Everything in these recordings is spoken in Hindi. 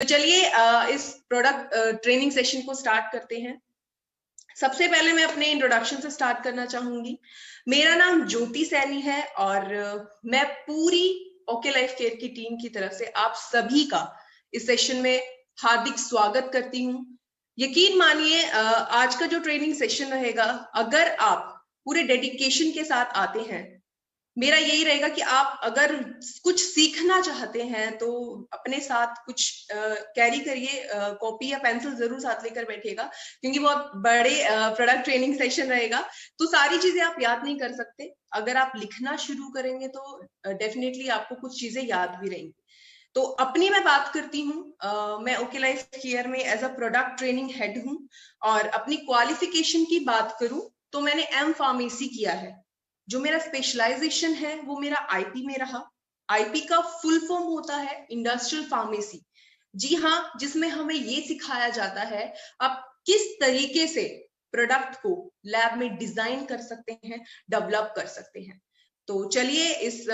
तो चलिए इस प्रोडक्ट ट्रेनिंग सेशन को स्टार्ट करते हैं। सबसे पहले मैं अपने इंट्रोडक्शन से स्टार्ट करना चाहूंगी। मेरा नाम ज्योति सैनी है और मैं पूरी ओके लाइफ केयर की टीम की तरफ से आप सभी का इस सेशन में हार्दिक स्वागत करती हूँ। यकीन मानिए आज का जो ट्रेनिंग सेशन रहेगा, अगर आप पूरे डेडिकेशन के साथ आते हैं, मेरा यही रहेगा कि आप अगर कुछ सीखना चाहते हैं तो अपने साथ कुछ कैरी करिए, कॉपी या पेंसिल जरूर साथ लेकर बैठिएगा, क्योंकि बहुत बड़े प्रोडक्ट ट्रेनिंग सेशन रहेगा। तो सारी चीजें आप याद नहीं कर सकते, अगर आप लिखना शुरू करेंगे तो डेफिनेटली आपको कुछ चीजें याद भी रहेंगी। तो अपनी मैं बात करती हूँ, मैं ओके लाइफ केयर में as a product training head हूँ। और अपनी क्वालिफिकेशन की बात करूं तो मैंने एम फार्मेसी किया है। जो मेरा स्पेशलाइजेशन है वो मेरा आईपी में रहा। आईपी का फुल फॉर्म होता है इंडस्ट्रियल फार्मेसी। जी हाँ, जिसमें हमें ये सिखाया जाता है आप किस तरीके से प्रोडक्ट को लैब में डिजाइन कर सकते हैं, डेवलप कर सकते हैं। तो चलिए इस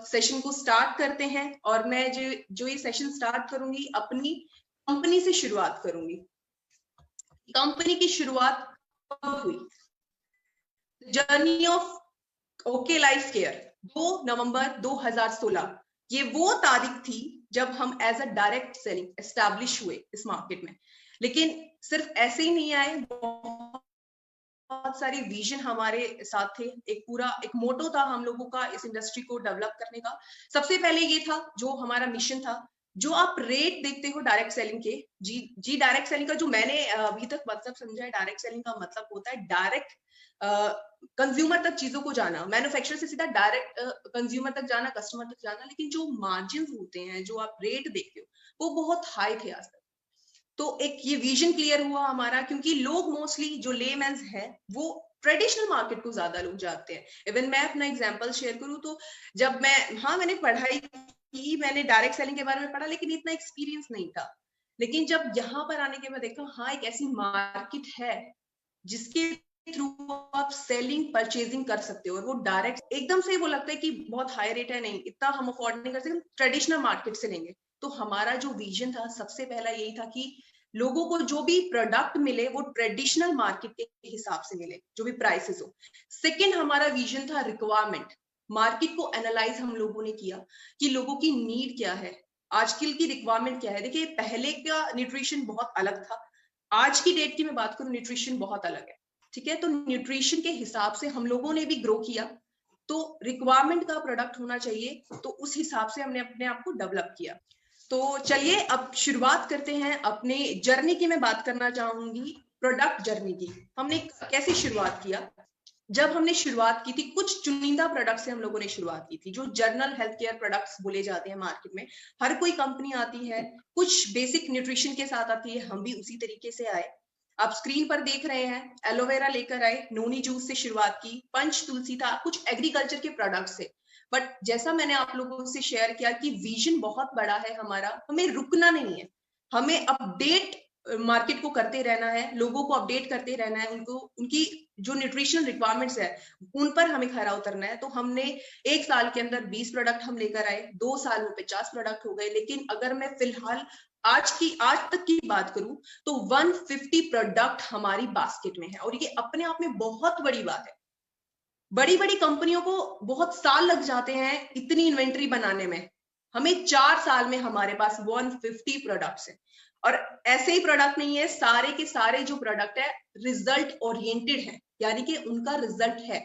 सेशन को स्टार्ट करते हैं। और मैं जो ये सेशन स्टार्ट करूंगी अपनी कंपनी से शुरुआत करूंगी। कंपनी की शुरुआत कब हुई? Journey of OK Life Care 2 नवंबर 2016, ये वो तारीख थी जब हम as a direct selling establish हुए इस मार्केट में। लेकिन सिर्फ ऐसे ही नहीं आए, बहुत सारी विजन हमारे साथ थे। एक मोटो था हम लोगों का इस इंडस्ट्री को डेवलप करने का। सबसे पहले ये था जो हमारा मिशन था। जो आप रेट देखते हो डायरेक्ट सेलिंग के, जी डायरेक्ट सेलिंग का जो मैंने अभी तक मतलब समझा है, डायरेक्ट सेलिंग का मतलब होता है डायरेक्ट कंज्यूमर तक चीजों को जाना, मैन्युफैक्चरर से सीधा डायरेक्ट कंज्यूमर तक जाना, कस्टमर तक जाना। लेकिन जो मार्जिन होते हैं, जो आप रेट देखते हो, वो बहुत हाई थे आज तक। तो एक ये विजन क्लियर हुआ हमारा, क्योंकि लोग मोस्टली जो लेमैन्स है वो ट्रेडिशनल मार्केट को ज्यादा लोग जानते हैं। इवन मैं अपना एग्जांपल शेयर करूं तो जब मैंने पढ़ाई की, मैंने डायरेक्ट सेलिंग के बारे में पढ़ा, लेकिन इतना एक्सपीरियंस नहीं था। लेकिन जब यहाँ पर आने के बाद देखा, हाँ एक ऐसी मार्केट है जिसके थ्रू आप सेलिंग परचेजिंग कर सकते हो, और वो डायरेक्ट एकदम से वो लगता है कि बहुत हाई रेट है, नहीं इतना हम अफोर्ड नहीं कर सकते, ट्रेडिशनल मार्केट से लेंगे। तो हमारा जो विजन था सबसे पहला यही था कि लोगों को जो भी प्रोडक्ट मिले वो ट्रेडिशनल मार्केट के हिसाब से मिले, जो भी प्राइसेस हो। सेकंड हमारा विजन था रिक्वायरमेंट। मार्केट को एनालाइज हम लोगों ने किया कि लोगों की नीड क्या है, आजकल की रिक्वायरमेंट क्या है। देखिए पहले का न्यूट्रिशन बहुत अलग था, आज की डेट की मैं बात करूं न्यूट्रिशन बहुत अलग है। ठीक है, तो न्यूट्रिशन के हिसाब से हम लोगों ने भी ग्रो किया। तो रिक्वायरमेंट का प्रोडक्ट होना चाहिए, तो उस हिसाब से हमने अपने आप को डेवलप किया। तो चलिए अब शुरुआत करते हैं अपने जर्नी की। मैं बात करना चाहूंगी प्रोडक्ट जर्नी की। हमने कैसे शुरुआत किया? जब हमने शुरुआत की थी, कुछ चुनिंदा प्रोडक्ट से हम लोगों ने शुरुआत की थी, जो जनरल हेल्थ केयर प्रोडक्ट्स बोले जाते हैं मार्केट में। हर कोई कंपनी आती है, कुछ बेसिक न्यूट्रिशन के साथ आती है, हम भी उसी तरीके से आए। आप स्क्रीन पर देख रहे हैं, एलोवेरा लेकर आए, नोनी जूस से शुरुआत की, पंच तुलसी था, कुछ एग्रीकल्चर के प्रोडक्ट से। बट जैसा मैंने आप लोगों से शेयर किया कि विजन बहुत बड़ा है हमारा, हमें रुकना नहीं है, हमें अपडेट मार्केट को करते रहना है, लोगों को अपडेट करते रहना है, उनको उनकी जो न्यूट्रिशनल रिक्वायरमेंट्स है उन पर हमें खरा उतरना है। तो हमने 1 साल के अंदर 20 प्रोडक्ट हम लेकर आए, 2 साल में 50 प्रोडक्ट हो गए। लेकिन अगर मैं फिलहाल आज तक की बात करूं तो 150 प्रोडक्ट हमारी बास्केट में है, और ये अपने आप में बहुत बड़ी बात है। बड़ी बड़ी कंपनियों को बहुत साल लग जाते हैं इतनी इन्वेंट्री बनाने में, हमें 4 साल में हमारे पास 150 प्रोडक्ट्स हैं। और ऐसे ही प्रोडक्ट नहीं है, सारे के सारे जो प्रोडक्ट है रिजल्ट ओरिएंटेड है, यानी कि उनका रिजल्ट है।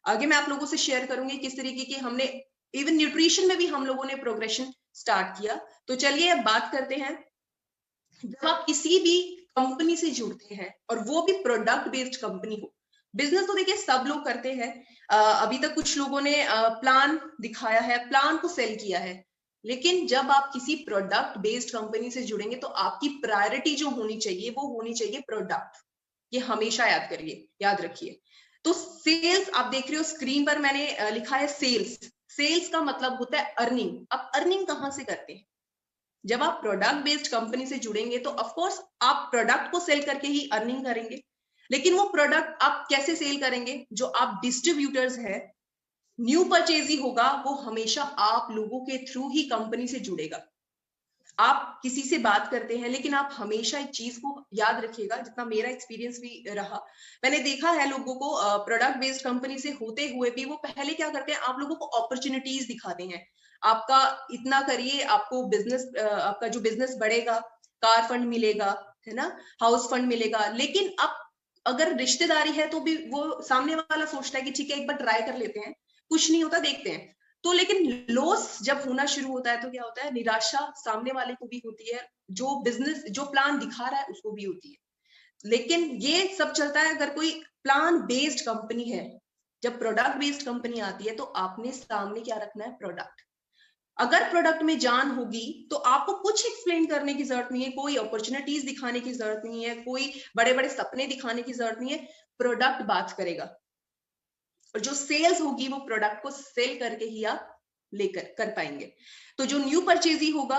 आगे मैं आप लोगों से शेयर करूंगी किस तरीके की हमने इवन न्यूट्रिशन में भी हम लोगों ने प्रोग्रेशन स्टार्ट किया। तो चलिए अब बात करते हैं, जब आप किसी भी कंपनी से जुड़ते हैं और वो भी प्रोडक्ट बेस्ड कंपनी हो, बिजनेस तो देखिए सब लोग करते हैं। अभी तक कुछ लोगों ने प्लान दिखाया है, प्लान को सेल किया है। लेकिन जब आप किसी प्रोडक्ट बेस्ड कंपनी से जुड़ेंगे तो आपकी प्रायोरिटी जो होनी चाहिए वो होनी चाहिए प्रोडक्ट। ये हमेशा याद करिए, याद रखिए। तो सेल्स आप देख रहे हो स्क्रीन पर, मैंने लिखा है सेल्स। सेल्स का मतलब होता है अर्निंग। अब अर्निंग कहां से करते हैं? जब आप प्रोडक्ट बेस्ड कंपनी से जुड़ेंगे तो ऑफ कोर्स आप प्रोडक्ट को सेल करके ही अर्निंग करेंगे। लेकिन वो प्रोडक्ट आप कैसे सेल करेंगे? जो आप डिस्ट्रीब्यूटर्स हैं, न्यू परचेजी होगा वो हमेशा आप लोगों के थ्रू ही कंपनी से जुड़ेगा। आप किसी से बात करते हैं, लेकिन आप हमेशा एक चीज को याद रखिएगा, जितना मेरा एक्सपीरियंस भी रहा, मैंने देखा है लोगों को प्रोडक्ट बेस्ड कंपनी से होते हुए भी वो पहले क्या करते हैं, आप लोगों को अपॉर्चुनिटीज दिखाते हैं, आपका इतना करिए, आपको बिजनेस, आपका जो बिजनेस बढ़ेगा, कार फंड मिलेगा, है ना, हाउस फंड मिलेगा। लेकिन अब अगर रिश्तेदारी है तो भी वो सामने वाला सोचता है कि ठीक है एक बार ट्राई कर लेते हैं, कुछ नहीं होता, देखते हैं। तो लेकिन लॉस जब होना शुरू होता है तो क्या होता है, निराशा सामने वाले को भी होती है, जो बिजनेस जो प्लान दिखा रहा है उसको भी होती है। लेकिन ये सब चलता है अगर कोई प्लान बेस्ड कंपनी है। जब प्रोडक्ट बेस्ड कंपनी आती है तो आपने सामने क्या रखना है, प्रोडक्ट। अगर प्रोडक्ट में जान होगी तो आपको कुछ एक्सप्लेन करने की जरूरत नहीं है, कोई अपॉर्चुनिटीज दिखाने की जरूरत नहीं है, कोई बड़े बड़े सपने दिखाने की जरूरत नहीं है, प्रोडक्ट बात करेगा। और जो सेल्स होगी वो प्रोडक्ट को सेल करके ही आप लेकर कर पाएंगे। तो जो न्यू परचेजी होगा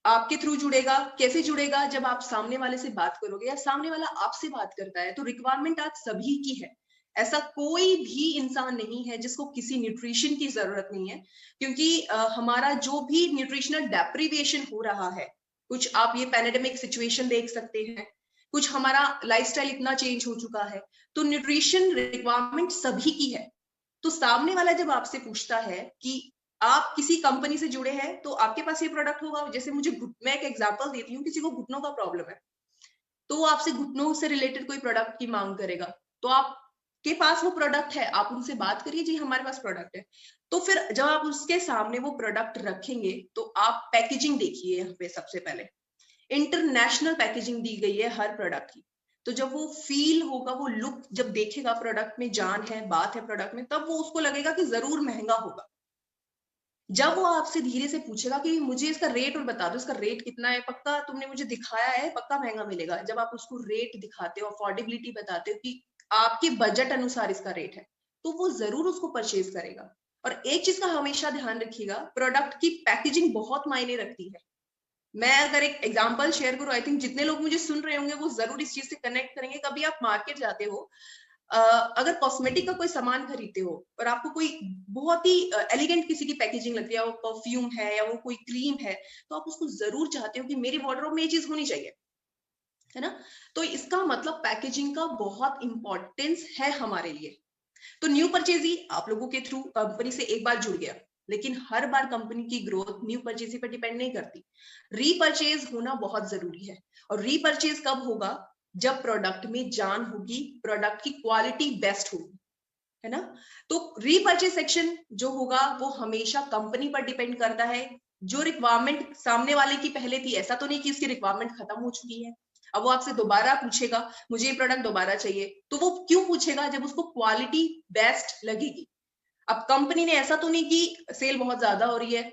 आपके थ्रू जुड़ेगा। कैसे जुड़ेगा, जब आप सामने वाले से बात करोगे या सामने वाला आपसे बात करता है, तो रिक्वायरमेंट आज सभी की है। ऐसा कोई भी इंसान नहीं है जिसको किसी न्यूट्रिशन की जरूरत नहीं है, क्योंकि हमारा जो भी न्यूट्रिशनल डेप्रिवेशन हो रहा है, कुछ आप ये पैंडेमिक सिचुएशन देख सकते हैं, कुछ हमारा लाइफस्टाइल इतना चेंज हो चुका है, तो न्यूट्रिशन रिक्वायरमेंट सभी की है। तो सामने वाला जब आपसे पूछता है कि आप किसी कंपनी से जुड़े हैं तो आपके पास ये प्रोडक्ट होगा, जैसे मैं एक एग्जांपल देती हूँ, किसी को घुटनों का प्रॉब्लम है तो वो आपसे घुटनों से रिलेटेड कोई प्रोडक्ट की मांग करेगा, तो आपके पास वो प्रोडक्ट है, आप उनसे बात करिए, जी हमारे पास प्रोडक्ट है। तो फिर जब आप उसके सामने वो प्रोडक्ट रखेंगे तो आप पैकेजिंग देखिए, यहाँ पे सबसे पहले इंटरनेशनल पैकेजिंग दी गई है हर प्रोडक्ट की। तो जब वो फील होगा, वो लुक जब देखेगा, प्रोडक्ट में जान है, बात है प्रोडक्ट में, तब वो उसको लगेगा कि जरूर महंगा होगा। जब वो आपसे धीरे से पूछेगा कि मुझे इसका रेट और बता दो, इसका रेट कितना है, पक्का तुमने मुझे दिखाया है, पक्का महंगा मिलेगा, जब आप उसको रेट दिखाते हो, अफोर्डेबिलिटी बताते हो कि आपके बजट अनुसार इसका रेट है, तो वो जरूर उसको परचेज करेगा। और एक चीज का हमेशा ध्यान रखिएगा, प्रोडक्ट की पैकेजिंग बहुत मायने रखती है। मैं अगर एक एग्जांपल शेयर करूं, आई थिंक जितने लोग मुझे सुन रहे होंगे वो जरूर इस चीज से कनेक्ट करेंगे। कभी आप मार्केट जाते हो, अगर कॉस्मेटिक का कोई सामान खरीदते हो और आपको कोई बहुत ही एलिगेंट किसी की पैकेजिंग लगती है, वो परफ्यूम है या वो कोई क्रीम है, तो आप उसको जरूर चाहते हो कि मेरी वार्डरोब में ये चीज होनी चाहिए, है ना। तो इसका मतलब पैकेजिंग का बहुत इंपॉर्टेंस है हमारे लिए। तो न्यू परचेजी आप लोगों के थ्रू कंपनी से एक बार जुड़ गया, लेकिन हर बार कंपनी की ग्रोथ न्यू परचेजी पर डिपेंड नहीं करती। रीपरचेज होना बहुत जरूरी है। और रीपरचेज कब होगा, जब प्रोडक्ट में जान होगी, प्रोडक्ट की क्वालिटी बेस्ट होगी, है ना। तो रीपरचेज सेक्शन जो होगा वो हमेशा कंपनी पर डिपेंड करता है। जो रिक्वायरमेंट सामने वाले की पहले थी, ऐसा तो नहीं कि इसकी रिक्वायरमेंट खत्म हो चुकी है, अब वो आपसे दोबारा पूछेगा मुझे ये प्रोडक्ट दोबारा चाहिए, तो वो क्यों पूछेगा, जब उसको क्वालिटी बेस्ट लगेगी। अब कंपनी ने ऐसा तो नहीं कि सेल बहुत ज्यादा हो रही है,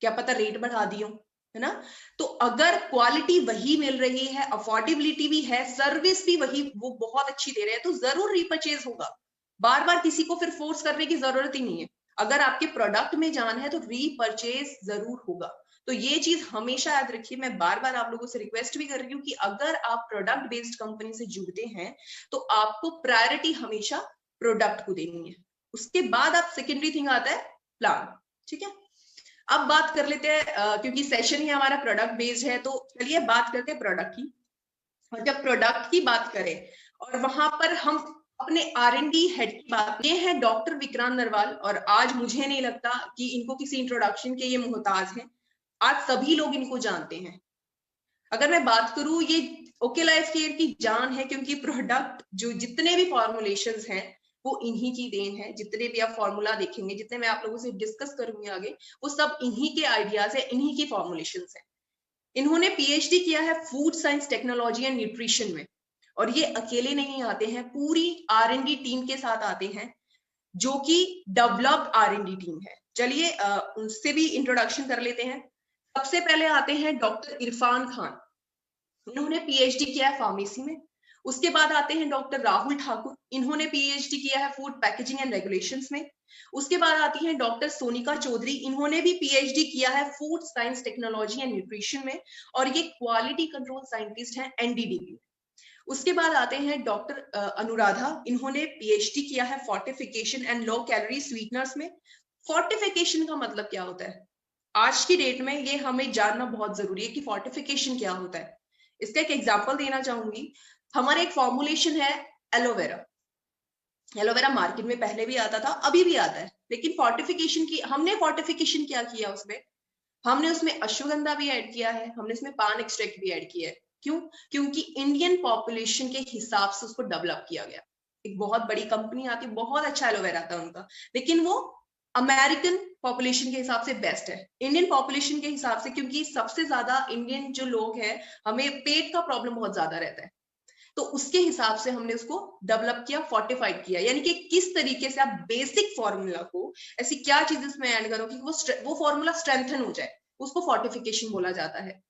क्या पता रेट बढ़ा दियो, है ना। तो अगर क्वालिटी वही मिल रही है, अफोर्डेबिलिटी भी है, सर्विस भी वही वो बहुत अच्छी दे रहे हैं, तो जरूर रीपरचेज होगा। बार बार किसी को फिर फोर्स करने की जरूरत ही नहीं है। अगर आपके प्रोडक्ट में जान है तो रीपरचेज जरूर होगा। तो ये चीज हमेशा याद रखिए। मैं बार बार आप लोगों से रिक्वेस्ट भी कर रही हूँ कि अगर आप प्रोडक्ट बेस्ड कंपनी से जुड़ते हैं तो आपको प्रायोरिटी हमेशा प्रोडक्ट को देनी है, उसके बाद आप सेकेंडरी थिंग आता है प्लान, ठीक है। अब बात कर लेते हैं, क्योंकि सेशन ही हमारा प्रोडक्ट बेस्ड है, तो चलिए बात करते हैं प्रोडक्ट की। और जब प्रोडक्ट की बात करें और वहां पर हम अपने R&D हेड की बात, ये है डॉक्टर विक्रांत नरवाल, और आज मुझे नहीं लगता कि इनको किसी इंट्रोडक्शन के ये मोहताज हैं, आज सभी लोग इनको जानते हैं। अगर मैं बात करूं, ये ओके लाइफ केयर की जान है, क्योंकि प्रोडक्ट जो जितने भी फॉर्मुलेशंस हैं वो इन्हीं की देन है। जितने भी आप फॉर्मूला देखेंगे, जितने मैं आप लोगों से डिस्कस करूंगी आगे, वो सब इन्हीं के आइडियाज है, इन्हीं की फॉर्मुलेशंस है। इन्होंने PhD किया है food science technology and nutrition में, और ये अकेले नहीं आते हैं, पूरी R&D टीम के साथ आते हैं, जो कि डेवलप्ड R&D टीम है। चलिए उनसे भी इंट्रोडक्शन कर लेते हैं। सबसे पहले आते हैं डॉक्टर इरफान खान, इन्होंने PhD किया है फार्मेसी में। उसके बाद आते हैं डॉक्टर राहुल ठाकुर, इन्होंने PhD किया है फूड पैकेजिंग एंड रेगुलेशंस में। उसके बाद आती हैं डॉक्टर सोनिका चौधरी, इन्होंने भी PhD किया है food science technology and nutrition में, और ये क्वालिटी कंट्रोल साइंटिस्ट हैं NDDB। उसके बाद आते हैं डॉक्टर अनुराधा, इन्होंने PhD किया है fortification and low calorie sweeteners में। फोर्टिफिकेशन का मतलब क्या होता है, आज की डेट में ये हमें जानना बहुत जरूरी है कि फोर्टिफिकेशन क्या होता है। इसका एक एग्जांपल देना चाहूंगी। हमारा एक फॉर्मुलेशन है एलोवेरा। एलोवेरा मार्केट में पहले भी आता था, अभी भी आता है, लेकिन फोर्टिफिकेशन की हमने फोर्टिफिकेशन क्या किया उसमें, हमने उसमें अश्वगंधा भी ऐड किया है, हमने इसमें पान एक्सट्रैक्ट भी ऐड किया है। क्यों? क्योंकि इंडियन पॉपुलेशन के हिसाब से उसको डेवलप किया गया। एक बहुत बड़ी कंपनी आती, बहुत अच्छा एलोवेरा था उनका, लेकिन वो अमेरिकन पॉपुलेशन के हिसाब से बेस्ट है। इंडियन पॉपुलेशन के हिसाब से, क्योंकि सबसे ज्यादा इंडियन जो लोग हैं, हमें पेट का प्रॉब्लम बहुत ज्यादा रहता है, तो उसके हिसाब से हमने उसको डेवलप किया, फोर्टिफाइड किया। यानी कि किस तरीके से आप बेसिक फॉर्मूला को, ऐसी क्या चीज इसमें ऐड करो कि वो फॉर्मूला स्ट्रेंथन हो जाए, उसको फोर्टिफिकेशन बोला जाता है।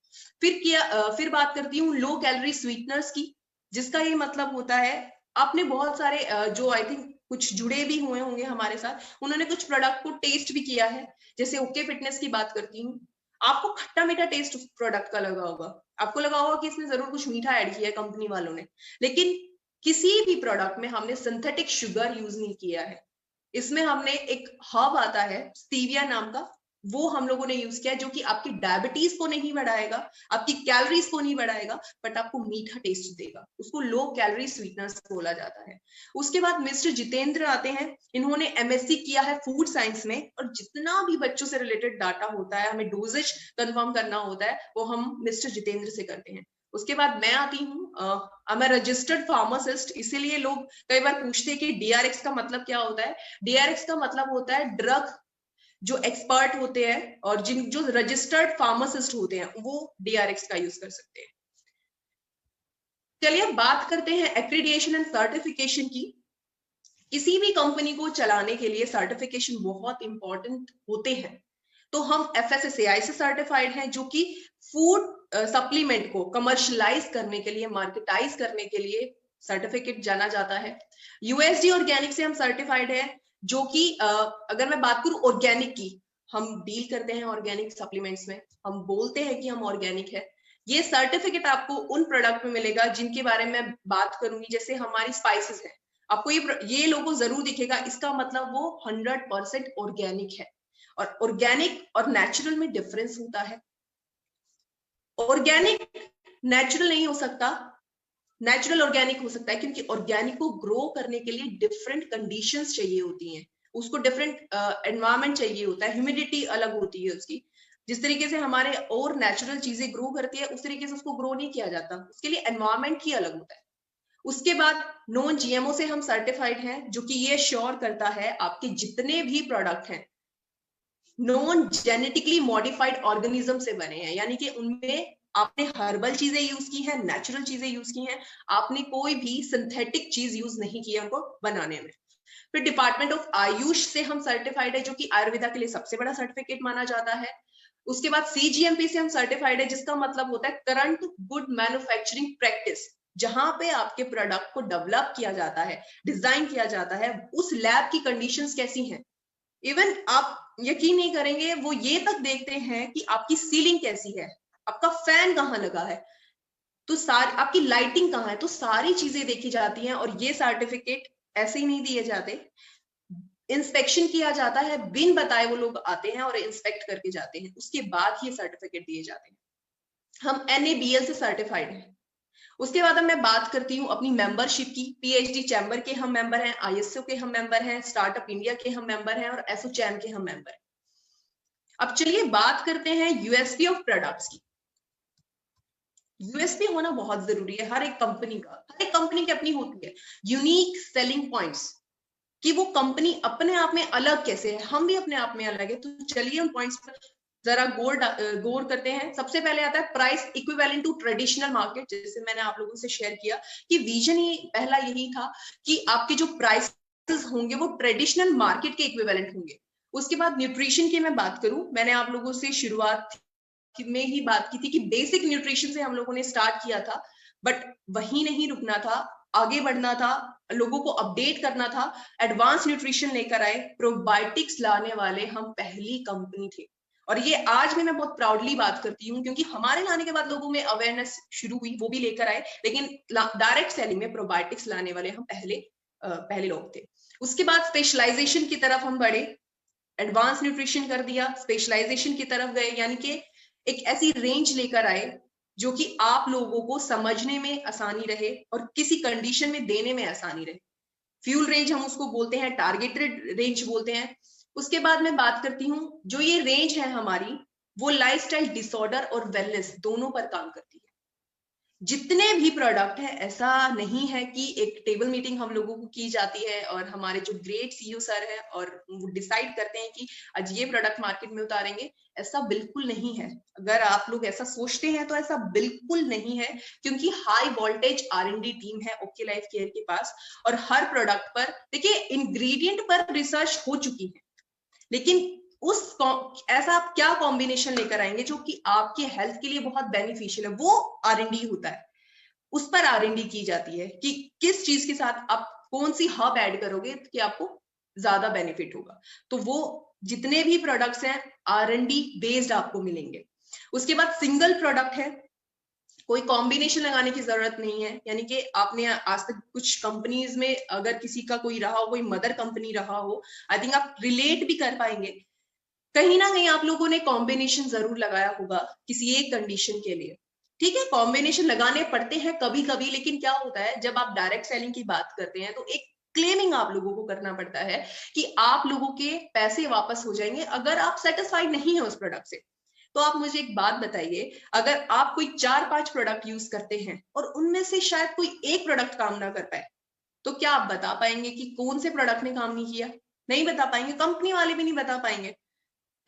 फिर बात करती हूँ लो कैलोरी स्वीटनर्स की, जिसका ये मतलब होता है, आपने बहुत सारे जो आई थिंक कुछ जुड़े भी हुए होंगे हमारे साथ, उन्होंने कुछ प्रोडक्ट को टेस्ट भी किया है। जैसे ओके फिटनेस की बात करती हूँ, आपको खट्टा मीठा टेस्ट प्रोडक्ट का लगा होगा, आपको लगा होगा कि इसमें जरूर कुछ मीठा ऐड किया है कंपनी वालों ने, लेकिन किसी भी प्रोडक्ट में हमने सिंथेटिक शुगर यूज नहीं किया है। इसमें हमने एक हर्ब आता है स्टीविया नाम का, वो हम लोगों ने यूज किया है, जो कि आपकी डायबिटीज को नहीं बढ़ाएगा, आपकी कैलोरीज को नहीं बढ़ाएगा, बट आपको मीठा टेस्ट देगा। उसको लो कैलोरी स्वीटनर्स बोला जाता है। उसके बाद मिस्टर जितेंद्र आते हैं, इन्होंने एमएससी किया है फूड साइंस में, और जितना भी बच्चों से रिलेटेड डाटा होता है, हमें डोजेज कंफर्म करना होता है, वो हम मिस्टर जितेंद्र से करते हैं। उसके बाद मैं आती हूँ, मैं रजिस्टर्ड फार्मासिस्ट, इसीलिए लोग कई बार पूछते हैं कि डीआरएक्स का मतलब क्या होता है। डीआरएक्स का मतलब होता है ड्रग जो एक्सपर्ट होते हैं और जो रजिस्टर्ड फार्मासिस्ट होते हैं, वो डीआरएक्स का यूज कर सकते हैं। चलिए बात करते हैं एक्रीडिएशन एंड सर्टिफिकेशन की। किसी भी कंपनी को चलाने के लिए सर्टिफिकेशन बहुत इंपॉर्टेंट होते हैं। तो हम एफएसएसएआई से सर्टिफाइड हैं, जो कि फूड सप्लीमेंट को कमर्शलाइज करने के लिए, मार्केटाइज करने के लिए सर्टिफिकेट जाना जाता है। यूएसडी ऑर्गेनिक से हम सर्टिफाइड है, जो कि अगर मैं बात करूं ऑर्गेनिक की, हम डील करते हैं ऑर्गेनिक सप्लीमेंट्स में, हम बोलते हैं कि हम ऑर्गेनिक है। ये सर्टिफिकेट आपको उन प्रोडक्ट में मिलेगा जिनके बारे में मैं बात करूंगी, जैसे हमारी स्पाइसेस है, आपको ये लोगो जरूर दिखेगा, इसका मतलब वो 100% ऑर्गेनिक है। और ऑर्गेनिक और नेचुरल में डिफरेंस होता है। ऑर्गेनिक नेचुरल नहीं हो सकता, नेचुरल ऑर्गेनिक हो सकता है, क्योंकि ऑर्गेनिक को ग्रो करने के लिए डिफरेंट कंडीशंस चाहिए होती हैं, उसको डिफरेंट एनवायरमेंट चाहिए होता है, ह्यूमिडिटी अलग होती है उसकी। जिस तरीके से हमारे और नेचुरल चीजें ग्रो करती है, उस तरीके से उसको ग्रो नहीं किया जाता, उसके लिए एनवायरमेंट ही अलग होता है। उसके बाद नॉन जीएमओ से हम सर्टिफाइड हैं, जो कि ये श्योर करता है आपके जितने भी प्रोडक्ट हैं नॉन जेनेटिकली मॉडिफाइड ऑर्गेनिज्म से बने हैं, यानी कि उनमें आपने हर्बल चीजें यूज की हैं, नेचुरल चीजें यूज की हैं, आपने कोई भी सिंथेटिक चीज यूज नहीं की है उनको बनाने में। फिर डिपार्टमेंट ऑफ आयुष से हम सर्टिफाइड है, जो कि आयुर्वेदा के लिए सबसे बड़ा सर्टिफिकेट माना जाता है। उसके बाद सीजीएमपी से हम सर्टिफाइड है, जिसका मतलब होता है करंट गुड मैन्युफैक्चरिंग प्रैक्टिस, जहां पे आपके प्रोडक्ट को डेवलप किया जाता है, डिजाइन किया जाता है, उस लैब की कंडीशंस कैसी हैं। इवन आप यकीन नहीं करेंगे, वो ये तक देखते हैं कि आपकी सीलिंग कैसी है, आपका फैन कहाँ लगा है, तो आपकी लाइटिंग कहाँ है, तो सारी चीजें देखी जाती हैं। और ये सर्टिफिकेट ऐसे ही नहीं दिए जाते, इंस्पेक्शन किया जाता है, बिन बताए वो लोग आते हैं और इंस्पेक्ट करके जाते हैं, उसके बाद ये सर्टिफिकेट दिए जाते हैं। हम NABL से सर्टिफाइड हैं। उसके बाद मैं बात करती हूँ अपनी मेंबरशिप की। PhD चैम्बर के हम मेंबर हैं, ISO के हम मेंबर हैं, स्टार्टअप इंडिया के हम मेंबर हैं, और एसोचैम के हम मेंबर हैं। अब चलिए बात करते हैं यूएसपी ऑफ प्रोडक्ट्स की। यूएसपी होना बहुत जरूरी है हर एक कंपनी का, हर एक कंपनी की अपनी होती है यूनिक सेलिंग पॉइंट्स, कि वो कंपनी अपने आप में अलग कैसे है, हम भी अपने आप में अलग है। तो चलिए उन पॉइंट्स पर जरा गौर करते हैं। सबसे पहले आता है price equivalent to traditional market, जैसे मैंने आप लोगों से शेयर किया कि विजन ही पहला यही था कि आपके जो प्राइसेस होंगे वो ट्रेडिशनल मार्केट के इक्विवेलेंट होंगे। उसके बाद न्यूट्रिशन की मैं बात करूं, मैंने आप लोगों से शुरुआत में ही बात की थी कि बेसिक न्यूट्रिशन से हम लोगों ने स्टार्ट किया था, बट वहीं नहीं रुकना था, आगे बढ़ना था, लोगों को अपडेट करना था, एडवांस न्यूट्रिशन लेकर आए, प्रोबायोटिक्स लाने वाले हम पहली कंपनी थे। और ये आज भी मैं बहुत प्राउडली बात करती हूँ, क्योंकि हमारे लाने के बाद लोगों में अवेयरनेस शुरू हुई, वो भी लेकर आए, लेकिन डायरेक्ट सेलिंग में प्रोबायोटिक्स लाने वाले हम पहले लोग थे। उसके बाद स्पेशलाइजेशन की तरफ हम बढ़े, एडवांस न्यूट्रिशन कर दिया, स्पेशलाइजेशन की तरफ गए, यानी कि एक ऐसी रेंज लेकर आए जो कि आप लोगों को समझने में आसानी रहे और किसी कंडीशन में देने में आसानी रहे। फ्यूल रेंज हम उसको बोलते हैं, टारगेटेड रेंज बोलते हैं। उसके बाद मैं बात करती हूँ, जो ये रेंज है हमारी, वो लाइफस्टाइल डिसऑर्डर और वेलनेस दोनों पर काम करती है। जितने भी प्रोडक्ट है, ऐसा नहीं है कि एक टेबल मीटिंग हम लोगों को की जाती है और हमारे जो ग्रेट सीईओ सर है और वो डिसाइड करते हैं कि आज ये प्रोडक्ट मार्केट में उतारेंगे, ऐसा बिल्कुल नहीं है। अगर आप लोग ऐसा सोचते हैं तो ऐसा बिल्कुल नहीं है, क्योंकि हाई वोल्टेज R&D टीम है ओके लाइफ केयर के पास, और हर प्रोडक्ट पर देखिए इंग्रेडिएंट पर रिसर्च हो चुकी है, लेकिन उस ऐसा आप क्या कॉम्बिनेशन लेकर आएंगे जो कि आपके हेल्थ के लिए बहुत बेनिफिशियल है, वो R&D होता है। उस पर R&D की जाती है कि किस चीज के साथ आप कौन सी हब ऐड करोगे कि आपको ज्यादा बेनिफिट होगा। तो वो जितने भी प्रोडक्ट्स हैं R&D बेस्ड आपको मिलेंगे। उसके बाद सिंगल प्रोडक्ट है, कोई कॉम्बिनेशन लगाने की जरूरत नहीं है। यानी कि आपने आज तक कुछ कंपनीज में अगर किसी का कोई रहा हो, कोई मदर कंपनी रहा हो, आई थिंक आप रिलेट भी कर पाएंगे। कहीं ना कहीं आप लोगों ने कॉम्बिनेशन जरूर लगाया होगा किसी एक कंडीशन के लिए। ठीक है, कॉम्बिनेशन लगाने पड़ते हैं कभी कभी, लेकिन क्या होता है जब आप डायरेक्ट सेलिंग की बात करते हैं तो एक क्लेमिंग आप लोगों को करना पड़ता है कि आप लोगों के पैसे वापस हो जाएंगे अगर आप सेटिस्फाइड नहीं है उस प्रोडक्ट से। तो आप मुझे एक बात बताइए, अगर आप कोई 4-5 प्रोडक्ट यूज करते हैं और उनमें से शायद कोई एक प्रोडक्ट काम ना कर पाए, तो क्या आप बता पाएंगे कि कौन से प्रोडक्ट ने काम नहीं किया? नहीं बता पाएंगे, कंपनी वाले भी नहीं बता पाएंगे,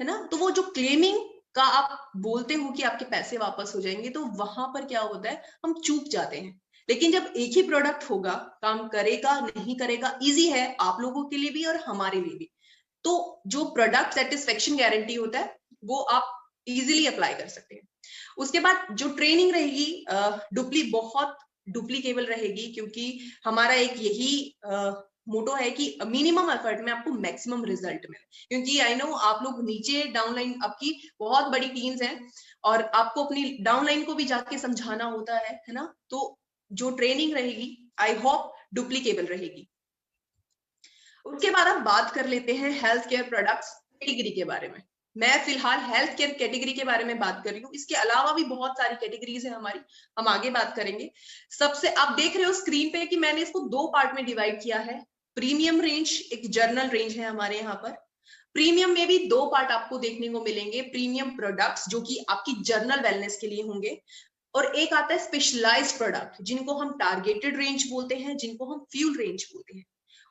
है ना। तो वो जो क्लेमिंग का आप बोलते हो कि आपके पैसे वापस हो जाएंगे, तो वहां पर क्या होता है, हम चूक जाते हैं। लेकिन जब एक ही प्रोडक्ट होगा, काम करेगा नहीं करेगा इजी है आप लोगों के लिए भी और हमारे लिए भी। तो जो प्रोडक्ट सेटिस्फेक्शन गारंटी होता है वो आप इजीली अप्लाई कर सकते हैं। उसके बाद जो ट्रेनिंग रहेगी बहुत डुप्लीकेबल रहेगी, क्योंकि हमारा एक यही मोटो है कि मिनिमम एफर्ट में आपको मैक्सिमम रिजल्ट मिले। क्योंकि आई नो आप लोग नीचे डाउनलाइन, आपकी बहुत बड़ी टीम्स हैं और आपको अपनी डाउनलाइन को भी जाके समझाना होता है ना। तो जो ट्रेनिंग रहेगी आई होप डुप्लीकेबल रहेगी। उसके बाद हम बात कर लेते हैं हेल्थ केयर प्रोडक्ट्स कैटेगरी के बारे में। मैं फिलहाल हेल्थ केयर कैटेगरी के बारे में बात कर रही हूँ, इसके अलावा भी बहुत सारी कैटेगरीज है हमारी, हम आगे बात करेंगे। सबसे आप देख रहे हो स्क्रीन पे कि मैंने इसको 2 पार्ट में डिवाइड किया है। प्रीमियम रेंज, एक जर्नल रेंज है हमारे यहाँ पर। प्रीमियम में भी 2 पार्ट आपको देखने को मिलेंगे, प्रीमियम प्रोडक्ट्स जो कि आपकी जर्नल वेलनेस के लिए होंगे, और एक आता है स्पेशलाइज्ड प्रोडक्ट जिनको हम टारगेटेड रेंज बोलते हैं, जिनको हम फ्यूल रेंज बोलते हैं।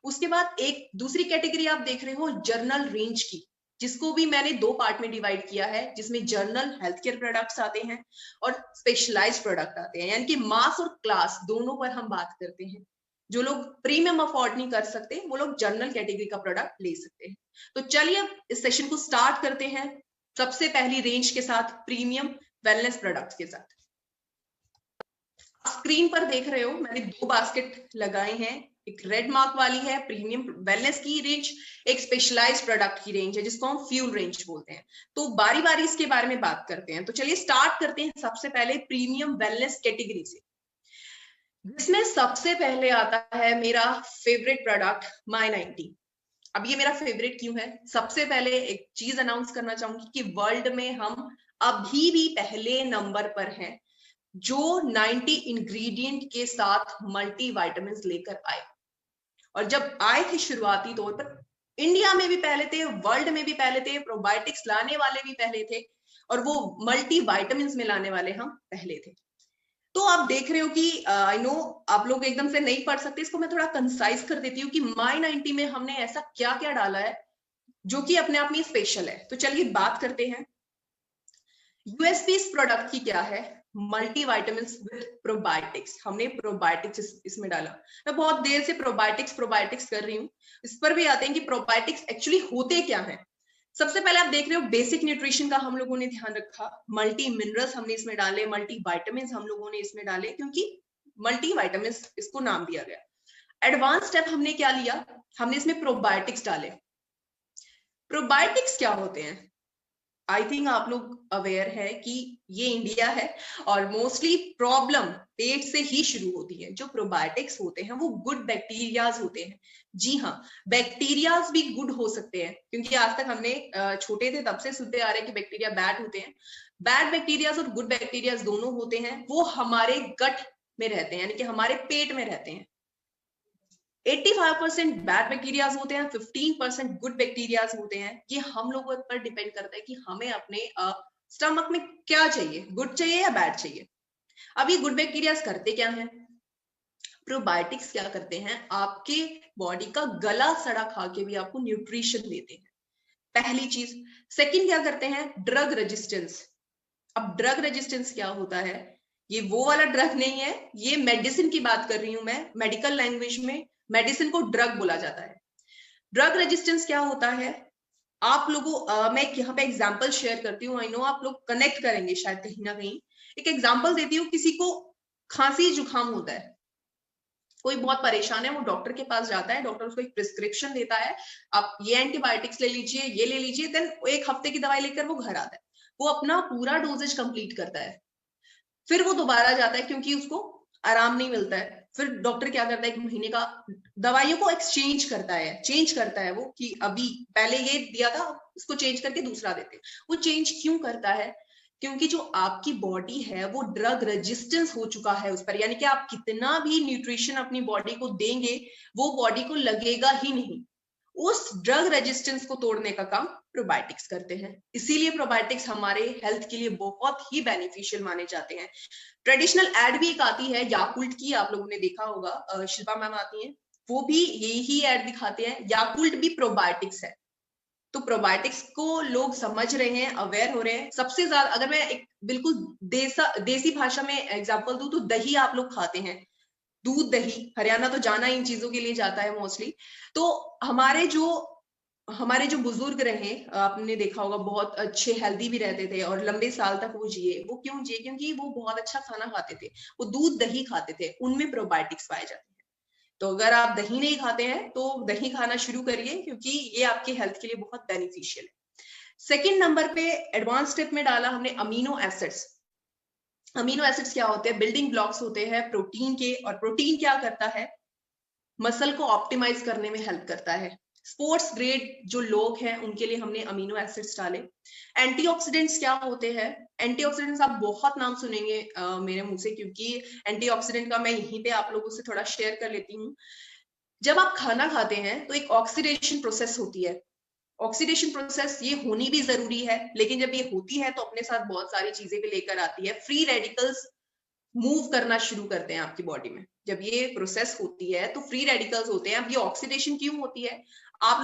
उसके बाद एक दूसरी कैटेगरी आप देख रहे हो जर्नल रेंज की, जिसको भी मैंने 2 पार्ट में डिवाइड किया है, जिसमें जर्नल हेल्थ केयर प्रोडक्ट्स आते हैं और स्पेशलाइज्ड प्रोडक्ट आते हैं। यानी कि मास और क्लास दोनों पर हम बात करते हैं। जो लोग प्रीमियम अफोर्ड नहीं कर सकते वो लोग जर्नल कैटेगरी का प्रोडक्ट ले सकते हैं। तो चलिए अब इस सेशन को स्टार्ट करते हैं सबसे पहली रेंज के साथ, प्रीमियम वेलनेस प्रोडक्ट्स के साथ। स्क्रीन पर देख रहे हो मैंने 2 बास्केट लगाए हैं, एक रेड मार्क वाली है प्रीमियम वेलनेस की रेंज, एक स्पेशलाइज्ड प्रोडक्ट की रेंज है जिसको हम फ्यूल रेंज बोलते हैं। तो बारी बारी इसके बारे में बात करते हैं। तो चलिए स्टार्ट करते हैं सबसे पहले प्रीमियम वेलनेस कैटेगरी से, जिसमें सबसे पहले आता है मेरा फेवरेट प्रोडक्ट My90। अब ये मेरा फेवरेट क्यों है? सबसे पहले एक चीज अनाउंस करना चाहूंगी कि वर्ल्ड में हम अभी भी पहले नंबर पर हैं जो 90 इंग्रेडिएंट के साथ मल्टीविटामिन लेकर आए। और जब आए थे शुरुआती तौर पर, इंडिया में भी पहले थे, वर्ल्ड में भी पहले थे, प्रोबायोटिक्स लाने वाले भी पहले थे, और वो मल्टीविटामिन में लाने वाले हम पहले थे। तो आप देख रहे हो कि आई नो आप लोग एकदम से नहीं पढ़ सकते, इसको मैं थोड़ा कंसाइज कर देती हूँ कि My90 में हमने ऐसा क्या क्या डाला है जो कि अपने आप में स्पेशल है। तो चलिए बात करते हैं यूएसपी इस प्रोडक्ट की क्या है। मल्टीविटामिन विद प्रोबायोटिक्स, हमने प्रोबायोटिक्स इसमें डाला। मैं बहुत देर से प्रोबायोटिक्स कर रही हूँ, इस पर भी आते हैं कि प्रोबायोटिक्स एक्चुअली होते क्या है। सबसे पहले आप देख रहे हो बेसिक न्यूट्रिशन का हम लोगों ने ध्यान रखा, मल्टी मिनरल्स हमने इसमें डाले, मल्टी विटामिन हम लोगों ने इसमें डाले, क्योंकि मल्टी विटामिन इसको नाम दिया गया। एडवांस स्टेप हमने क्या लिया, हमने इसमें प्रोबायोटिक्स डाले। प्रोबायोटिक्स क्या होते हैं? आई थिंक आप लोग अवेयर है कि ये इंडिया है और मोस्टली प्रॉब्लम पेट से ही शुरू होती है। जो प्रोबायोटिक्स होते हैं वो गुड बैक्टीरियाज होते हैं। जी हाँ, बैक्टीरियाज भी गुड हो सकते हैं, क्योंकि आज तक हमने छोटे थे तब से सुनते आ रहे हैं कि बैक्टीरिया बैड होते हैं। बैड बैक्टीरियाज और गुड बैक्टीरियाज दोनों होते हैं, वो हमारे गट में रहते हैं, यानी कि हमारे पेट में रहते हैं। 85% बैड बैक्टीरियाज होते हैं, 15% गुड बैक्टीरियाज होते हैं। ये हम लोगों पर डिपेंड करता है कि हमें अपने स्टमक में क्या चाहिए, गुड चाहिए या बैड चाहिए। अब ये गुड बैक्टीरियाज करते क्या हैं? प्रोबायोटिक्स क्या करते हैं, आपके बॉडी का गला सड़ा खा के भी आपको न्यूट्रिशन देते हैं, पहली चीज। सेकंड क्या करते हैं, ड्रग रेजिस्टेंस। अब ड्रग रेजिस्टेंस क्या होता है? ये वो वाला ड्रग नहीं है, ये मेडिसिन की बात कर रही हूं मैं। मेडिकल लैंग्वेज में मेडिसिन को ड्रग बोला जाता है। ड्रग रेजिस्टेंस क्या होता है? आप लोगों मैं यहाँ पे एग्जांपल शेयर करती हूँ, आई नो आप लोग कनेक्ट करेंगे शायद कहीं ना कहीं। एक एग्जांपल देती हूँ, किसी को खांसी जुकाम होता है, कोई बहुत परेशान है, वो डॉक्टर के पास जाता है, डॉक्टर उसको एक प्रिस्क्रिप्शन देता है, आप ये एंटीबायोटिक्स ले लीजिए, ये ले लीजिए, देन एक हफ्ते की दवाई लेकर वो घर आता है, वो अपना पूरा डोजेज कंप्लीट करता है, फिर वो दोबारा जाता है क्योंकि उसको आराम नहीं मिलता है। फिर डॉक्टर क्या करता है, 1 महीने का दवाइयों को एक्सचेंज करता है, चेंज करता है वो, कि अभी पहले ये दिया था, इसको चेंज करके दूसरा देते। वो चेंज क्यों करता है? क्योंकि जो आपकी बॉडी है वो ड्रग रेजिस्टेंस हो चुका है उस पर, यानी कि आप कितना भी न्यूट्रिशन अपनी बॉडी को देंगे वो बॉडी को लगेगा ही नहीं। उस ड्रग रेजिस्टेंस को तोड़ने का काम प्रोबायोटिक्स करते हैं। इसीलिए प्रोबायोटिक्स हमारे हेल्थ के लिए बहुत ही बेनिफिशियल माने जाते हैं। ट्रेडिशनल एड भी एक आती है याकुल्ट की, आप लोगों ने देखा होगा, शिल्पा मैम आती हैं, वो भी यही एड दिखाते हैं, याकुल्ट भी प्रोबायोटिक्स है। तो प्रोबायोटिक्स को लोग समझ रहे हैं, अवेयर हो रहे हैं। सबसे ज्यादा अगर मैं एक बिल्कुल देसी भाषा में एग्जांपल दूं तो दही आप लोग खाते हैं, दूध दही, हरियाणा तो जाना इन चीजों के लिए जाता है मोस्टली। तो हमारे जो बुजुर्ग रहे, आपने देखा होगा, बहुत अच्छे हेल्दी भी रहते थे और लंबे साल तक वो जिए। वो क्यों जिए? क्योंकि वो बहुत अच्छा खाना खाते थे, वो दूध दही खाते थे, उनमें प्रोबायोटिक्स पाए जाते हैं। तो अगर आप दही नहीं खाते हैं तो दही खाना शुरू करिए, क्योंकि ये आपके हेल्थ के लिए बहुत बेनिफिशियल है। सेकेंड नंबर पे एडवांस स्टेप में डाला हमने अमीनो एसिड्स। अमीनो एसिड्स क्या होते हैं? बिल्डिंग ब्लॉक्स होते हैं प्रोटीन के, और प्रोटीन क्या करता है? मसल को ऑप्टिमाइज करने में हेल्प करता है। स्पोर्ट्स ग्रेड जो लोग हैं उनके लिए हमने अमीनो एसिड्स डाले। एंटीऑक्सीडेंट्स क्या होते हैं? एंटीऑक्सीडेंट्स आप बहुत नाम सुनेंगे मेरे मुंह से, क्योंकि एंटीऑक्सीडेंट का मैं यहीं पे आप लोगों से थोड़ा शेयर कर लेती हूँ। जब आप खाना खाते हैं तो एक ऑक्सीडेशन प्रोसेस होती है। ऑक्सीडेशन प्रोसेस ये होनी भी जरूरी है, लेकिन जब ये होती है तो अपने साथ बहुत सारी चीजें भी लेकर आती है। फ्री रेडिकल्स मूव करना शुरू करते हैं आपकी बॉडी में। जब ये प्रोसेस होती है तो फ्री रेडिकल्स होते हैं। अब ये ऑक्सीडेशन क्यों होती है? आप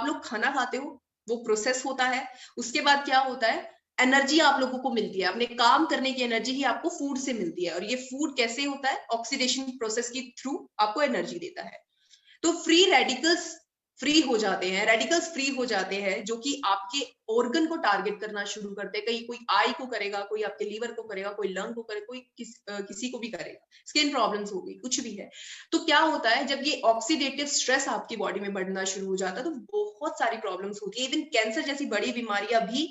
लोग खाना खाते हो, वो प्रोसेस होता है, उसके बाद क्या होता है, एनर्जी आप लोगों को मिलती है, अपने काम करने की एनर्जी ही आपको फूड से मिलती है। और ये फूड कैसे होता है? ऑक्सीडेशन प्रोसेस के थ्रू आपको एनर्जी देता है। तो फ्री रेडिकल्स फ्री हो जाते हैं, रेडिकल्स फ्री हो जाते हैं, जो कि आपके ऑर्गन को टारगेट करना शुरू करते हैं। कहीं कोई आई को करेगा, कोई आपके लीवर को करेगा, कोई लंग को करेगा, कोई किसी को भी करेगा, स्किन प्रॉब्लम्स होगी, कुछ भी है। तो क्या होता है, जब ये ऑक्सीडेटिव स्ट्रेस आपकी बॉडी में बढ़ना शुरू हो जाता है तो बहुत सारी प्रॉब्लम्स होती है। इवन कैंसर जैसी बड़ी बीमारियां भी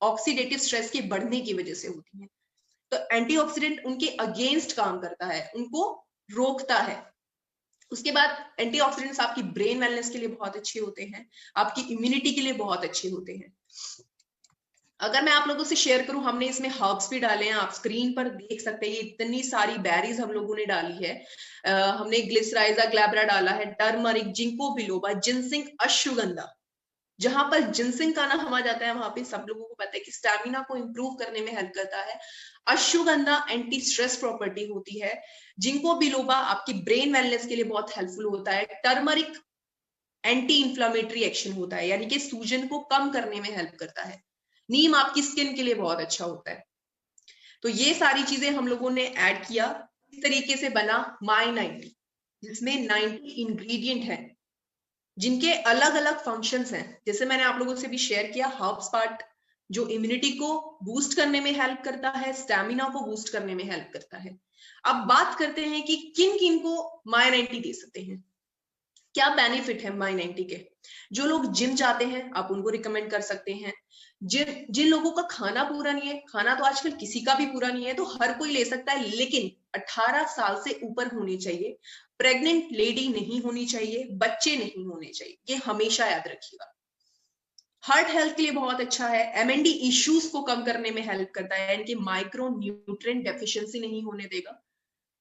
ऑक्सीडेटिव स्ट्रेस के बढ़ने की वजह से होती है। तो एंटीऑक्सीडेंट उनके अगेंस्ट काम करता है, उनको रोकता है। उसके बाद एंटीऑक्सीडेंट्स आपकी ब्रेन वेलनेस के लिए बहुत अच्छे होते हैं, आपकी इम्यूनिटी के लिए बहुत अच्छे होते हैं। अगर मैं आप लोगों से शेयर करूं, हमने इसमें हर्ब्स भी डाले हैं, आप स्क्रीन पर देख सकते हैं। ये इतनी सारी बेरीज हम लोगों ने डाली है। हमने ग्लिसराइजा ग्लैब्रा डाला है, turmeric, ginkgo biloba, ginseng, ashwagandha. जहां पर जिनसिंग का नाम आ जाता है वहां पे सब लोगों को पता है कि स्टैमिना को इंप्रूव करने में हेल्प करता है। अश्वगंधा एंटी स्ट्रेस प्रॉपर्टी होती है। जिंको बिलोबा आपकी ब्रेन वेलनेस के लिए बहुत हेल्पफुल होता है। टर्मरिक एंटी इंफ्लेमेटरी एक्शन होता है, यानी कि सूजन को कम करने में हेल्प करता है। नीम आपकी स्किन के लिए बहुत अच्छा होता है। तो ये सारी चीजें हम लोगों ने ऐड किया। इस तरीके से बना माई 90, जिसमें 90 इंग्रेडिएंट है जिनके अलग अलग फंक्शंस हैं। जैसे मैंने आप लोगों से भी शेयर किया, हर्ब्स पार्ट जो इम्यूनिटी को बूस्ट करने में हेल्प करता है, स्टैमिना को बूस्ट करने में हेल्प करता है। अब बात करते हैं कि किन किन को माई 90 दे सकते हैं, क्या बेनिफिट है माई 90 के। जो लोग जिम जाते हैं आप उनको रिकमेंड कर सकते हैं। जिन लोगों का खाना पूरा नहीं है, खाना तो आजकल किसी का भी पूरा नहीं है, तो हर कोई ले सकता है, लेकिन 18 साल से ऊपर होने चाहिए, प्रेग्नेंट लेडी नहीं होनी चाहिए, बच्चे नहीं होने चाहिए, ये हमेशा याद रखिएगा। हार्ट हेल्थ के लिए बहुत अच्छा है, एमएनडी इश्यूज को कम करने में हेल्प करता है, यानी कि माइक्रो न्यूट्रिएंट डेफिशिएंसी नहीं होने देगा।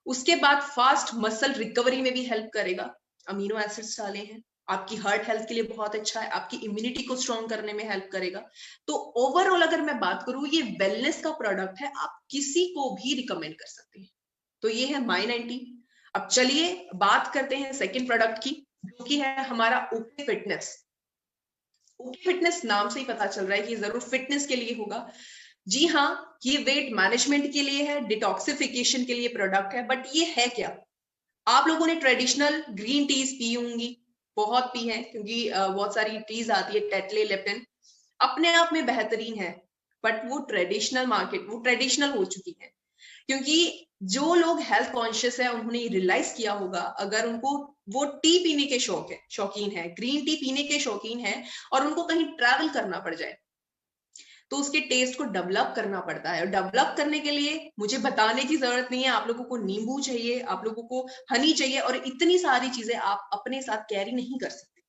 उसके बाद फास्ट मसल रिकवरी में भी हेल्प करेगा, अमीनो एसिड्स डाले हैं, आपकी हार्ट हेल्थ के लिए बहुत अच्छा है, आपकी इम्यूनिटी को स्ट्रॉन्ग करने में हेल्प करेगा। तो ओवरऑल अगर मैं बात करूं, ये वेलनेस का प्रोडक्ट है, आप किसी को भी रिकमेंड कर सकते हैं। तो ये है My90। अब चलिए बात करते हैं सेकेंड प्रोडक्ट की, जो कि है हमारा ओके फिटनेस। ओके फिटनेस नाम से ही पता चल रहा है कि जरूर फिटनेस के लिए होगा। जी हाँ, ये वेट मैनेजमेंट के लिए है, डिटॉक्सिफिकेशन के लिए प्रोडक्ट है, बट ये है क्या? आप लोगों ने ट्रेडिशनल ग्रीन टीज पी होंगी, बहुत पी है, क्योंकि बहुत सारी टीज आती है, टेटले, लिप्टन अपने आप में बेहतरीन है, बट वो ट्रेडिशनल हो चुकी है, क्योंकि जो लोग हेल्थ कॉन्शियस है उन्होंने रियलाइज किया होगा, अगर उनको वो टी पीने के शौकीन है, ग्रीन टी पीने के शौकीन है, और उनको कहीं ट्रैवल करना पड़ जाए, तो उसके टेस्ट को डेवलप करना पड़ता है। और डेवलप करने के लिए मुझे बताने की जरूरत नहीं है, आप लोगों को नींबू चाहिए, आप लोगों को हनी चाहिए, और इतनी सारी चीजें आप अपने साथ कैरी नहीं कर सकते।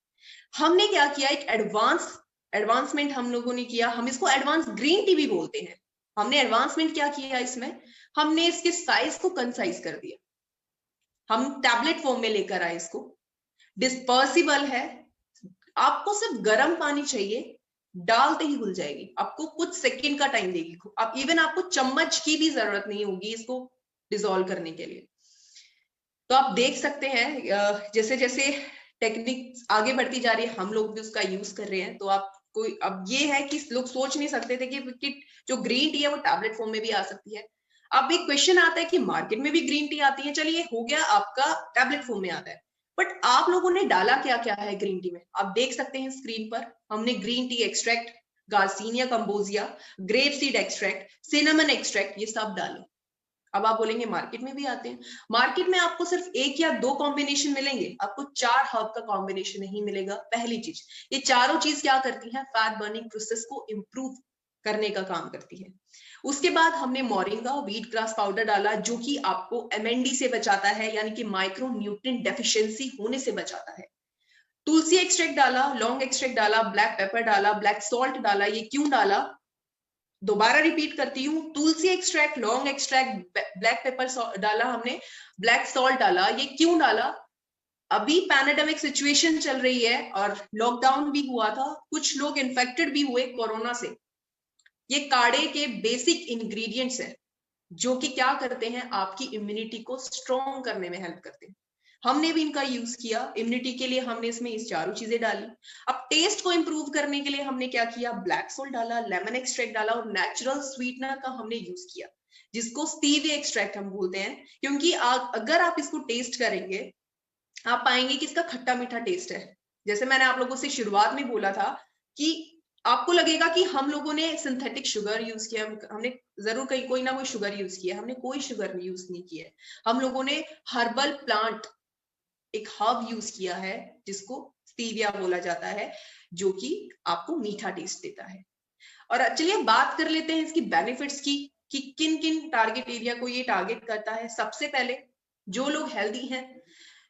हमने क्या किया, एक एडवांसमेंट हम लोगों ने किया, हम इसको एडवांस ग्रीन टी भी बोलते हैं। हमने एडवांसमेंट क्या किया इसमें, हमने इसके साइज को कंसाइज कर दिया, हम टैबलेट फॉर्म में लेकर आए इसको, डिस्पर्सिबल है, आपको सिर्फ गर्म पानी चाहिए, डालते ही घुल जाएगी, आपको कुछ सेकंड का टाइम देगी, आप इवन आपको चम्मच की भी जरूरत नहीं होगी इसको डिसॉल्व करने के लिए। तो आप देख सकते हैं जैसे जैसे टेक्निक आगे बढ़ती जा रही है, हम लोग भी उसका यूज कर रहे हैं। तो आप कोई, अब ये है कि लोग सोच नहीं सकते थे कि जो ग्रीन टी है वो टैबलेट फॉर्म में भी आ सकती है। अब एक क्वेश्चन आता है कि मार्केट में भी ग्रीन टी आती है, चलिए हो गया, आपका टैबलेट फॉर्म में आता है, बट आप लोगों ने डाला क्या क्या है ग्रीन टी में, आप देख सकते हैं स्क्रीन पर। हमने green tea extract, garcinia cambogia, grape seed extract, cinnamon extract, ये सब डाले। अब आप बोलेंगे मार्केट में भी आते हैं, मार्केट में आपको सिर्फ 1 या 2 कॉम्बिनेशन मिलेंगे, आपको 4 हर्ब का कॉम्बिनेशन नहीं मिलेगा। पहली चीज, ये चारों चीज क्या करती हैं, फैट बर्निंग प्रोसेस को इंप्रूव करने का काम करती है। उसके बाद हमने मोरिंगा व्हीट ग्रास पाउडर डाला, जो कि आपको एमएनडी से बचाता है, यानी कि माइक्रो न्यूट्रिएंट डेफिशिएंसी होने से बचाता है। तुलसी एक्सट्रैक्ट डाला, लौंग एक्सट्रैक्ट डाला, ब्लैक पेपर डाला, ब्लैक सॉल्ट डाला। ये क्यों डाला, दोबारा रिपीट करती हूँ, तुलसी एक्सट्रैक्ट, लौंग एक्सट्रैक्ट, ब्लैक पेपर डाला हमने, ब्लैक सॉल्ट डाला। ये क्यों डाला, अभी पैंडेमिक सिचुएशन चल रही है और लॉकडाउन भी हुआ था, कुछ लोग इन्फेक्टेड भी हुए कोरोना से। ये काढ़े के बेसिक इंग्रेडिएंट्स हैं, जो कि क्या करते हैं, आपकी इम्यूनिटी को स्ट्रॉन्ग करने में हेल्प करते हैं। हमने भी इनका यूज किया इम्यूनिटी के लिए, हमने इसमें इस चारों चीजें डाली। अब टेस्ट को इंप्रूव करने के लिए हमने क्या किया, ब्लैक सोल्ट डाला, लेमन एक्सट्रैक्ट डाला, और नेचुरल स्वीटनर का हमने यूज किया, जिसको स्टीविया एक्सट्रैक्ट हम बोलते हैं। क्योंकि अगर आप इसको टेस्ट करेंगे, आप पाएंगे कि इसका खट्टा मीठा टेस्ट है। जैसे मैंने आप लोगों से शुरुआत में बोला था कि आपको लगेगा कि हम लोगों ने सिंथेटिक शुगर यूज किया, हमने जरूर कहीं कोई ना कोई शुगर यूज किया, हमने कोई शुगर यूज नहीं किया। हम लोगों ने हर्बल प्लांट, एक हर्ब यूज किया है, जिसको स्टीविया बोला जाता है, जो कि आपको मीठा टेस्ट देता है। और चलिए बात कर लेते हैं इसकी बेनिफिट्स की, कि किन किन टारगेट एरिया को ये टारगेट करता है। सबसे पहले, जो लोग हेल्दी हैं,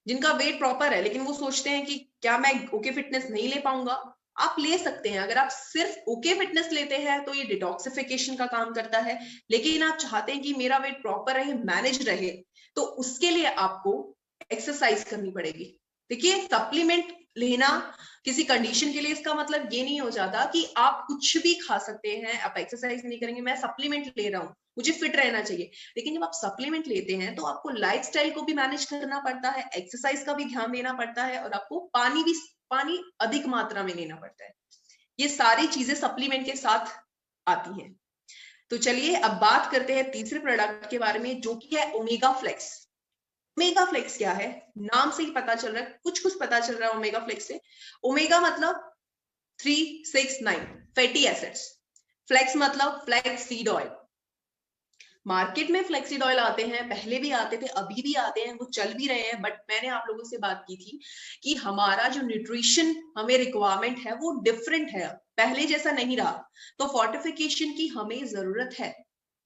जिनका वेट प्रॉपर है, लेकिन वो सोचते हैं कि क्या मैं ओके फिटनेस नहीं ले पाऊंगा, आप ले सकते हैं। अगर आप सिर्फ ओके फिटनेस लेते हैं तो ये डिटॉक्सिफिकेशन का काम करता है, लेकिन आप चाहते हैं कि मेरा वेट प्रॉपर रहे, मैनेज रहे, तो उसके लिए आपको एक्सरसाइज करनी पड़ेगी। देखिए, सप्लीमेंट लेना किसी कंडीशन के लिए, इसका मतलब ये नहीं हो जाता कि आप कुछ भी खा सकते हैं, आप एक्सरसाइज नहीं करेंगे, मैं सप्लीमेंट ले रहा हूँ, मुझे फिट रहना चाहिए। लेकिन जब आप सप्लीमेंट लेते हैं तो आपको लाइफस्टाइल को भी मैनेज करना पड़ता है, एक्सरसाइज का भी ध्यान देना पड़ता है, और आपको पानी अधिक मात्रा में लेना पड़ता है। ये सारी चीजें सप्लीमेंट के साथ आती हैं। तो चलिए अब बात करते हैं तीसरे प्रोडक्ट के बारे में, जो कि है ओमेगा फ्लेक्स। ओमेगा फ्लेक्स क्या है, नाम से ही पता चल रहा है, कुछ कुछ पता चल रहा है ओमेगा फ्लेक्स से। ओमेगा मतलब 3, 6, 9 फैटी एसिड्स, फ्लेक्स मतलब फ्लैक्स सीड ऑयल। मार्केट में फ्लेक्सीड ऑयल आते हैं, पहले भी आते थे, अभी भी आते हैं, वो चल भी रहे हैं, बट मैंने आप लोगों से बात की थी कि हमारा जो न्यूट्रिशन हमें रिक्वायरमेंट है वो डिफरेंट है, पहले जैसा नहीं रहा, तो फोर्टिफिकेशन की हमें जरूरत है।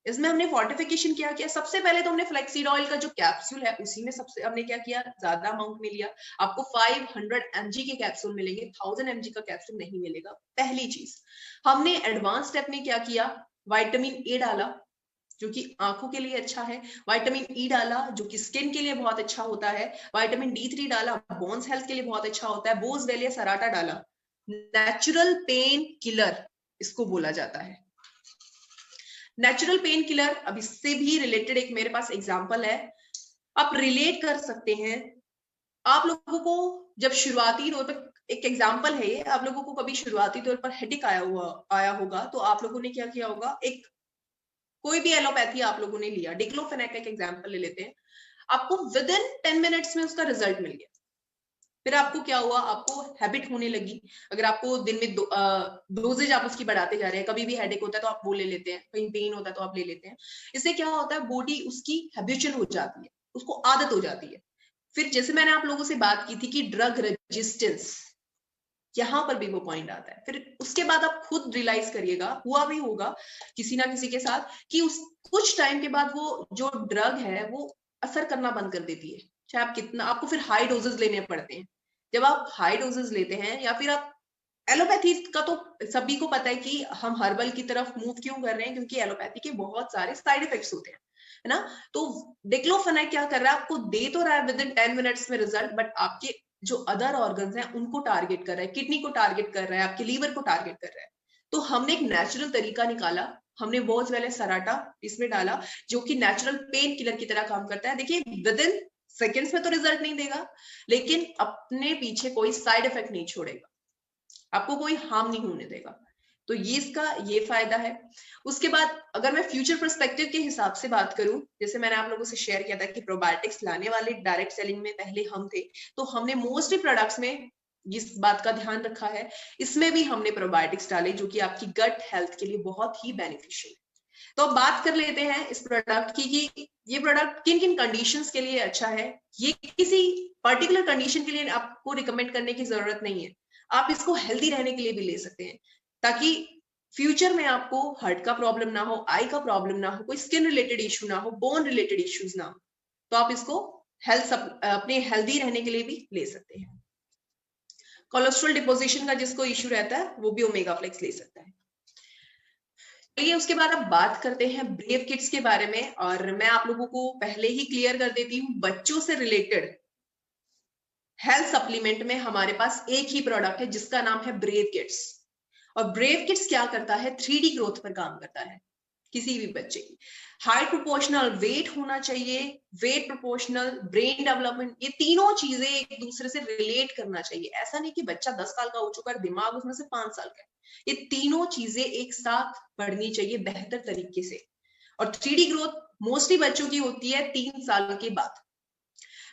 इसमें हमने फोर्टिफिकेशन क्या किया, सबसे पहले तो हमने फ्लेक्सीड ऑयल का जो कैप्सूल है उसी में सबसे हमने क्या किया, ज्यादा अमाउंट में लिया। आपको 500 mg के कैप्सूल मिलेंगे, 1000 mg का कैप्सूल नहीं मिलेगा। पहली चीज हमने एडवांस स्टेप में क्या किया, विटामिन ए डाला जो कि आंखों के लिए अच्छा है, विटामिन ई डाला जो कि स्किन के लिए बहुत अच्छा होता है, विटामिन D3 डाला, बोन्स हेल्थ के लिए बहुत अच्छा होता है, बोसवेलिया सराटा डाला। नेचुरल पेन किलर इसको बोला जाता है, नेचुरल पेन किलर। अब इससे भी रिलेटेड एक मेरे पास एग्जांपल है, आप रिलेट कर सकते हैं। आप लोगों को जब शुरुआती तौर पर, एक एग्जांपल है ये, आप लोगों को कभी शुरुआती तौर पर हेडेक आया होगा तो आप लोगों ने क्या किया होगा, एक कोई भी एलोपैथी आप लोगों ने लिया, डिक्लोफेनेक का एक एग्जांपल ले लेते हैं, आपको विद इन 10 मिनट्स में उसका रिजल्ट मिल गया। फिर आपको क्या हुआ, आपको हैबिट होने लगी। अगर आपको दिन में डोजेज आप उसकी बढ़ाते जा रहे हैं, कभी भी हेडेक होता है तो आप वो ले लेते हैं, कहीं पेन होता है तो आप ले लेते हैं, इससे क्या होता है, बॉडी उसकी हैबिचुअल हो जाती है, उसको आदत हो जाती है। फिर जैसे मैंने आप लोगों से बात की थी कि ड्रग रेजिस्टेंस, यहां पर भी वो पॉइंट आता है। फिर उसके बाद आप खुद रियलाइज करिएगा, हुआ भी होगा किसी ना किसी के साथ, कि उस कुछ टाइम के बाद वो जो ड्रग है वो असर करना बंद कर देती है, चाहे आप कितना, आपको फिर हाई डोजेस लेने पड़ते हैं। जब आप हाई डोजेस लेते हैं, या फिर आप एलोपैथी का तो सभी को पता है कि हम हर्बल की तरफ मूव क्यों कर रहे हैं, क्योंकि एलोपैथी के बहुत सारे साइड इफेक्ट्स होते हैं, है ना। तो डिक्लोफेनेक क्या कर रहा है, आपको दे तो रहा है विद इन 10 मिनट्स में रिजल्ट, बट आपके जो अदर ऑर्गन्स हैं उनको टारगेट कर रहा है, किडनी को टारगेट कर रहा है, आपके लीवर को टारगेट कर रहा है। तो हमने एक नेचुरल तरीका निकाला, हमने बोसवेलिया सराटा इसमें डाला जो कि नेचुरल पेन किलर की तरह काम करता है। देखिए विद इन सेकेंड्स में तो रिजल्ट नहीं देगा, लेकिन अपने पीछे कोई साइड इफेक्ट नहीं छोड़ेगा, आपको कोई हार्म नहीं होने देगा। तो ये इसका ये फायदा है। उसके बाद अगर मैं फ्यूचर पर्सपेक्टिव के हिसाब से बात करूं, जैसे मैंने आप लोगों से शेयर किया था कि प्रोबायोटिक्स लाने वाले डायरेक्ट सेलिंग में पहले हम थे, तो हमने मोस्टली प्रोडक्ट्स में इस बात का ध्यान रखा है, इसमें भी हमने प्रोबायोटिक्स डाले जो कि आपकी गट हेल्थ के लिए बहुत ही बेनिफिशियल है। तो अब बात कर लेते हैं इस प्रोडक्ट की कि ये प्रोडक्ट किन किन कंडीशंस के लिए अच्छा है। ये किसी पर्टिकुलर कंडीशन के लिए आपको रिकमेंड करने की जरूरत नहीं है, आप इसको हेल्दी रहने के लिए भी ले सकते हैं, ताकि फ्यूचर में आपको हार्ट का प्रॉब्लम ना हो, आई का प्रॉब्लम ना हो, कोई स्किन रिलेटेड इश्यू ना हो, बोन रिलेटेड इश्यूज ना हो, तो आप इसको अपने हेल्दी रहने के लिए भी ले सकते हैं। कोलेस्ट्रॉल डिपोजिशन का जिसको इश्यू रहता है वो भी ओमेगा फ्लेक्स ले सकता है। चलिए उसके बाद अब बात करते हैं ब्रेव किड्स के बारे में, और मैं आप लोगों को पहले ही क्लियर कर देती हूँ, बच्चों से रिलेटेड हेल्थ सप्लीमेंट में हमारे पास एक ही प्रोडक्ट है जिसका नाम है ब्रेव किड्स। और ब्रेव किड्स क्या करता है, 3D ग्रोथ पर काम करता है। किसी भी बच्चे की हाइट प्रोपोर्शनल वेट होना चाहिए, वेट प्रोपोर्शनल ब्रेन डेवलपमेंट, ये तीनों चीजें एक दूसरे से रिलेट करना चाहिए। ऐसा नहीं कि बच्चा 10 साल का हो चुका है, दिमाग उसमें से 5 साल का है, ये तीनों चीजें एक साथ बढ़नी चाहिए बेहतर तरीके से। और 3D ग्रोथ मोस्टली बच्चों की होती है 3 साल के बाद।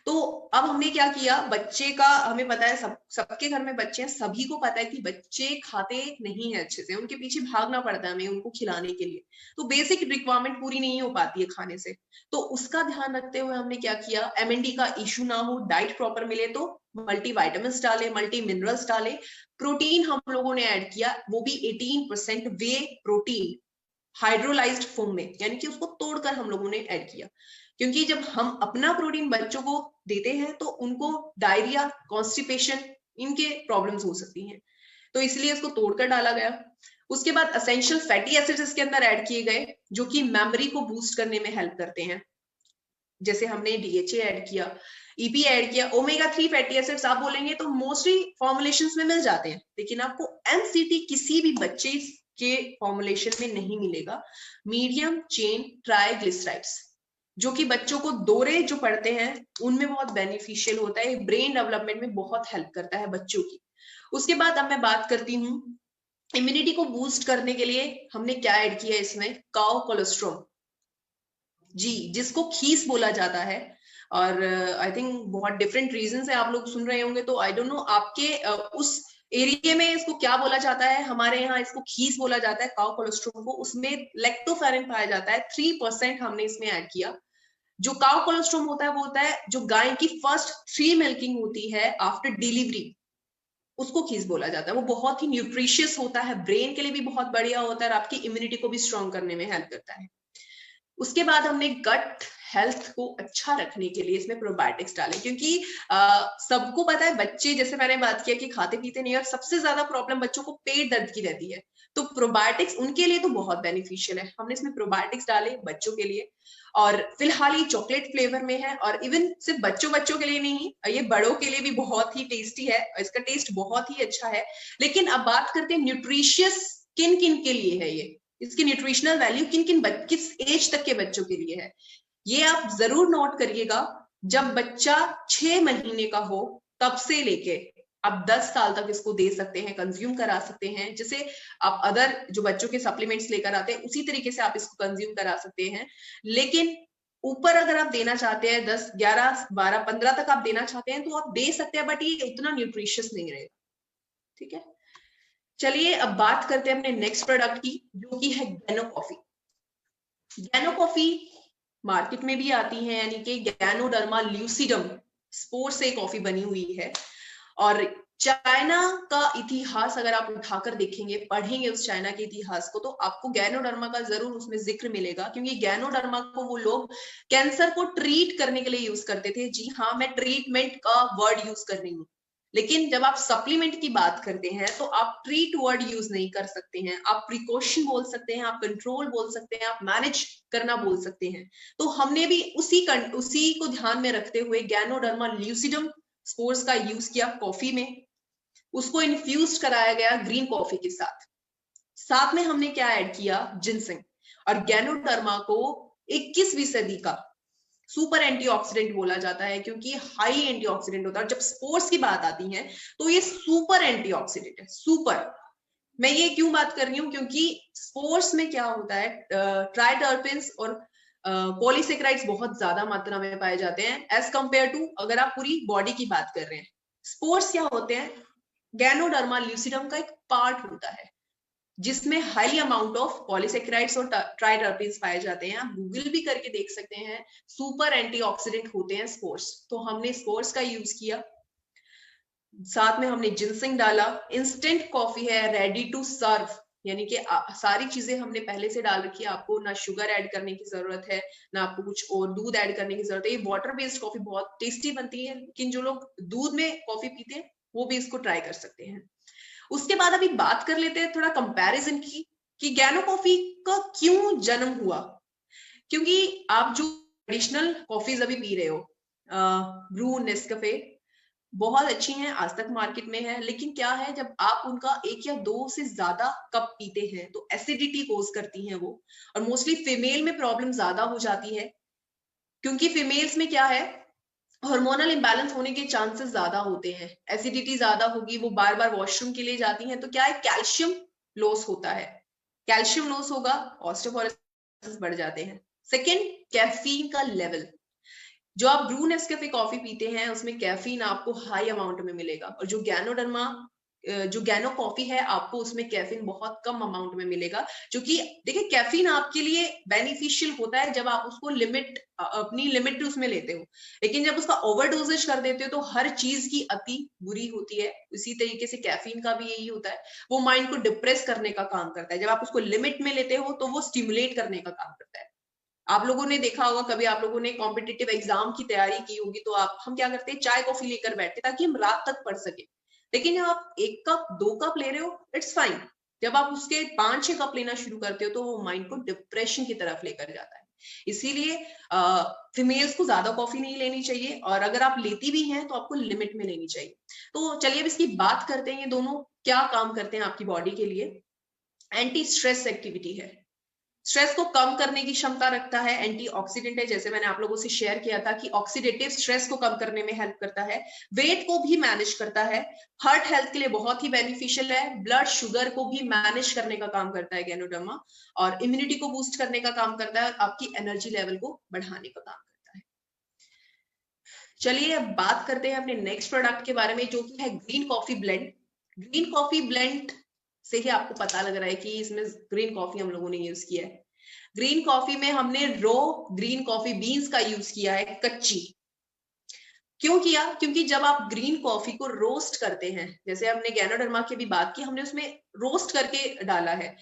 तो अब हमने क्या किया, बच्चे का हमें पता है, सबके घर में बच्चे हैं, सभी को पता है कि बच्चे खाते नहीं है अच्छे से, उनके पीछे भागना पड़ता है हमें उनको खिलाने के लिए, तो बेसिक रिक्वायरमेंट पूरी नहीं हो पाती है खाने से। तो उसका ध्यान रखते हुए हमने क्या किया, MND का इशू ना हो, डाइट प्रॉपर मिले, तो मल्टी वाइटामिन डाले, मल्टी मिनरल्स डाले, प्रोटीन हम लोगों ने ऐड किया, वो भी 18% वे प्रोटीन हाइड्रोलाइज्ड फॉर्म में, यानी कि उसको तोड़कर हम लोगों ने ऐड किया। क्योंकि जब हम अपना प्रोटीन बच्चों को देते हैं तो उनको डायरिया, कॉन्स्टिपेशन, इनके प्रॉब्लम्स हो सकती हैं, तो इसलिए इसको तोड़कर डाला गया। उसके बाद एसेंशियल फैटी एसिड्स इसके अंदर ऐड किए गए जो कि मेमोरी को बूस्ट करने में हेल्प करते हैं, जैसे हमने DHA ऐड किया, EPA ऐड किया, ओमेगा 3 फैटी एसिड्स आप बोलेंगे तो मोस्टली फॉर्मुलेशंस में मिल जाते हैं, लेकिन आपको MCT किसी भी बच्चे के फॉर्मुलेशन में नहीं मिलेगा। मीडियम चेन ट्राइग्लिसराइड्स जो कि बच्चों को दौरे जो पढ़ते हैं उनमें बहुत बेनिफिशियल होता है, ब्रेन डेवलपमेंट में बहुत हेल्प करता है बच्चों की। उसके बाद अब मैं बात करती हूँ इम्यूनिटी को बूस्ट करने के लिए हमने क्या ऐड किया इसमें, काउ कोलेस्ट्रॉल जी, जिसको खीस बोला जाता है। और आई थिंक बहुत डिफरेंट रीजन है, आप लोग सुन रहे होंगे, तो आई डोंट नो आपके उस एरिया में इसको क्या बोला जाता है, हमारे यहाँ इसको खीस बोला जाता है, काउ कोलेस्ट्रॉल को। उसमें लैक्टोफेरिन पाया जाता है, 3% हमने इसमें ऐड किया। जो काउ कोलेस्ट्रॉल होता है वो होता है जो गाय की फर्स्ट 3 मिल्किंग होती है आफ्टर डिलीवरी, उसको खीस बोला जाता है। वो बहुत ही न्यूट्रिशियस होता है, ब्रेन के लिए भी बहुत बढ़िया होता है और आपकी इम्यूनिटी को भी स्ट्रॉन्ग करने में हेल्प करता है। उसके बाद हमने गट हेल्थ को अच्छा रखने के लिए इसमें प्रोबायोटिक्स डाले, क्योंकि सबको पता है बच्चे, जैसे मैंने बात किया कि खाते पीते नहीं, और सबसे ज्यादा प्रॉब्लम बच्चों को पेट दर्द की रहती है, तो प्रोबायोटिक्स उनके लिए तो बहुत बेनिफिशियल है। हमने इसमें प्रोबायोटिक्स डाले बच्चों के लिए, और फिलहाल ये चॉकलेट फ्लेवर में है, और इवन सिर्फ बच्चों के लिए नहीं, ये बड़ों के लिए भी बहुत ही टेस्टी है, इसका टेस्ट बहुत ही अच्छा है। लेकिन अब बात करते हैं न्यूट्रिशियस किन किन के लिए है ये, इसकी न्यूट्रिशनल वैल्यू किस एज तक के बच्चों के लिए है, ये आप जरूर नोट करिएगा। जब बच्चा 6 महीने का हो तब से लेके आप 10 साल तक इसको दे सकते हैं, कंज्यूम करा सकते हैं। जैसे आप अदर जो बच्चों के सप्लीमेंट्स लेकर आते हैं उसी तरीके से आप इसको कंज्यूम करा सकते हैं। लेकिन ऊपर अगर आप देना चाहते हैं 10, 11, 12, 15 तक आप देना चाहते हैं तो आप दे सकते हैं, बट ये उतना न्यूट्रिशियस नहीं रहेगा। ठीक है, चलिए अब बात करते हैं अपने नेक्स्ट प्रोडक्ट की, जो कि है गैनो कॉफी। गैनो कॉफी मार्केट में भी आती है, यानी कि गैनोडर्मा ल्यूसिडम स्पोर से कॉफी बनी हुई है। और चाइना का इतिहास अगर आप उठाकर देखेंगे, पढ़ेंगे उस चाइना के इतिहास को, तो आपको गैनोडर्मा का जरूर उसमें जिक्र मिलेगा, क्योंकि गैनोडर्मा को वो लोग कैंसर को ट्रीट करने के लिए यूज करते थे। जी हाँ, मैं ट्रीटमेंट का वर्ड यूज कर रही हूँ, लेकिन जब आप सप्लीमेंट की बात करते हैं तो आप ट्रीट वर्ड यूज नहीं कर सकते हैं, आप प्रिकॉशन बोल सकते हैं, आप कंट्रोल बोल सकते हैं, आप मैनेज करना बोल सकते हैं। तो हमने भी उसी को ध्यान में रखते हुए गैनोडर्मा ल्यूसिडम स्पोर्स का यूज किया कॉफी में, उसको इन्फ्यूज कराया गया ग्रीन कॉफी के साथ। साथ में हमने क्या ऐड किया, जिनसिंग। और गैनोडर्मा को 21वीं सदी का सुपर एंटीऑक्सीडेंट बोला जाता है, क्योंकि हाई एंटीऑक्सीडेंट होता है। और जब स्पोर्स की बात आती है तो ये सुपर एंटीऑक्सीडेंट है, सुपर। मैं ये क्यों बात कर रही हूँ, क्योंकि स्पोर्स में क्या होता है, ट्राइटर्पेन्स और पॉलीसेकेराइड्स बहुत ज्यादा मात्रा में पाए जाते हैं एज कंपेयर टू अगर आप पूरी बॉडी की बात कर रहे हैं। स्पोर्स क्या होते हैं, गैनोडर्मा ल्यूसिडम का एक पार्ट होता है जिसमें हाई अमाउंट ऑफ पॉलीसेकेराइड्स और ट्राइटर्पेन्स पाए जाते हैं। आप गूगल भी करके देख सकते हैं, सुपर एंटीऑक्सीडेंट होते हैं स्पोर्स। तो हमने स्पोर्स का यूज किया, साथ में हमने जिनसिंग डाला। इंस्टेंट कॉफी है, रेडी टू सर्व, यानी कि सारी चीजें हमने पहले से डाल रखी है, आपको ना शुगर ऐड करने की जरूरत है, ना आपको कुछ और दूध ऐड करने की जरूरत है। ये वाटर बेस्ड कॉफी बहुत टेस्टी बनती है, लेकिन जो लोग दूध में कॉफी पीते हैं वो भी इसको ट्राई कर सकते हैं। उसके बाद अभी बात कर लेते हैं थोड़ा कंपैरिजन की, कि गैनो कॉफी का क्यों जन्म हुआ। क्योंकि आप जो ट्रेडिशनल कॉफीज अभी पी रहे हो, ब्रू, नेस्कैफे, बहुत अच्छी हैं, आज तक मार्केट में है, लेकिन क्या है, जब आप उनका 1 या 2 से ज्यादा कप पीते हैं तो एसिडिटी कोज करती हैं वो। और मोस्टली फीमेल में प्रॉब्लम ज्यादा हो जाती है, क्योंकि फीमेल्स में क्या है, हार्मोनल इंबैलेंस होने के चांसेस ज्यादा होते हैं, एसिडिटी ज्यादा होगी, वो बार बार वॉशरूम के लिए जाती हैं, तो क्या है, कैल्शियम लॉस होता है। कैल्शियम लॉस होगा, ऑस्टियोपोरोसिस बढ़ जाते हैं। सेकेंड, कैफीन का लेवल। जो आप ब्रू नेस्कैफे कॉफी पीते हैं उसमें कैफीन आपको हाई अमाउंट में मिलेगा, और जो गैनो कॉफी है आपको उसमें कैफीन बहुत कम अमाउंट में मिलेगा। जो कि देखिए, कैफीन आपके लिए बेनिफिशियल होता है जब आप उसको अपनी लिमिट उसमें लेते हो, लेकिन जब उसका ओवरडोजेज कर देते हो तो हर चीज की अति बुरी होती है। इसी तरीके से कैफीन का भी यही होता है, वो माइंड को डिप्रेस करने का काम करता है। जब आप उसको लिमिट में लेते हो तो वो स्टिमुलेट करने का काम करता है। आप लोगों ने देखा होगा, कभी आप लोगों ने कॉम्पिटिटिव एग्जाम की तैयारी की होगी, तो हम क्या करते हैं, चाय कॉफी लेकर बैठते ताकि हम रात तक पढ़ सके। लेकिन जब आप 1 कप 2 कप ले रहे हो, इट्स फाइन। जब आप उसके 5-6 कप लेना शुरू करते हो तो वो माइंड को डिप्रेशन की तरफ लेकर जाता है। इसीलिए फीमेल्स को ज्यादा कॉफी नहीं लेनी चाहिए, और अगर आप लेती भी हैं तो आपको लिमिट में लेनी चाहिए। तो चलिए अब इसकी बात करते हैं, ये दोनों क्या काम करते हैं आपकी बॉडी के लिए। एंटी स्ट्रेस एक्टिविटी है, स्ट्रेस को कम करने की क्षमता रखता है, एंटीऑक्सीडेंट है, जैसे मैंने आप लोगों से शेयर किया था कि ऑक्सीडेटिव स्ट्रेस को कम करने में हेल्प करता है, वेट को भी मैनेज करता है, हार्ट हेल्थ के लिए बहुत ही बेनिफिशियल है, ब्लड शुगर को भी मैनेज करने का काम करता है गैनोडर्मा, और इम्यूनिटी को बूस्ट करने का काम करता है, और आपकी एनर्जी लेवल को बढ़ाने का काम करता है। चलिए अब बात करते हैं अपने नेक्स्ट प्रोडक्ट के बारे में, जो कि है green coffee blend. Green coffee blend से ही आपको पता लग रहा है कि इसमें ग्रीन कॉफी हम लोगों ने यूज किया है। ग्रीन कॉफी में हमने रो ग्रीन कॉफी बीन्स का यूज किया है, कच्ची। क्यों किया? क्योंकि जब आप ग्रीन कॉफी को रोस्ट करते हैं, जैसे हमने गैनोडर्मा की भी बात की, हमने उसमें रोस्ट करके डाला है।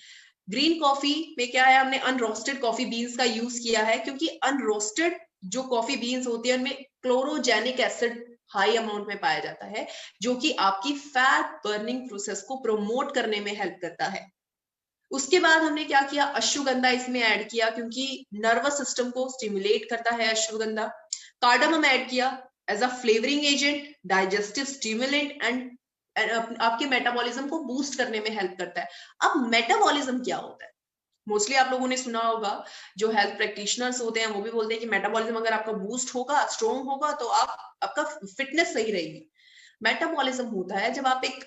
ग्रीन कॉफी में क्या है, हमने अनरोस्टेड कॉफी बीन्स का यूज किया है, क्योंकि अनरोस्टेड जो कॉफी बीन्स होती है उनमें क्लोरोजेनिक एसिड हाई अमाउंट में पाया जाता है, जो कि आपकी फैट बर्निंग प्रोसेस को प्रमोट करने में हेल्प करता है। उसके बाद हमने क्या किया, अश्वगंधा इसमें ऐड किया, क्योंकि नर्वस सिस्टम को स्टिमुलेट करता है अश्वगंधा। कार्डमम ऐड किया as a flavouring agent, digestive stimulant and आपके मेटाबॉलिज्म को बूस्ट करने में हेल्प करता है। अब मेटाबॉलिज्म क्या होता है? मोस्टली आप लोगों ने सुना होगा, जो हेल्थ प्रैक्टिशनर्स होते हैं वो भी बोलते हैं कि मेटाबॉलिज्म अगर आपका बूस्ट होगा, स्ट्रॉन्ग होगा, तो आपका फिटनेस सही रहेगी। मेटाबॉलिज्म होता है जब आप एक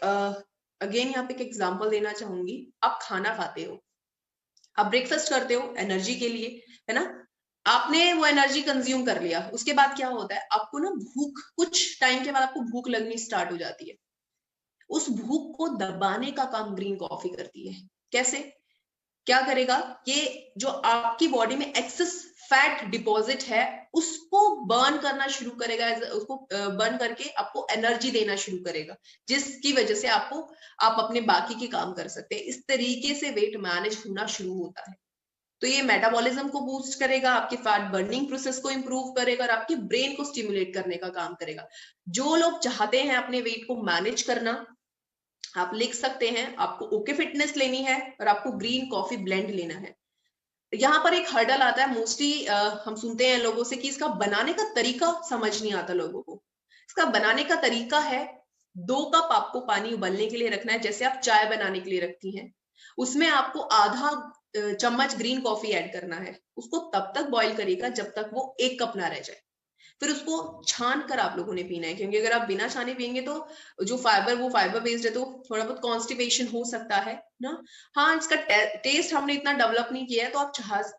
अगेन यहाँ पे एक एग्जांपल देना चाहूंगी, आप खाना खाते हो, आप ब्रेकफास्ट करते हो एनर्जी के लिए, है ना? आपने वो एनर्जी कंज्यूम कर लिया, उसके बाद क्या होता है, आपको ना भूख, कुछ टाइम के बाद आपको भूख लगनी स्टार्ट हो जाती है। उस भूख को दबाने का काम ग्रीन कॉफी करती है। कैसे? क्या करेगा, ये जो आपकी बॉडी में एक्सेस फैट डिपॉजिट है उसको बर्न करना शुरू करेगा, उसको बर्न करके आपको एनर्जी देना शुरू करेगा, जिसकी वजह से आप अपने बाकी के काम कर सकते हैं। इस तरीके से वेट मैनेज होना शुरू होता है। तो ये मेटाबॉलिज्म को बूस्ट करेगा, आपके फैट बर्निंग प्रोसेस को इंप्रूव करेगा और आपके ब्रेन को स्टिमुलेट करने का काम करेगा। जो लोग चाहते हैं अपने वेट को मैनेज करना, आप लिख सकते हैं, आपको ओके फिटनेस लेनी है और आपको ग्रीन कॉफी ब्लेंड लेना है। यहाँ पर एक हर्डल आता है, मोस्टली हम सुनते हैं लोगों से कि इसका बनाने का तरीका समझ नहीं आता लोगों को। इसका बनाने का तरीका है, 2 कप आपको पानी उबलने के लिए रखना है, जैसे आप चाय बनाने के लिए रखती हैं। उसमें आपको आधा चम्मच ग्रीन कॉफी ऐड करना है। उसको तब तक बॉईल करिएगा जब तक वो 1 कप ना रह जाए। फिर उसको छान कर आप लोगों ने पीना है, क्योंकि अगर आप बिना छाने पियेंगे तो जो वो फाइबर बेस्ड है, तो थोड़ा बहुत कॉन्स्टिपेशन हो सकता है ना। हाँ, इसका टेस्ट हमने इतना डेवलप नहीं किया है, तो आप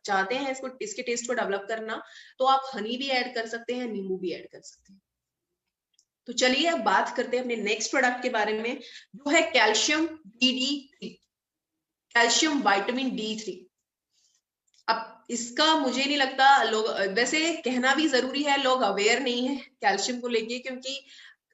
चाहते हैं इसके टेस्ट को डेवलप करना, तो आप हनी भी ऐड कर सकते हैं, नींबू भी ऐड कर सकते हैं। तो चलिए अब बात करते हैं अपने नेक्स्ट प्रोडक्ट के बारे में, जो है calcium DD3, calcium vitamin D3। अब इसका मुझे नहीं लगता लोग, वैसे कहना भी जरूरी है, लोग अवेयर नहीं है कैल्शियम को लेके, क्योंकि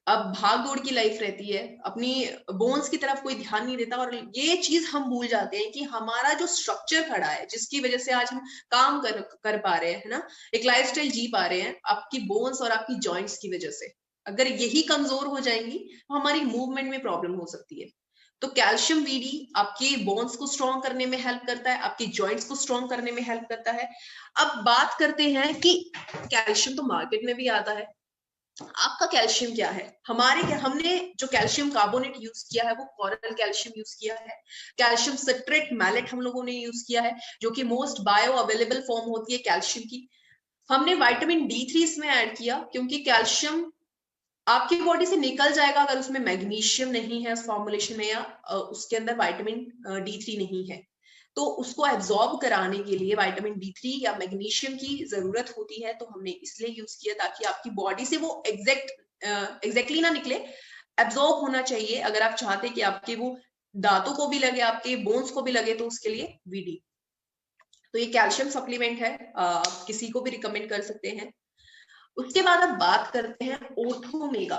अब भाग दौड़ की लाइफ रहती है, अपनी बोन्स की तरफ कोई ध्यान नहीं देता, और ये चीज हम भूल जाते हैं कि हमारा जो स्ट्रक्चर खड़ा है, जिसकी वजह से आज हम काम कर पा रहे हैं, है ना, एक लाइफस्टाइल जी पा रहे हैं, आपकी बोन्स और आपकी जॉइंट्स की वजह से। अगर यही कमजोर हो जाएंगी तो हमारी मूवमेंट में प्रॉब्लम हो सकती है। तो कैल्शियम VD आपके बोन्स को स्ट्रॉन्ग करने में हेल्प करता है, आपकी जॉइंट्स को स्ट्रॉन्ग करने में हेल्प करता है। अब बात करते हैं कि कैल्शियम तो मार्केट में भी आता है, आपका कैल्शियम क्या है? हमने जो कैल्शियम कार्बोनेट यूज किया है वो कोरल कैल्शियम यूज किया है। कैल्शियम सिट्रेट मैलेट हम लोगों ने यूज किया है, जो कि मोस्ट बायो अवेलेबल फॉर्म होती है कैल्शियम की। हमने विटामिन D3 इसमें ऐड किया, क्योंकि कैल्शियम आपकी बॉडी से निकल जाएगा अगर उसमें मैग्नीशियम नहीं है उस फॉर्मुलेशन में, या उसके अंदर विटामिन D3 नहीं है, तो उसको एब्जॉर्ब कराने के लिए विटामिन D3 या मैग्नीशियम की जरूरत होती है। तो हमने इसलिए यूज किया ताकि आपकी बॉडी से वो एग्जैक्टली ना निकले, एब्जॉर्ब होना चाहिए। अगर आप चाहते कि आपके वो दांतों को भी लगे, आपके बोन्स को भी लगे, तो उसके लिए VD। तो ये कैल्शियम सप्लीमेंट है, आप किसी को भी रिकमेंड कर सकते हैं। उसके बाद अब बात करते हैं ओर्थोमेगा।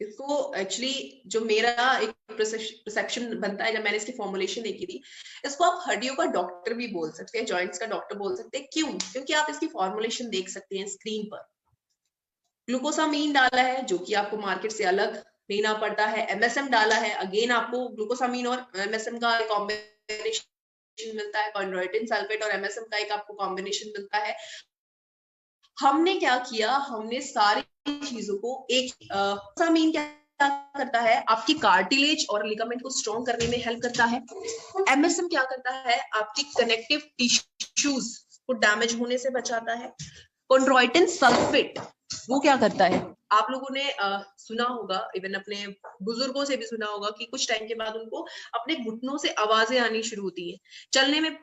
इसको एक्चुअली जो मेरा एक परसेप्शन बनता है जब मैंने इसकी फॉर्मुलेशन देखी थी, इसको आप हड्डियों का डॉक्टर भी बोल सकते हैं, जॉइंट्स का डॉक्टर बोल सकते हैं। क्यों? क्योंकि आप इसकी फॉर्मुलेशन देख सकते हैं स्क्रीन पर। ग्लूकोसामीन डाला है, जो कि आपको मार्केट से अलग लेना पड़ता है। MSM डाला है, अगेन आपको ग्लूकोसामीन और MSM का कॉम्बिनेशन मिलता है। कॉन्ड्रोइटिन सल्फेट और MSM का एक आपको कॉम्बिनेशन मिलता है। हमने क्या किया, हमने सारी चीजों को एक ग्लूकोसामीन क्या करता है, आपकी कार्टिलेज और लिगामेंट को स्ट्रॉन्ग करने में हेल्प करता है। MSM क्या करता है, आपकी कनेक्टिव टिश्यूज को डैमेज होने से बचाता है। कॉन्ड्रोइटिन सल्फेट वो क्या करता है, आप लोगों ने सुना होगा, इवन अपने बुजुर्गों से भी सुना होगा कि कुछ टाइम के बाद उनको अपने घुटनों से आवाजें आनी शुरू होती है, चलने में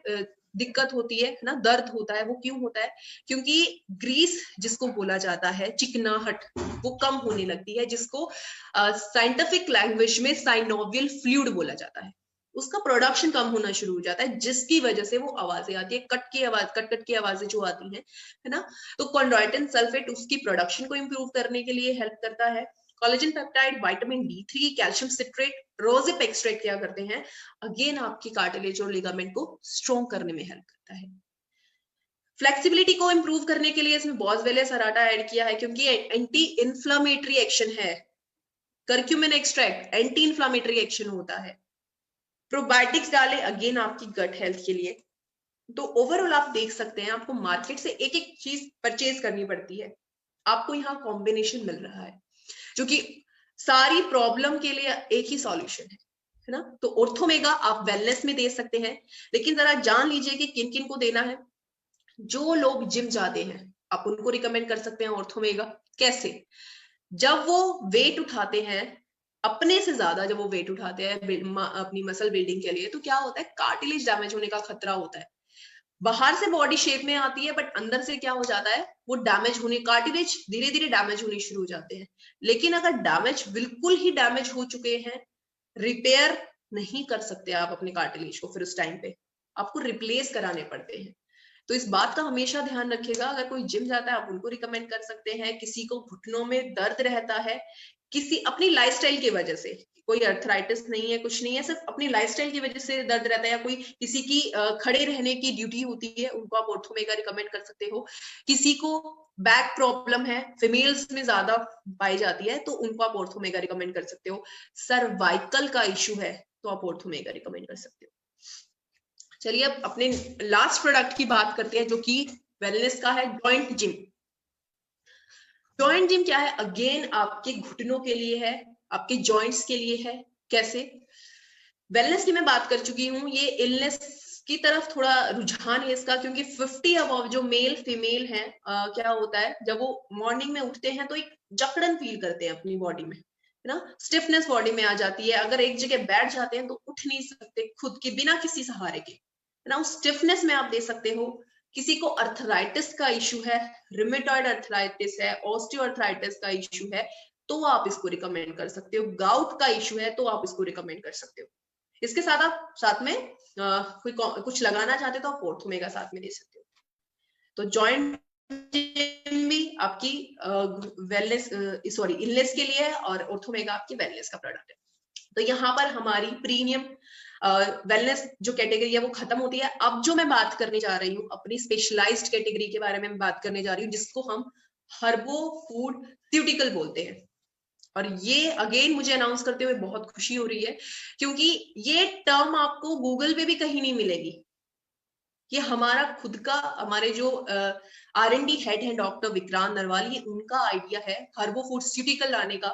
दिक्कत होती है ना, दर्द होता है, वो क्यों होता है? क्योंकि ग्रीस जिसको बोला जाता है, चिकनाहट, वो कम होने लगती है, जिसको साइंटिफिक लैंग्वेज में साइनोवियल फ्लूइड बोला जाता है। उसका प्रोडक्शन कम होना शुरू हो जाता है, जिसकी वजह से वो आवाजें आती है, कट की आवाजें जो आती हैं, है ना। तो कॉन्ड्रोइटिन सल्फेट उसकी प्रोडक्शन को इंप्रूव करने के लिए हेल्प करता है। Collagen peptide, vitamin D3, calcium citrate, rosehip extract क्या करते हैं, अगेन आपकी कार्टिलेज और लिगामेंट को स्ट्रॉन्ग करने में हेल्प करता है। फ्लेक्सिबिलिटी को इंप्रूव करने के लिए इसमें बॉसवेलियस अराटा ऐड किया है, क्योंकि एंटी इन्फ्लामेटरी एक्शन है। Curcumin extract anti inflammatory action होता है। प्रोबायोटिक्स डाले, अगेन आपकी गट हेल्थ के लिए। तो ओवरऑल आप देख सकते हैं, आपको मार्केट से एक एक चीज परचेज करनी पड़ती है, आपको यहाँ कॉम्बिनेशन मिल रहा है जो कि सारी प्रॉब्लम के लिए एक ही सॉल्यूशन है ना। तो ऑर्थोमेगा आप वेलनेस में दे सकते हैं, लेकिन जरा जान लीजिए कि किन किन को देना है। जो लोग जिम जाते हैं आप उनको रिकमेंड कर सकते हैं ऑर्थोमेगा। कैसे? जब वो वेट उठाते हैं अपने से ज्यादा, जब वो वेट उठाते हैं अपनी मसल बिल्डिंग के लिए, तो क्या होता है, कार्टिलेज डैमेज होने का खतरा होता है। बाहर से बॉडी शेप में आती है, बट अंदर से क्या हो जाता है, वो डैमेज होने, कार्टिलेज धीरे धीरे डैमेज होने शुरू हो जाते हैं। लेकिन अगर डैमेज बिल्कुल ही डैमेज हो चुके हैं, रिपेयर नहीं कर सकते आप अपने कार्टिलेज को, फिर उस टाइम पे आपको रिप्लेस कराने पड़ते हैं। तो इस बात का हमेशा ध्यान रखिएगा। अगर कोई जिम जाता है आप उनको रिकमेंड कर सकते हैं। किसी को घुटनों में दर्द रहता है, किसी अपनी लाइफस्टाइल की वजह से, कोई अर्थराइटिस नहीं है, कुछ नहीं है, सिर्फ अपनी लाइफस्टाइल की वजह से दर्द रहता है, या कोई किसी की खड़े रहने की ड्यूटी होती है, उनको आप ऑर्थोमेगा रिकमेंड कर सकते हो। किसी को बैक प्रॉब्लम है, फीमेल्स में ज्यादा पाई जाती है, तो उनको आप ऑर्थोमेगा रिकमेंड कर सकते हो। सर्वाइकल का इशू है तो आप ऑर्थोमेगा रिकमेंड कर सकते हो। चलिए अब अपने लास्ट प्रोडक्ट की बात करते हैं, जो कि वेलनेस का है, जॉइंट जिम। जॉइंट जिम क्या है? अगेन आपके घुटनों के लिए है, आपके जॉइंट्स के लिए है। कैसे? वेलनेस की मैं बात कर चुकी हूँ, ये इलनेस की तरफ थोड़ा रुझान है इसका, क्योंकि 50 अबव जो मेल फीमेल हैं, क्या होता है, जब वो मॉर्निंग में उठते हैं तो एक जकड़न फील करते हैं अपनी बॉडी में, है ना, स्टिफनेस बॉडी में आ जाती है। अगर एक जगह बैठ जाते हैं तो उठ नहीं सकते खुद के, बिना किसी सहारे के, है ना। उस स्टिफनेस में आप दे सकते हो। किसी को अर्थराइटिस का इशू है, रिमेटॉइड अर्थराइटिस है, ऑस्टियोआर्थराइटिस का इशू है, तो आप इसको रिकमेंड कर सकते हो। गाउट का इशू है तो आप इसको रिकमेंड कर सकते हो। इसके साथ आप साथ में कोई कुछ लगाना चाहते तो आप ऑर्थोमेगा साथ में दे सकते हो। तो जॉइंट भी आपकी वेलनेस, सॉरी, इलनेस के लिए है, और ऑर्थोमेगा आपकी वेलनेस का प्रोडक्ट है। तो यहाँ पर हमारी प्रीमियम वेलनेस जो कैटेगरी है वो खत्म होती है। अब जो मैं बात करने जा रही हूँ, अपनी स्पेशलाइज्ड कैटेगरी के बारे में मैं बात करने जा रही हूँ, जिसको हम हर्बो फूड स्यूटिकल बोलते हैं। और ये अगेन मुझे अनाउंस करते हुए बहुत खुशी हो रही है, क्योंकि ये टर्म आपको गूगल पे भी कहीं नहीं मिलेगी। ये हमारा खुद का, हमारे जो R&D हेड है डॉक्टर विक्रांत नरवाल, ये उनका आइडिया है हर्बो फूड्यूटिकल लाने का।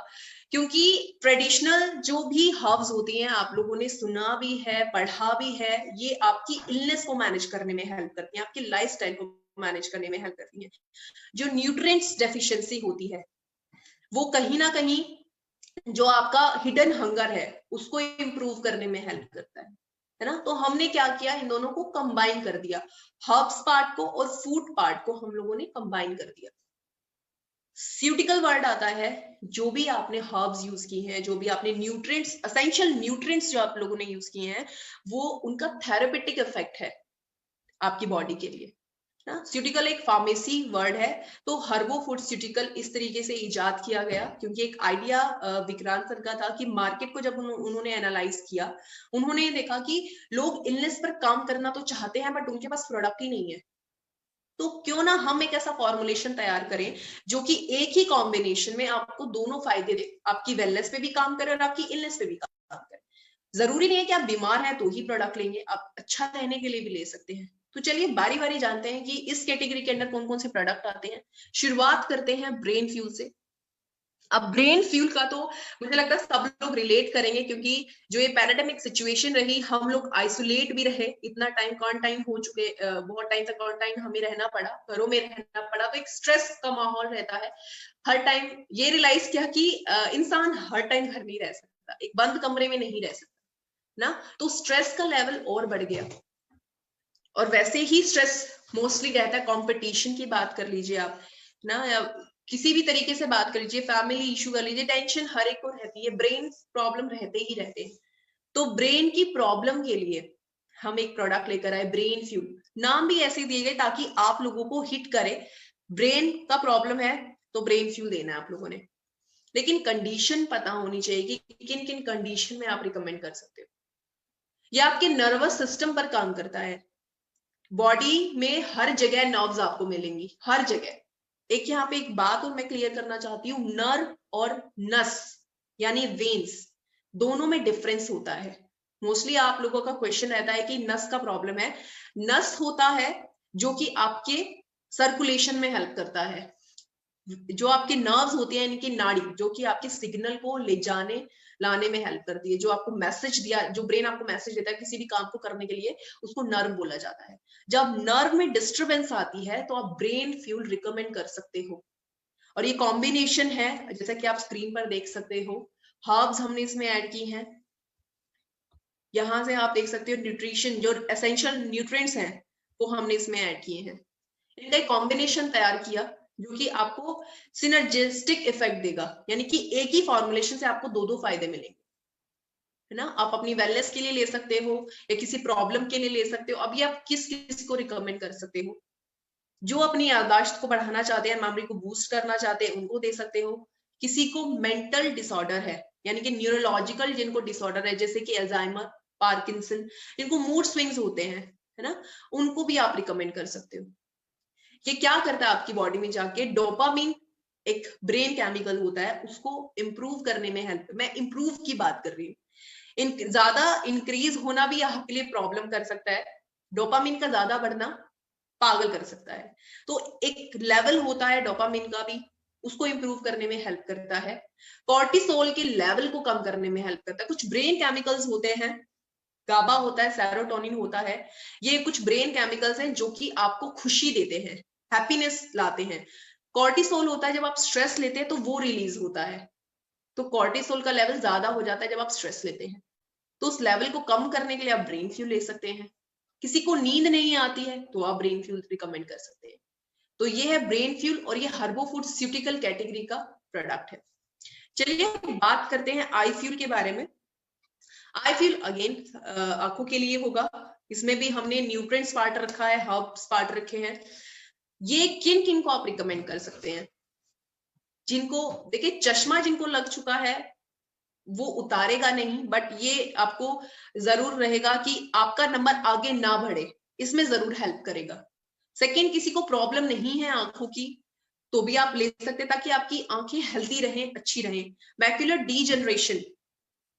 क्योंकि ट्रेडिशनल जो भी हर्ब्स होती हैं, आप लोगों ने सुना भी है, पढ़ा भी है, ये आपकी इलनेस को मैनेज करने में हेल्प करती हैं, आपकी लाइफस्टाइल को मैनेज करने में हेल्प करती हैं। जो न्यूट्रिएंट्स डेफिशिएंसी होती है, वो कहीं ना कहीं जो आपका हिडन हंगर है उसको इंप्रूव करने में हेल्प करता है ना। तो हमने क्या किया, इन दोनों को कंबाइन कर दिया, हर्ब्स पार्ट को और फूड पार्ट को हम लोगों ने कंबाइन कर दिया। स्यूटिकल वर्ड आता है, जो भी आपने हर्ब्स यूज की हैं, जो भी आपने न्यूट्रिएंट्स, एसेंशियल न्यूट्रिएंट्स जो आप लोगों ने यूज किए हैं, वो उनका थेरेपेटिक इफेक्ट है आपकी बॉडी के लिए ना। स्यूटिकल एक फार्मेसी वर्ड है, तो हर्बो फूड्यूटिकल इस तरीके से इजाद किया गया, क्योंकि एक आइडिया विक्रांत सर का था कि मार्केट को जब उन्होंने एनालाइज किया, उन्होंने देखा कि लोग इलनेस पर काम करना तो चाहते हैं, बट उनके पास प्रोडक्ट ही नहीं है। तो क्यों ना हम एक ऐसा फॉर्मुलेशन तैयार करें जो कि एक ही कॉम्बिनेशन में आपको दोनों फायदे दे, आपकी वेलनेस पे भी काम करे और आपकी इलनेस पे भी काम करे। जरूरी नहीं है कि आप बीमार हैं तो ही प्रोडक्ट लेंगे, आप अच्छा रहने के लिए भी ले सकते हैं। तो चलिए बारी बारी जानते हैं कि इस कैटेगरी के अंदर कौन कौन से प्रोडक्ट आते हैं। शुरुआत करते हैं ब्रेन फ्यूल से। अब ब्रेन फ्यूल का तो मुझे लगता है सब लोग रिलेट करेंगे, क्योंकि जो ये पैंडेमिक सिचुएशन रही, हम लोग आइसोलेट भी रहे, इतना टाइम क्वारंटाइन हो चुके, बहुत टाइम तक क्वारंटाइन हमें रहना पड़ा, घरों में रहना पड़ा, तो एक स्ट्रेस का माहौल रहता है हर टाइम। ये रियलाइज किया कि इंसान हर टाइम घर नहीं रह सकता, एक बंद कमरे में नहीं रह सकता ना, तो स्ट्रेस का लेवल और बढ़ गया। और वैसे ही स्ट्रेस मोस्टली रहता है, कंपटीशन की बात कर लीजिए आप ना, या किसी भी तरीके से बात कर लीजिए, फैमिली इशू कर लीजिए, टेंशन हर एक को रहती है, ब्रेन प्रॉब्लम रहते ही रहते हैं। तो ब्रेन की प्रॉब्लम के लिए हम एक प्रोडक्ट लेकर आए, ब्रेन फ्यूल। नाम भी ऐसे दिए गए ताकि आप लोगों को हिट करे, ब्रेन का प्रॉब्लम है तो ब्रेन फ्यूल देना है आप लोगों ने। लेकिन कंडीशन पता होनी चाहिए कि किन किन कंडीशन में आप रिकमेंड कर सकते हो। यह आपके नर्वस सिस्टम पर काम करता है। बॉडी में हर जगह नर्व्स आपको मिलेंगी, हर जगह। एक यहाँ पे एक बात और मैं क्लियर करना चाहती हूँ, नर्व और नस यानी वेन्स दोनों में डिफरेंस होता है। मोस्टली आप लोगों का क्वेश्चन रहता है कि नस का प्रॉब्लम है। नस होता है जो कि आपके सर्कुलेशन में हेल्प करता है, जो आपके नर्व्स होते हैं, इनकी नाड़ी जो कि आपके सिग्नल को ले जाने लाने में हेल्प करती है, जो आपको मैसेज दिया, जो ब्रेन आपको मैसेज देता है किसी भी काम को करने के लिए, उसको नर्व बोला जाता है। जब नर्व में डिस्टरबेंस आती है तो आप ब्रेन फ्यूल रिकमेंड कर सकते हो। और ये कॉम्बिनेशन है, जैसा कि आप स्क्रीन पर देख सकते हो, हर्ब्स हमने इसमें ऐड की हैं। यहां से आप देख सकते हो न्यूट्रिशन, जो एसेंशियल न्यूट्रिएंट्स हैं वो हमने इसमें ऐड किए हैं। इनका एक कॉम्बिनेशन तैयार किया जो कि आपको सिनर्जिस्टिक इफेक्ट देगा, यानी कि एक ही फॉर्मुलेशन से आपको दो फायदे मिलेंगे, है ना। आप अपनी वेलनेस के लिए ले सकते हो या किसी प्रॉब्लम के लिए ले सकते हो। अभी आप किस को रिकमेंड कर सकते हो? जो अपनी याददाश्त को बढ़ाना चाहते हैं, मेमोरी को बूस्ट करना चाहते हैं, उनको दे सकते हो। किसी को मेंटल डिसऑर्डर है, यानी कि न्यूरोलॉजिकल जिनको डिसऑर्डर है, जैसे कि अल्जाइमर, पार्किंसन, जिनको मूड स्विंग्स होते हैं, है ना, उनको भी आप रिकमेंड कर सकते हो। ये क्या करता है आपकी बॉडी में जाके, डोपामिन एक ब्रेन केमिकल होता है, उसको इंप्रूव करने में हेल्प। मैं इंप्रूव की बात कर रही हूँ, ज्यादा इंक्रीज होना भी आपके लिए प्रॉब्लम कर सकता है। डोपामिन का ज्यादा बढ़ना पागल कर सकता है। तो एक लेवल होता है डोपामिन का भी, उसको इंप्रूव करने में हेल्प करता है। कॉर्टिसोल के लेवल को कम करने में हेल्प करता है। कुछ ब्रेन केमिकल्स होते हैं, गाबा होता है, सेरोटोनिन होता है, ये कुछ ब्रेन केमिकल्स हैं जो कि आपको खुशी देते हैं, हैप्पीनेस लाते हैं। कॉर्टिसोल होता है जब आप स्ट्रेस लेते हैं तो वो रिलीज होता है। तो कॉर्टिसोल का लेवल ज्यादा हो जाता है जब आप स्ट्रेस लेते हैं, तो उस लेवल को कम करने के लिए आप ब्रेन फ्यूल ले सकते हैं। किसी को नींद नहीं आती है तो आप ब्रेन फ्यूल रिकमेंड कर सकते हैं। तो ये है ब्रेन फ्यूल, और ये हर्बो फूड्यूटिकल कैटेगरी का प्रोडक्ट है। चलिए बात करते हैं आई फ्यूल के बारे में। आई फ्यूल अगेन आंखों के लिए होगा। इसमें भी हमने न्यूट्रिएंट्स पार्ट रखा है, हर्ब्स पार्ट रखे हैं। ये किन किन को आप रिकमेंड कर सकते हैं? जिनको देखिए चश्मा जिनको लग चुका है वो उतारेगा नहीं, बट ये आपको जरूर रहेगा कि आपका नंबर आगे ना बढ़े, इसमें जरूर हेल्प करेगा। सेकेंड, किसी को प्रॉब्लम नहीं है आंखों की तो भी आप ले सकते हैं ताकि आपकी आंखें हेल्दी रहें, अच्छी रहें। मैक्युलर डीजनरेशन,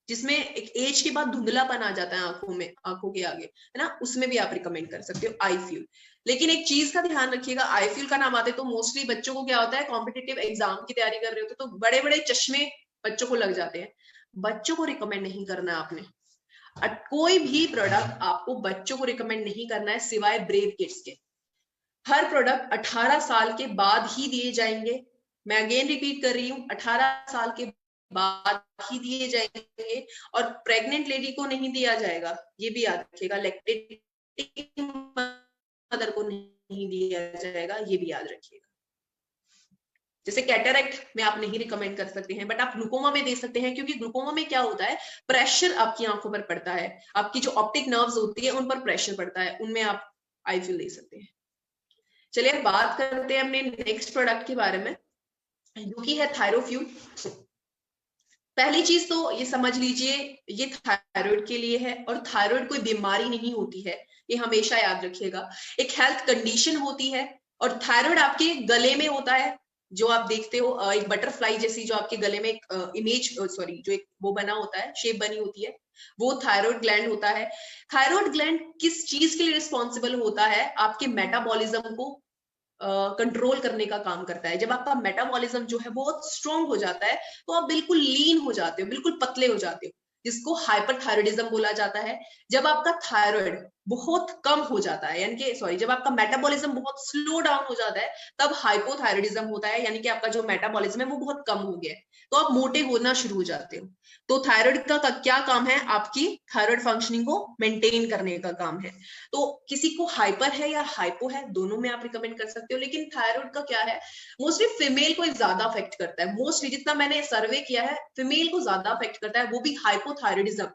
जिसमें एक एज के बाद धुंधलापन आ जाता है आंखों में, आंखों के आगे, है ना, उसमें भी आप रिकमेंड कर सकते हो आई फ्यूल। लेकिन एक चीज का ध्यान रखिएगा, आई फ्यूल का नाम आते तो मोस्टली बच्चों को क्या होता है, कॉम्पिटिटिव एग्जाम की तैयारी कर रहे होते तो बड़े बड़े चश्मे बच्चों को लग जाते हैं। बच्चों को रिकमेंड नहीं करना आपने। कोई भी प्रोडक्ट आपको बच्चों को रिकमेंड नहीं करना है सिवाय ब्रेव किड्स के। हर प्रोडक्ट 18 साल के बाद ही दिए जाएंगे। मैं अगेन रिपीट कर रही हूँ, 18 साल के बाद ही दिए जाएंगे, और प्रेग्नेंट लेडी को नहीं दिया जाएगा, ये भी याद रखिएगा। लैक्टेटिंग मदर को नहीं दिया जाएगा, ये भी याद रखिएगा। जैसे कैटरेक्ट में आप नहीं रिकमेंड कर सकते हैं, बट आप ग्लूकोमा में दे सकते हैं, क्योंकि ग्लूकोमा में क्या होता है, प्रेशर आपकी आंखों पर पड़ता है, आपकी जो ऑप्टिक नर्व्स होती है उन पर प्रेशर पड़ता है, उनमें आप आई फ्यूल दे सकते हैं। चलिए बात करते हैं अपने नेक्स्ट प्रोडक्ट के बारे में, जो कि है थायरोफ्यूल। पहली चीज तो ये समझ लीजिए, ये थायराइड के लिए है, और थायराइड कोई बीमारी नहीं होती है, ये हमेशा याद रखिएगा। एक हेल्थ कंडीशन होती है, और थायराइड आपके गले में होता है, जो आप देखते हो एक बटरफ्लाई जैसी जो आपके गले में एक इमेज, सॉरी, जो एक वो बना होता है, शेप बनी होती है, वो थायराइड ग्लैंड होता है। थायराइड ग्लैंड किस चीज के लिए रिस्पॉन्सिबल होता है? आपके मेटाबॉलिज्म को कंट्रोल करने का काम करता है। जब आपका मेटाबॉलिज्म जो है बहुत स्ट्रॉन्ग हो जाता है तो आप बिल्कुल लीन हो जाते हो, बिल्कुल पतले हो जाते हो, जिसको हाइपरथायराइडिज्म बोला जाता है। जब आपका थायराइड बहुत कम हो जाता है, यानी कि सॉरी, जब आपका मेटाबॉलिज्म बहुत स्लो डाउन हो जाता है तब हाइपोथायराइडिज्म होता है, यानी कि आपका जो मेटाबॉलिज्म है वो बहुत कम हो गया है, तो आप मोटे होना शुरू हो जाते हो। तो थायराइड का क्या काम है, आपकी थायराइड फंक्शनिंग को मेंटेन करने का काम है। तो किसी को हाइपर है या हाइपो है, दोनों में आप रिकमेंड कर सकते हो, लेकिन थायराइड का क्या है, मोस्टली फीमेल को ज्यादा अफेक्ट करता है। मोस्टली जितना मैंने सर्वे किया है, फीमेल को ज्यादा अफेक्ट करता है, वो भी हाइपोथायराइडिज्म।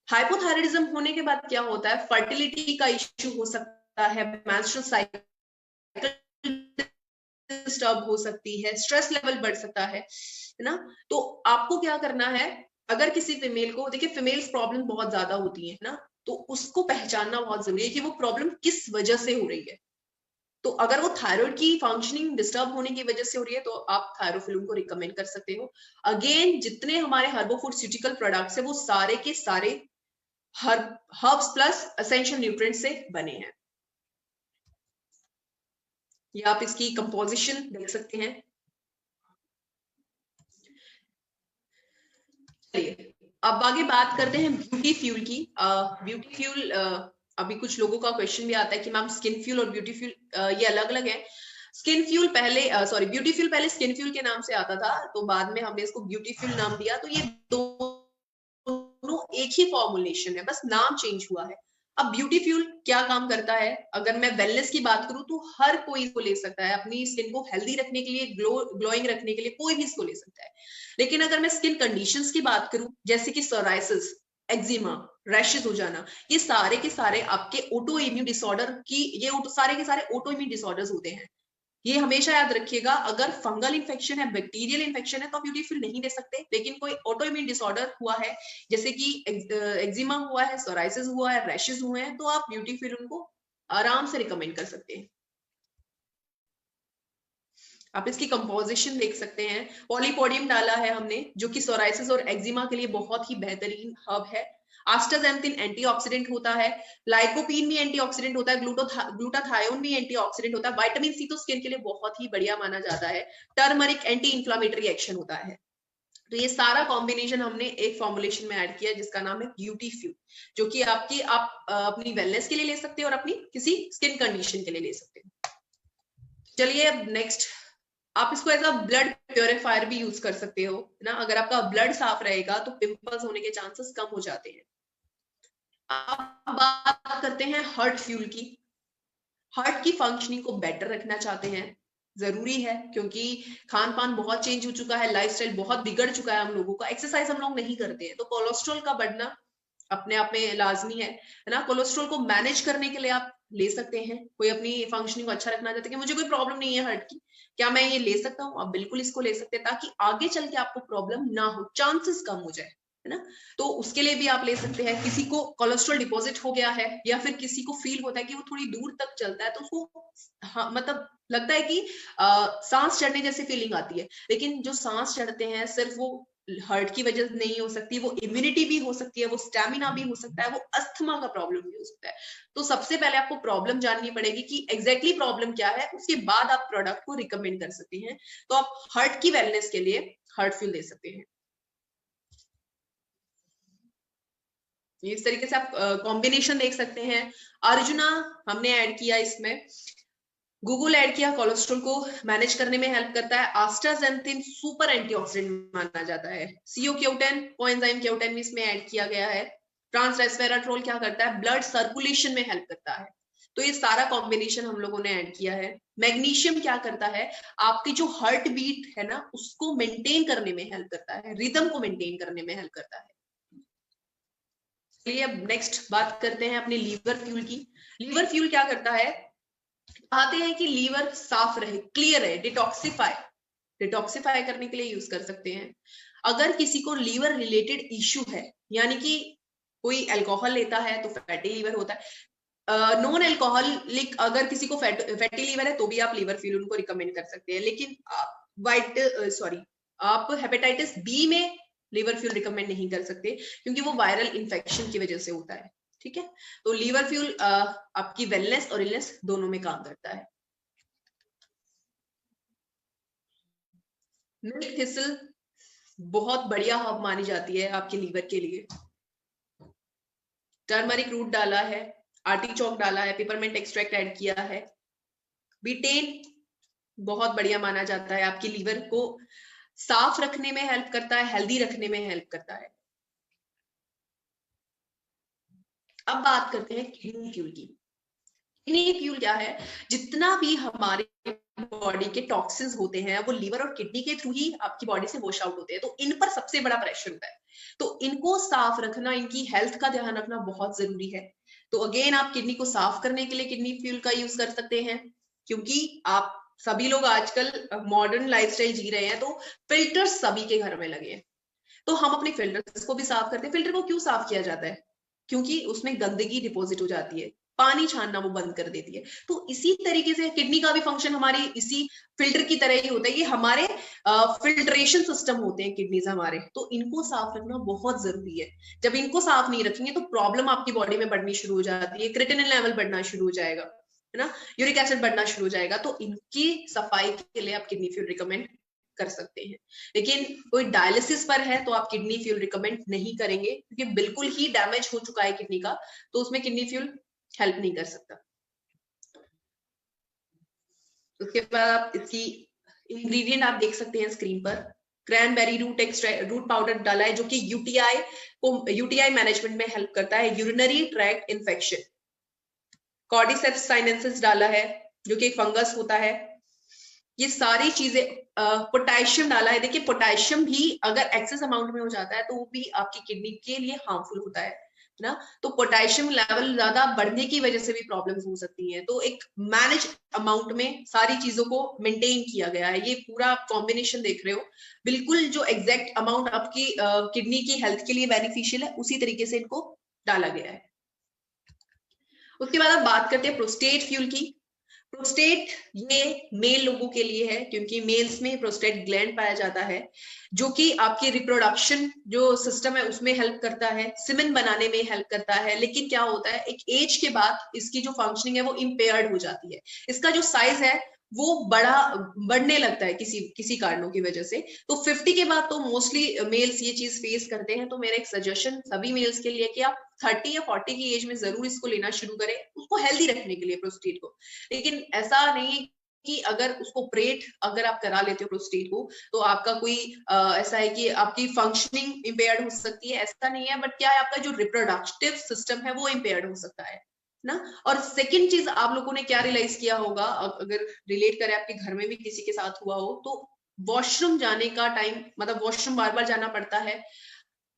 हाइपोथायराइडिज्म होने के बाद क्या होता है, फर्टिलिटी का इश्यू हो सकता है, मेंस्ट्रुअल साइकिल डिस्टर्ब हो सकती है, स्ट्रेस लेवल बढ़ सकता है ना। तो आपको क्या करना है, अगर किसी फीमेल को, देखिए फीमेल्स प्रॉब्लम बहुत ज्यादा होती है ना, तो उसको पहचानना बहुत जरूरी है कि वो प्रॉब्लम किस वजह से हो रही है। तो अगर वो थायराइड की फंक्शनिंग डिस्टर्ब होने की वजह से हो रही है, तो आप थायरोफिल्म को रिकमेंड कर सकते हो। अगेन, जितने हमारे हर्बोफूटिकल प्रोडक्ट्स है वो सारे के सारे हर्ब्स प्लस एसेंशियल न्यूट्रिएंट से बने हैं। ये आप इसकी कंपोजिशन देख सकते हैं। चलिए अब आगे बात करते हैं ब्यूटी फ्यूल की। ब्यूटी फ्यूल, अभी कुछ लोगों का क्वेश्चन भी आता है कि मैम स्किन फ्यूल और ब्यूटी फ्यूल ये अलग अलग है। स्किन फ्यूल पहले, सॉरी, ब्यूटी फ्यूल पहले स्किन फ्यूल के नाम से आता था, तो बाद में हमने इसको ब्यूटी फ्यूल नाम दिया। तो ये दोनों एक ही फॉर्मुलेशन है, बस नाम चेंज हुआ है। अब ब्यूटी फ्यूल क्या काम करता है, अगर मैं वेलनेस की बात करूं तो हर कोई इसको ले सकता है, अपनी स्किन को हेल्दी रखने के लिए, ग्लोइंग रखने के लिए कोई भी इसको ले सकता है। लेकिन अगर मैं स्किन कंडीशंस की बात करूं, जैसे कि सोराइसिस, एक्जिमा, रैशेस हो जाना, ये सारे के सारे आपके ऑटो इम्यून डिसऑर्डर की, ये सारे के सारे ऑटो इम्यून डिसऑर्डर्स होते हैं। ये हमेशा याद रखिएगा, अगर फंगल इन्फेक्शन है, बैक्टीरियल इन्फेक्शन है, तो आप ब्यूटी फ्यूल नहीं ले सकते। लेकिन कोई ऑटो इम्यून डिसऑर्डर हुआ है, जैसे कि एक्जिमा हुआ है, सोराइसिस हुआ है, रैशेस हुए हैं, तो आप ब्यूटी फ्यूल उनको आराम से रिकमेंड कर सकते हैं। आप इसकी कंपोजिशन देख सकते हैं, पॉलीपोडियम डाला है हमने, जो कि सोराइसिस और एक्जिमा के लिए बहुत ही बेहतरीन हर्ब है। आस्टाजेंथिन एंटीऑक्सीडेंट होता है, लाइकोपीन भी एंटीऑक्सीडेंट होता है, ग्लूटाथायोन भी एंटीऑक्सीडेंट होता है, विटामिन सी तो स्किन के लिए बहुत ही बढ़िया माना जाता है, टर्मरिक एंटी इंफ्लेमेटरी एक्शन होता है। तो ये सारा कॉम्बिनेशन हमने एक फॉर्मुलेशन में ऐड किया जिसका नाम है ब्यूटी फ्यूल, जो कि आप अपनी वेलनेस के लिए ले सकते हैं और अपनी किसी स्किन कंडीशन के लिए ले सकते हैं। चलिए अब नेक्स्ट, आप इसको एज अ ब्लड प्योरीफायर भी यूज कर सकते हो ना। अगर आपका ब्लड साफ रहेगा तो पिंपल्स होने के चांसेस कम हो जाते हैं। अब बात करते हैं हार्ट फ्यूल की। हार्ट की फंक्शनिंग को बेटर रखना चाहते हैं, जरूरी है, क्योंकि खान पान बहुत चेंज हो चुका है, लाइफस्टाइल बहुत बिगड़ चुका है हम लोगों का, एक्सरसाइज हम लोग नहीं करते हैं, तो कोलेस्ट्रॉल का बढ़ना अपने आप में लाजमी है ना। कोलेस्ट्रॉल को मैनेज करने के लिए आप ले सकते हैं, कोई अपनी फंक्शनिंग को अच्छा रखना चाहते हैं कि मुझे कोई प्रॉब्लम नहीं है हार्ट की, क्या मैं ये ले सकता हूँ, आप बिल्कुल इसको ले सकते हैं, ताकि आगे चल के आपको प्रॉब्लम ना हो, चांसेस कम हो जाए, है ना। तो उसके लिए भी आप ले सकते हैं। किसी को कोलेस्ट्रॉल डिपॉजिट हो गया है, या फिर किसी को फील होता है कि वो थोड़ी दूर तक चलता है, तो उसको हाँ, मतलब लगता है कि सांस चढ़ने जैसी फीलिंग आती है, लेकिन जो सांस चढ़ते हैं सिर्फ वो हार्ट की वजह से नहीं हो सकती, वो इम्यूनिटी भी हो सकती है, वो स्टैमिना भी हो सकता है, वो अस्थमा का प्रॉब्लम भी हो सकता है। तो सबसे पहले आपको प्रॉब्लम जाननी पड़ेगी कि एग्जैक्टली प्रॉब्लम क्या है, उसके बाद आप प्रोडक्ट को रिकमेंड कर सकते हैं। तो आप हार्ट की वेलनेस के लिए हार्ट फ्यूल दे सकते हैं। इस तरीके से आप कॉम्बिनेशन देख सकते हैं। अर्जुना हमने ऐड किया इसमें, गूगल ऐड किया, कोलेस्ट्रॉल को मैनेज करने में हेल्प करता है। आस्टाजेंथिन सुपर एंटीऑक्सीडेंट माना जाता है। सीओ क्यूटेन, कोएंजाइम क्यूटेन भी इसमें ऐड किया गया है। ट्रांस रेस्वेराट्रोल क्या करता है, ब्लड सर्कुलेशन में हेल्प करता है। तो ये सारा कॉम्बिनेशन हम लोगों ने ऐड किया है। मैग्नीशियम क्या करता है, आपकी जो हार्ट बीट है ना उसको मेंटेन करने में हेल्प करता है, रिदम को मेंटेन करने में हेल्प करता है। चलिए अब नेक्स्ट बात करते हैं अपने लीवर फ्यूल की। लीवर फ्यूल क्या करता है, चाहते हैं कि लीवर साफ रहे, क्लियर रहे, डिटॉक्सिफाई करने के लिए यूज कर सकते हैं। अगर किसी को लीवर रिलेटेड इश्यू है, यानी कि कोई अल्कोहल लेता है तो फैटी लीवर होता है, नॉन अल्कोहलिक अगर किसी को फैटी लीवर है तो भी आप लीवर फ्यूल उनको रिकमेंड कर सकते हैं। लेकिन आप हेपेटाइटिस बी में लीवर फ्यूल रिकमेंड नहीं कर सकते, क्योंकि वो वायरल इन्फेक्शन की वजह से होता है। ठीक है, तो लीवर फ्यूल आपकी वेलनेस और इलनेस दोनों में काम करता है। मिल्क थिसल बहुत बढ़िया हर्ब मानी जाती है आपके लीवर के लिए। टर्मरिक रूट डाला है, आर्टिचोक डाला है, पेपरमेंट एक्सट्रैक्ट ऐड किया है। बीटेन बहुत बढ़िया माना जाता है, आपकी लीवर को साफ रखने में हेल्प करता है, हेल्दी रखने में हेल्प करता है। अब बात करते हैं किडनी फ्यूल की। किडनी फ्यूल क्या है? जितना भी हमारे बॉडी के टॉक्सिन्स होते हैं वो लिवर और किडनी के थ्रू ही आपकी बॉडी से वॉश आउट होते हैं, तो इन पर सबसे बड़ा प्रेशर होता है। तो इनको साफ रखना, इनकी हेल्थ का ध्यान रखना बहुत जरूरी है। तो अगेन आप किडनी को साफ करने के लिए किडनी फ्यूल का यूज कर सकते हैं, क्योंकि आप सभी लोग आजकल मॉडर्न लाइफस्टाइल जी रहे हैं, तो फिल्टर्स सभी के घर में लगे हैं। तो हम अपने फिल्टर्स को भी साफ करते हैं। फिल्टर को क्यों साफ किया जाता है? क्योंकि उसमें गंदगी डिपॉजिट हो जाती है, पानी छानना वो बंद कर देती है। तो इसी तरीके से किडनी का भी फंक्शन हमारी इसी फिल्टर की तरह ही होता है। ये हमारे फिल्ट्रेशन सिस्टम होते हैं किडनीज हमारे, तो इनको साफ रखना बहुत जरूरी है। जब इनको साफ नहीं रखेंगे तो प्रॉब्लम आपकी बॉडी में बढ़नी शुरू हो जाती है, क्रिएटिनिन लेवल बढ़ना शुरू हो जाएगा, है ना, यूरिक एसिड बढ़ना शुरू हो जाएगा। तो इनकी सफाई के लिए आप किडनी फ्यूल रिकमेंड कर सकते हैं। लेकिन कोई डायलिसिस पर है तो आप किडनी फ्यूल रिकमेंड नहीं करेंगे, क्योंकि बिल्कुल ही डैमेज हो चुका है किडनी का, तो उसमें किडनी फ्यूल हेल्प नहीं कर सकता। उसके बाद आप इसकी इंग्रेडिएंट आप देख सकते हैं स्क्रीन पर। क्रैनबेरी रूट पाउडर डाला है, जो कि यूटीआई मैनेजमेंट में हेल्प करता है, urinary tract infection. Cordyceps sinensis डाला है, जो कि एक फंगस होता है। ये सारी चीजें, पोटेशियम डाला है। देखिए पोटेशियम भी अगर एक्सेस अमाउंट में हो जाता है तो वो भी आपकी किडनी के लिए हार्मफुल होता है ना। तो पोटेशियम लेवल ज्यादा बढ़ने की वजह से भी प्रॉब्लम्स हो सकती हैं। तो एक मैनेज अमाउंट में सारी चीजों को मेंटेन किया गया है। ये पूरा कॉम्बिनेशन देख रहे हो, बिल्कुल जो एग्जैक्ट अमाउंट आपकी किडनी की हेल्थ के लिए बेनिफिशियल है उसी तरीके से इनको डाला गया है। उसके बाद आप बात करते हैं प्रोस्टेट फ्यूल की। प्रोस्टेट ये मेल लोगों के लिए है, क्योंकि मेल्स में प्रोस्टेट ग्लैंड पाया जाता है, जो कि आपकी रिप्रोडक्शन जो सिस्टम है उसमें हेल्प करता है, सीमेन बनाने में हेल्प करता है। लेकिन क्या होता है, एक एज के बाद इसकी जो फंक्शनिंग है वो इम्पेयर्ड हो जाती है। इसका जो साइज है वो बढ़ने लगता है किसी कारणों की वजह से। तो 50 के बाद तो मोस्टली मेल्स ये चीज फेस करते हैं। तो मेरा एक सजेशन सभी मेल्स के लिए कि आप 30 या 40 की एज में जरूर इसको लेना शुरू करें, उसको हेल्दी रखने के लिए प्रोस्टेट को। लेकिन ऐसा नहीं है कि अगर उसको ऑपरेट अगर आप करा लेते हो प्रोस्टेट को तो आपका कोई ऐसा है कि आपकी फंक्शनिंग इम्पेयर्ड हो सकती है, ऐसा नहीं है। बट क्या है, आपका जो रिप्रोडक्टिव सिस्टम है वो इम्पेयर्ड हो सकता है ना। और सेकंड चीज आप लोगों ने क्या रियलाइज किया होगा, अगर रिलेट करें आपके घर में भी किसी के साथ हुआ हो, तो वॉशरूम जाने का टाइम, मतलब वॉशरूम बार बार जाना पड़ता है,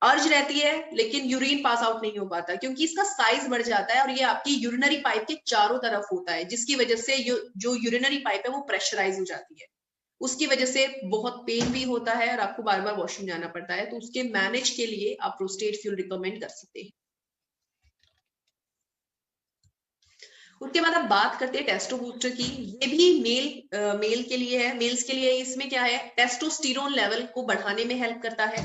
अर्ज रहती है लेकिन यूरिन पास आउट नहीं हो पाता, क्योंकि इसका साइज बढ़ जाता है और ये आपकी यूरिनरी पाइप के चारों तरफ होता है, जिसकी वजह से जो यूरिनरी पाइप है वो प्रेशराइज हो जाती है। उसकी वजह से बहुत पेन भी होता है और आपको बार बार वॉशरूम जाना पड़ता है। तो उसके मैनेज के लिए आप प्रोस्टेट फ्यूल रिकमेंड कर सकते हैं। उसके बाद आप बात करते हैं टेस्टो बूस्टर की। ये भी मेल के लिए है। मेल्स के लिए इसमें क्या है, टेस्टोस्टेरोन लेवल को बढ़ाने में हेल्प करता है।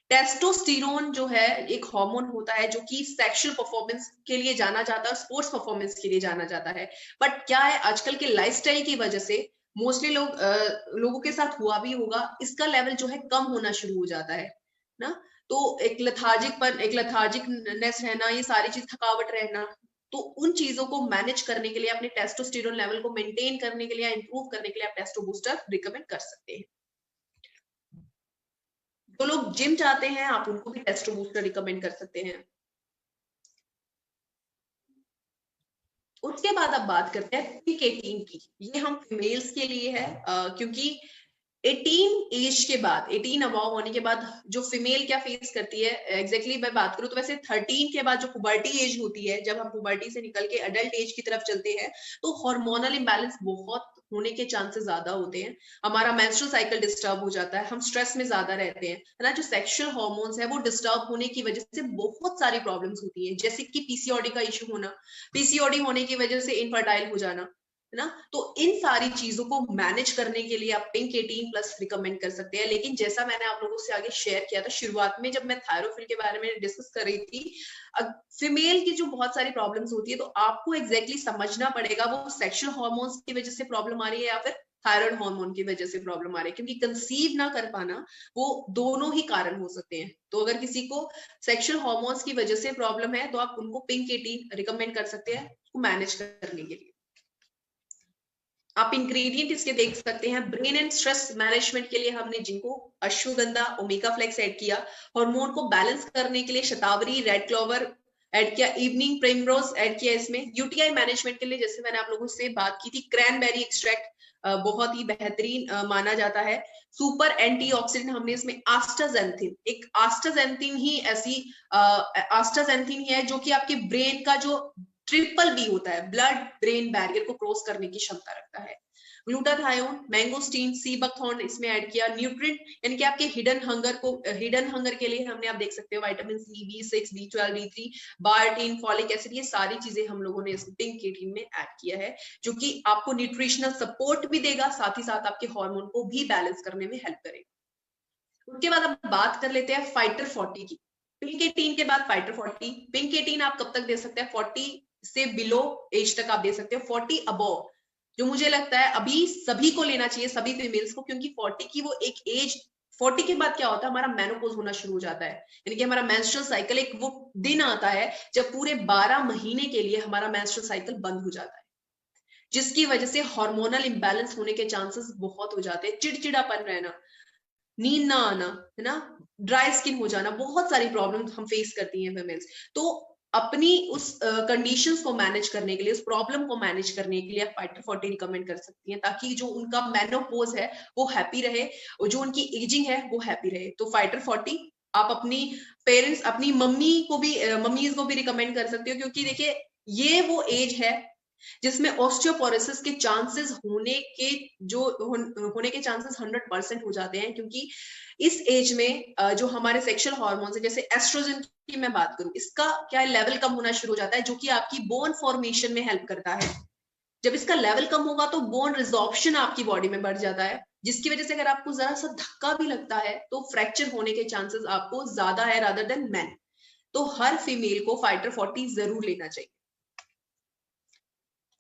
टेस्टोस्टेरोन जो है एक हार्मोन होता है जो कि सेक्सुअल परफॉर्मेंस के लिए जाना जाता है, स्पोर्ट्स परफॉर्मेंस के लिए जाना जाता है। बट क्या है, आजकल के लाइफस्टाइल की वजह से मोस्टली लोगों के साथ हुआ भी होगा, इसका लेवल जो है कम होना शुरू हो जाता है ना। तो एक लेथार्जिकनेस रहना, ये सारी चीज, थकावट रहना, तो उन चीजों को मैनेज करने के लिए, अपने टेस्टोस्टेरोन लेवल को मेंटेन करने के लिए, इंप्रूव करने के लिए आप टेस्टो बूस्टर रिकमेंड कर सकते हैं। जो लोग जिम चाहते हैं आप उनको भी टेस्टो बूस्टर रिकमेंड कर सकते हैं। उसके बाद अब बात करते हैं पीक 18 की। ये हम फीमेल्स के लिए है, क्योंकि 18 एज के बाद, 18 अबव होने के बाद जो फीमेल क्या फेस करती है, एग्जैक्टली मैं बात करूं तो वैसे 13 के बाद जो पुबर्टी एज होती है, जब हम पुबर्टी से निकल के अडल्ट एज की तरफ चलते हैं, तो हार्मोनल इम्बैलेंस बहुत होने के चांसेस ज्यादा होते हैं। हमारा मेंस्ट्रुअल साइकिल डिस्टर्ब हो जाता है, हम स्ट्रेस में ज्यादा रहते हैं, है ना। जो सेक्सुअल हार्मोन्स है वो डिस्टर्ब होने की वजह से बहुत सारी प्रॉब्लम्स होती है, जैसे कि पीसीओडी का इश्यू होना, पीसीओडी होने की वजह से इनफर्टाइल हो जाना, है ना। तो इन सारी चीजों को मैनेज करने के लिए आप पिंक 18+ रिकमेंड कर सकते हैं। लेकिन जैसा मैंने आप लोगों से आगे शेयर किया था शुरुआत में, जब मैं थायरोफिल के बारे में डिस्कस कर रही थी, फीमेल की जो बहुत सारी प्रॉब्लम्स होती है, तो आपको एग्जैक्टली समझना पड़ेगा वो सेक्सुअल हार्मोन्स की वजह से प्रॉब्लम आ रही है या फिर थायराइड हार्मोन की वजह से प्रॉब्लम आ रही है, क्योंकि कंसीव ना कर पाना वो दोनों ही कारण हो सकते हैं। तो अगर किसी को सेक्सुअल हार्मोन्स की वजह से प्रॉब्लम है तो आप उनको पिंक 18 रिकमेंड कर सकते हैं उसको मैनेज करने के लिए। आप इंग्रेडिएंट इसके देख सकते हैं। ब्रेन एंड स्ट्रेस मैनेजमेंट के लिए हमने ginkgo, ashwagandha, omega flex add किया। हार्मोन को बैलेंस करने के लिए शतावरी, रेड क्लोवर ऐड किया। इवनिंग प्रिमरोज ऐड किया इसमें। यूटीआई मैनेजमेंट के लिए जैसे मैंने आप लोगों से बात की थी, क्रैनबेरी एक्सट्रैक्ट बहुत ही बेहतरीन माना जाता है। सुपर एंटीऑक्सीडेंट हमने इसमें आस्टाजेंथिन, एक आस्टाजेंथिन ही ऐसी आस्टाजेंथिन ही है जो कि आपके ब्रेन का जो ट्रिपल बी होता है, ब्लड ब्रेन बैरियर को क्रॉस करने की क्षमता रखता है। ग्लूटाथायोन, मैंगोस्टीन, सी बकथॉर्न इसमें ऐड किया। न्यूट्रिएंट यानी कि आपके हिडन हंगर के लिए हमने, आप देख सकते हो, vitamin C, B6, B12, B3, biotin, folic acid, ये सारी चीजें हम लोगों ने इस पिंक 18 में ऐड किया है, जो कि आपको न्यूट्रिशनल सपोर्ट भी देगा, साथ ही साथ आपके हार्मोन को भी बैलेंस करने में हेल्प करेगा। उसके बाद अब बात कर लेते हैं फाइटर 40 की। पिंक 18 के बाद फाइटर 40। पिंक 18 आप कब तक दे सकते हैं? 40 से बिलो एज तक आप दे सकते हो। 40 अबव जो मुझे लगता है अभी सभी को लेना चाहिए, सभी फीमेल्स को, क्योंकि 40 की वो एक एज, 40 के बाद क्या होता है, हमारा मेनोपॉज होना शुरू हो जाता है, यानी कि हमारा मेंस्ट्रुअल साइकिल, एक वो दिन आता है जब पूरे 12 महीने के लिए हमारा मेंस्ट्रुअल साइकिल बंद हो जाता है, जिसकी वजह से हार्मोनल इंबैलेंस होने के चांसेस बहुत हो जाते हैं। चिड़चिड़ापन रहना, नींद ना आना, है ना, ड्राई स्किन हो जाना, बहुत सारी प्रॉब्लम हम फेस करती हैं फीमेल्स। तो अपनी उस कंडीशंस को मैनेज करने के लिए, उस प्रॉब्लम को मैनेज करने के लिए आप फाइटर 40 रिकमेंड कर सकती हैं, ताकि जो उनका मेनोपॉज है वो हैप्पी रहे और जो उनकी एजिंग है वो हैप्पी रहे। तो फाइटर 40 आप अपनी पेरेंट्स, अपनी मम्मी को भी, मम्मीज को भी रिकमेंड कर सकते हो, क्योंकि देखिए ये वो एज है जिसमें ऑस्टियोपोरोसिस के चांसेस होने के चांसेस 100% हो जाते हैं, क्योंकि इस एज में जो हमारे सेक्सुअल हार्मोन्स है, जैसे एस्ट्रोजन की मैं बात करूं, इसका क्या लेवल कम होना शुरू हो जाता है, जो कि आपकी बोन फॉर्मेशन में हेल्प करता है। जब इसका लेवल कम होगा तो बोन रिजॉर्प्शन आपकी बॉडी में बढ़ जाता है, जिसकी वजह से अगर आपको जरा सा धक्का भी लगता है तो फ्रैक्चर होने के चांसेस आपको ज्यादा है रादर देन मैन। तो हर फीमेल को फाइटर 40 जरूर लेना चाहिए।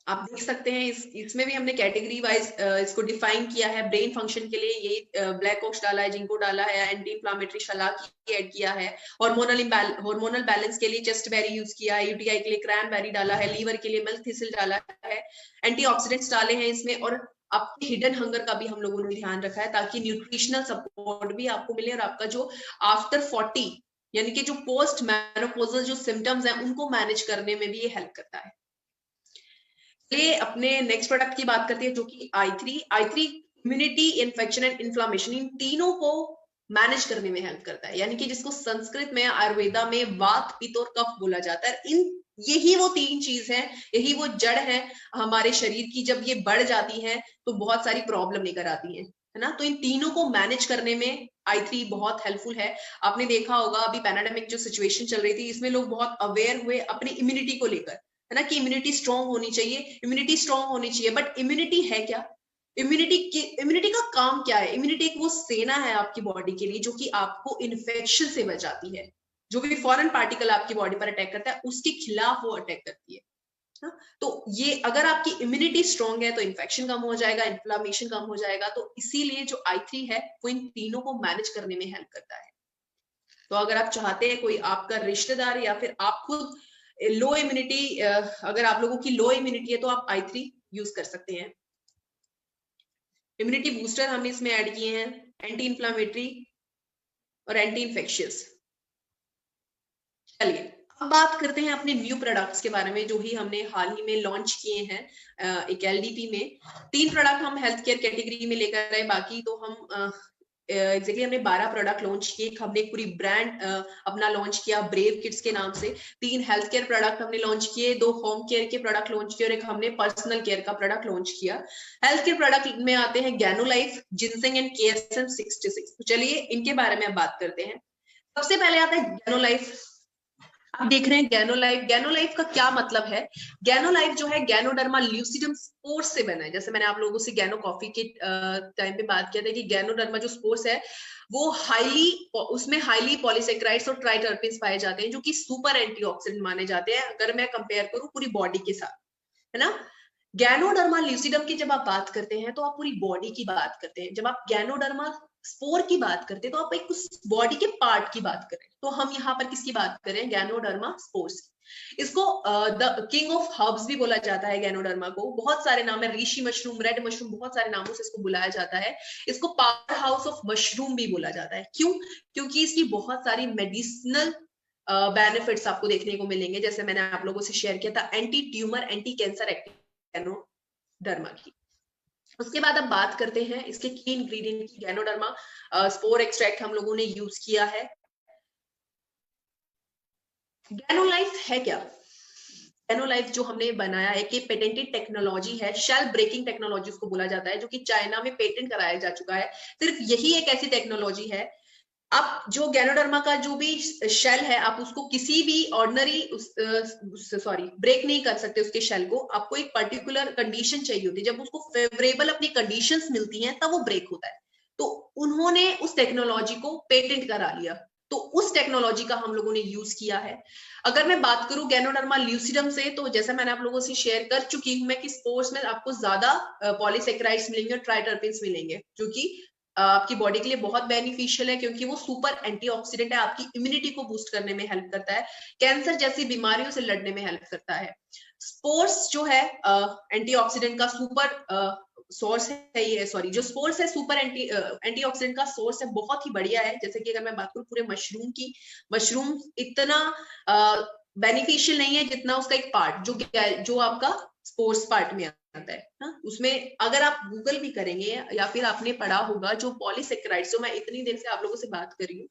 आप देख सकते हैं इसमें भी हमने कैटेगरी वाइज इसको डिफाइन किया है। ब्रेन फंक्शन के लिए ये ब्लैक ऑक्स डाला है, जिंको डाला है, एंटी इंफ्लामेटरी शलाकी ऐड किया है। हार्मोनल बैलेंस के लिए चेस्टबेरी यूज किया है। यूटीआई के लिए क्रैनबेरी डाला है। लीवर के लिए मिल्क थिसल डाला है। एंटीऑक्सीडेंट्स डाले हैं इसमें, और आपके हिडन हंगर का भी हम लोगों ने ध्यान रखा है, ताकि न्यूट्रिशनल सपोर्ट भी आपको मिले और आपका जो आफ्टर 40 यानी कि जो पोस्ट मेनोपॉजल जो सिम्टम्स हैं उनको मैनेज करने में भी ये हेल्प करता है। ये अपने नेक्स्ट प्रोडक्ट की बात करते हैं, जो कि i3 immunity, infection and inflammation, इन तीनों को मैनेज करने में हेल्प करता है, यानी कि जिसको संस्कृत में, आयुर्वेदा में वात, पित्त और कफ बोला जाता है। यही वो तीन चीज है, यही वो जड़ है हमारे शरीर की। जब ये बढ़ जाती है तो बहुत सारी प्रॉब्लम लेकर आती है ना। तो इन तीनों को मैनेज करने में i3 बहुत हेल्पफुल है। आपने देखा होगा अभी पैंडेमिक जो सिचुएशन चल रही थी, इसमें लोग बहुत अवेयर हुए अपनी इम्यूनिटी को लेकर, है ना, कि इम्यूनिटी स्ट्रांग होनी चाहिए, इम्यूनिटी स्ट्रांग होनी चाहिए। बट इम्यूनिटी है क्या? इम्यूनिटी का काम क्या है? इम्यूनिटी एक वो सेना है आपकी बॉडी के लिए, जो कि आपको इन्फेक्शन से बचाती है। जो भी फॉरेन पार्टिकल आपकी बॉडी पर अटैक करता है उसके खिलाफ वो अटैक करती है। तो ये अगर आपकी इम्यूनिटी स्ट्रांग है तो इन्फेक्शन कम हो जाएगा, इन्फ्लामेशन कम हो जाएगा। तो इसीलिए जो i3 है वो इन तीनों को मैनेज करने में हेल्प करता है। तो अगर आप चाहते हैं कोई आपका रिश्तेदार या फिर आप खुद लो इम्यूनिटी, अगर आप लोगों की लो इम्यूनिटी है तो आप i3 यूज कर सकते हैं। इम्यूनिटी बूस्टर हमने इसमें ऐड किए हैं, एंटी इंफ्लामेटरी और एंटी इंफेक्शियस। चलिए अब बात करते हैं अपने न्यू प्रोडक्ट्स के बारे में, जो ही हमने हाल ही में लॉन्च किए हैं। एक LDP में 3 प्रोडक्ट हम हेल्थ केयर कैटेगरी में लेकर आए, बाकी तो हम एग्जैक्टली हमने 12 प्रोडक्ट लॉन्च किए। हमने पूरी ब्रांड अपना लॉन्च किया ब्रेव किड्स के नाम से। 3 हेल्थ केयर प्रोडक्ट हमने लॉन्च किए, 2 होम केयर के प्रोडक्ट लॉन्च किए और एक हमने पर्सनल केयर का प्रोडक्ट लॉन्च किया। हेल्थ केयर प्रोडक्ट में आते हैं गैनोलाइफ, जिनसेंग एंड KSM 66। तो चलिए इनके बारे में अब बात करते हैं। सबसे पहले आता है गैनोलाइफ। आप देख रहे हैं गैनोलाइफ। गैनोलाइफ का क्या मतलब है? गैनोलाइफ जो है गैनोडर्मा ल्यूसिडम स्पोर्स से बना है। जैसे मैंने आप लोगों से गैनो कॉफी के टाइम पे बात किया था कि गैनोडर्मा जो स्पोर्स है वो उसमें हाईली पॉलीसेक्राइड्स और ट्राइटर्पेन्स पाए जाते हैं, जो कि सुपर एंटीऑक्सीडेंट माने जाते हैं अगर मैं कंपेयर करूं पूरी बॉडी के साथ, है ना। गैनोडर्मा ल्यूसिडम की जब आप बात करते हैं तो आप पूरी बॉडी की बात करते हैं। जब आप गैनोडर्मा स्पोर की बात करते हैं तो आप एक उस बॉडी के पार्ट की बात करें। तो हम यहाँ पर किसकी बात करें? गैनोडर्मा स्पोर्स की। इसको द किंग ऑफ हर्ब्स भी बोला जाता है गैनोडर्मा को। बहुत सारे नाम है, ऋषि मशरूम, रेड मशरूम, बहुत सारे नामों से इसको बुलाया जाता है। इसको पावर हाउस ऑफ मशरूम भी बोला जाता है। क्यों? क्योंकि इसकी बहुत सारी मेडिसिनल बेनिफिट्स आपको देखने को मिलेंगे, जैसे मैंने आप लोगों से शेयर किया था, anti tumour, anti cancer active ganoderma की। उसके बाद अब बात करते हैं इसके की इंग्रेडिएंट की। गैनोडर्मा स्पोर एक्सट्रैक्ट हम लोगों ने यूज किया है। गैनोलाइफ है क्या? गैनोलाइफ जो हमने बनाया है कि पेटेंटेड टेक्नोलॉजी है, शेल ब्रेकिंग टेक्नोलॉजी उसको बोला जाता है, जो कि चाइना में पेटेंट कराया जा चुका है। सिर्फ यही एक ऐसी टेक्नोलॉजी है, आप जो गैनोडर्मा का जो भी शेल है, आप उसको किसी भी ऑर्डिनरी ब्रेक नहीं कर सकते उसके शेल को। आपको एक पर्टिकुलर कंडीशन चाहिए होती है, जब उसको फेवरेबल अपनी कंडीशंस मिलती हैं तब वो ब्रेक होता है। तो उन्होंने उस टेक्नोलॉजी को पेटेंट करा लिया, तो उस टेक्नोलॉजी का हम लोगों ने यूज किया है। अगर मैं बात करूं गैनोडर्मा ल्यूसिडम से, तो जैसा मैंने आप लोगों से शेयर कर चुकी हूं मैं कि स्पोर्स में आपको ज्यादा पॉलीसेकेराइड्स मिलेंगे और ट्राइटरपीन्स मिलेंगे, जो कि आपकी बॉडी के लिए बहुत बेनिफिशियल है, क्योंकि वो सुपर एंटीऑक्सीडेंट है, आपकी इम्यूनिटी को बूस्ट करने में हेल्प करता है, कैंसर जैसी बीमारियों से लड़ने में हेल्प करता है। स्पोर्स जो है एंटीऑक्सीडेंट का सुपर सोर्स है। ये जो स्पोर्स है सुपर एंटीऑक्सीडेंट का सोर्स है, बहुत ही बढ़िया है। जैसे कि अगर मैं बात करूं पूरे मशरूम की, मशरूम इतना बेनिफिशियल नहीं है जितना उसका एक पार्ट जो आपका स्पोर्स पार्ट में आता है ना। उसमें अगर आप गूगल भी करेंगे या फिर आपने पढ़ा होगा, जो पॉलीसेकेराइड्स, जो मैं इतनी देर से आप लोगों से बात कर रही हूँ,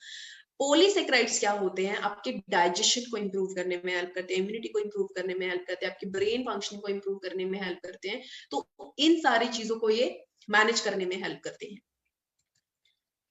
पॉलीसेकेराइड्स क्या होते हैं? आपके डाइजेशन को इंप्रूव करने में हेल्प करते हैं, इम्यूनिटी को इंप्रूव करने में हेल्प करते हैं, आपके ब्रेन फंक्शन को इंप्रूव करने में हेल्प करते हैं। तो इन सारी चीजों को ये मैनेज करने में हेल्प करते हैं।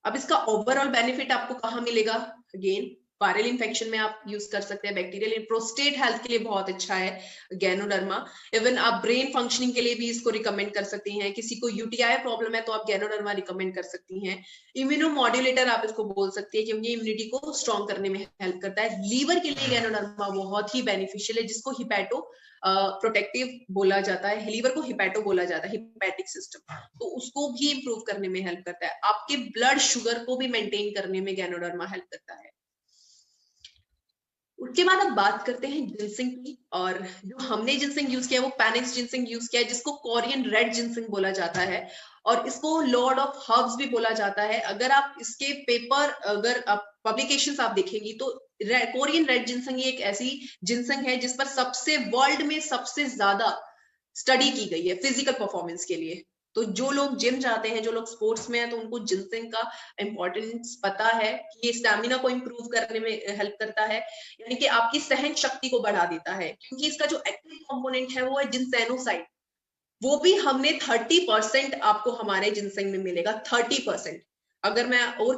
अब इसका ओवरऑल बेनिफिट आपको कहाँ मिलेगा? अगेन वायरल इन्फेक्शन में आप यूज कर सकते हैं, बैक्टीरियल, प्रोस्टेट हेल्थ के लिए बहुत अच्छा है गैनोडर्मा। इवन आप ब्रेन फंक्शनिंग के लिए भी इसको रिकमेंड कर सकती हैं। किसी को यूटीआई प्रॉब्लम है तो आप गैनोडर्मा रिकमेंड कर सकती हैं। इम्यूनो मॉड्यूलेटर आप इसको बोल सकती है, क्योंकि इम्यूनिटी को स्ट्रॉन्ग करने में हेल्प करता है। लीवर के लिए गैनोडर्मा बहुत ही बेनिफिशियल है, जिसको हिपैटो प्रोटेक्टिव बोला जाता है, लीवर को हिपैटो बोला जाता है, हिपैटिक सिस्टम, तो उसको भी इंप्रूव करने में हेल्प करता है। आपके ब्लड शुगर को भी मेंटेन करने में गैनोडर्मा हेल्प करता है। उसके बाद अब बात करते हैं जिनसिंग की, और जो हमने जिनसिंग यूज किया है वो पैनिक्स जिनसिंग यूज किया है, जिसको कोरियन रेड जिनसिंग बोला जाता है, और इसको लॉर्ड ऑफ हर्ब्स भी बोला जाता है। अगर आप इसके पेपर, अगर आप पब्लिकेशंस आप देखेंगी तो कोरियन रेड जिनसिंग एक ऐसी जिनसिंग है जिस पर वर्ल्ड में सबसे ज्यादा स्टडी की गई है फिजिकल परफॉर्मेंस के लिए। तो जो लोग जिम जाते हैं, जो लोग स्पोर्ट्स में हैं, तो उनको जिनसिंग का इंपॉर्टेंस पता है कि ये स्टैमिना को इंप्रूव करने में हेल्प करता है, यानी कि आपकी सहन शक्ति को बढ़ा देता है, क्योंकि इसका जो एक्टिव कंपोनेंट है वो है जिनसेनोसाइड। वो भी हमने 30% आपको हमारे जिनसिंग में मिलेगा, 30%। अगर मैं और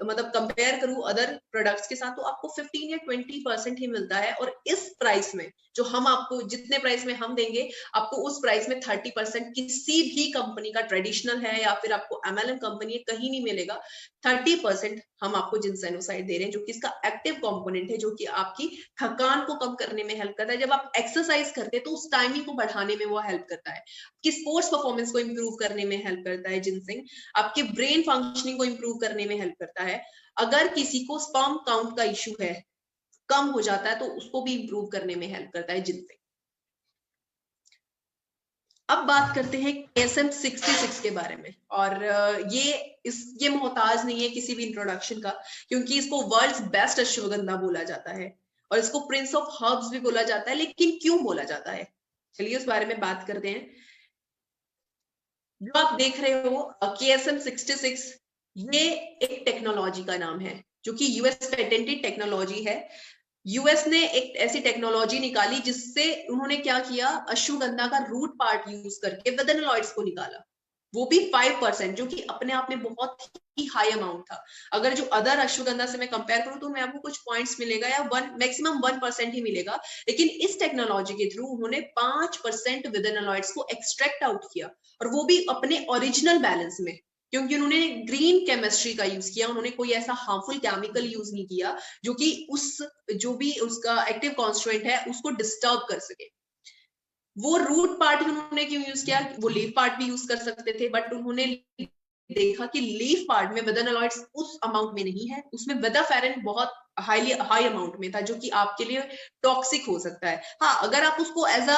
मतलब कंपेयर करूं अदर प्रोडक्ट्स के साथ, तो आपको 15 या 20% ही मिलता है। और इस प्राइस में जो हम आपको, जितने प्राइस में हम देंगे, आपको उस प्राइस में 30% किसी भी कंपनी का, ट्रेडिशनल है या फिर आपको एमएलएम कंपनी है, कहीं नहीं मिलेगा। 30% हम आपको जिनसेनोसाइड दे रहे हैं, जो कि इसका एक्टिव कंपोनेंट है, जो कि आपकी थकान को कम करने में हेल्प करता है। जब आप एक्सरसाइज करते हैं तो उस टाइमिंग को बढ़ाने में वो हेल्प करता है, कि स्पोर्ट्स परफॉर्मेंस को इंप्रूव करने में हेल्प करता है जिनसिंग, आपके ब्रेन फंक्शनिंग को इंप्रूव करने में हेल्प करता है। अगर किसी को स्पर्म काउंट का इश्यू है, कम हो जाता है, तो उसको भी इंप्रूव करने में हेल्प करता है जिनसिंग। अब बात करते हैं KSM-66 के बारे में, और ये मोहताज नहीं है किसी भी इंट्रोडक्शन का, क्योंकि इसको वर्ल्ड्स बेस्ट अश्वगंधा बोला जाता है, और इसको प्रिंस ऑफ हर्ब्स भी बोला जाता है। लेकिन क्यों बोला जाता है, चलिए उस बारे में बात करते हैं। जो आप देख रहे हो KSM-66, ये एक टेक्नोलॉजी का नाम है, जो कि यूएस पेटेंटेड टेक्नोलॉजी है। यूएस ने एक ऐसी टेक्नोलॉजी निकाली जिससे उन्होंने क्या किया, अश्वगंधा का रूट पार्ट यूज करके वेदनोलॉइड्स को निकाला, वो भी 5%, जो कि अपने आप में बहुत ही हाई अमाउंट था। अगर जो अदर अश्वगंधा से मैं कंपेयर करूं तो मैं आपको कुछ पॉइंट्स मिलेगा या मैक्सिमम 1% ही मिलेगा, लेकिन इस टेक्नोलॉजी के थ्रू उन्होंने 5% वेदनोलॉइड्स को एक्सट्रैक्ट आउट किया, और वो भी अपने ओरिजिनल बैलेंस में, क्योंकि उन्होंने ग्रीन केमिस्ट्री का यूज किया। उन्होंने कोई ऐसा हार्मफुल केमिकल यूज नहीं किया जो कि जो भी उसका एक्टिव कॉन्स्टिट्यूएंट है उसको डिस्टर्ब कर सके। वो रूट पार्ट उन्होंने क्यों यूज किया? वो लीफ पार्ट भी यूज कर सकते थे, बट उन्होंने देखा कि लीफ पार्ट में वेदानोलॉइड्स उस अमाउंट में नहीं है, उसमें वेदाफेरिन बहुत हाई अमाउंट में था, जो कि आपके लिए टॉक्सिक हो सकता है। हाँ, अगर आप उसको एज अ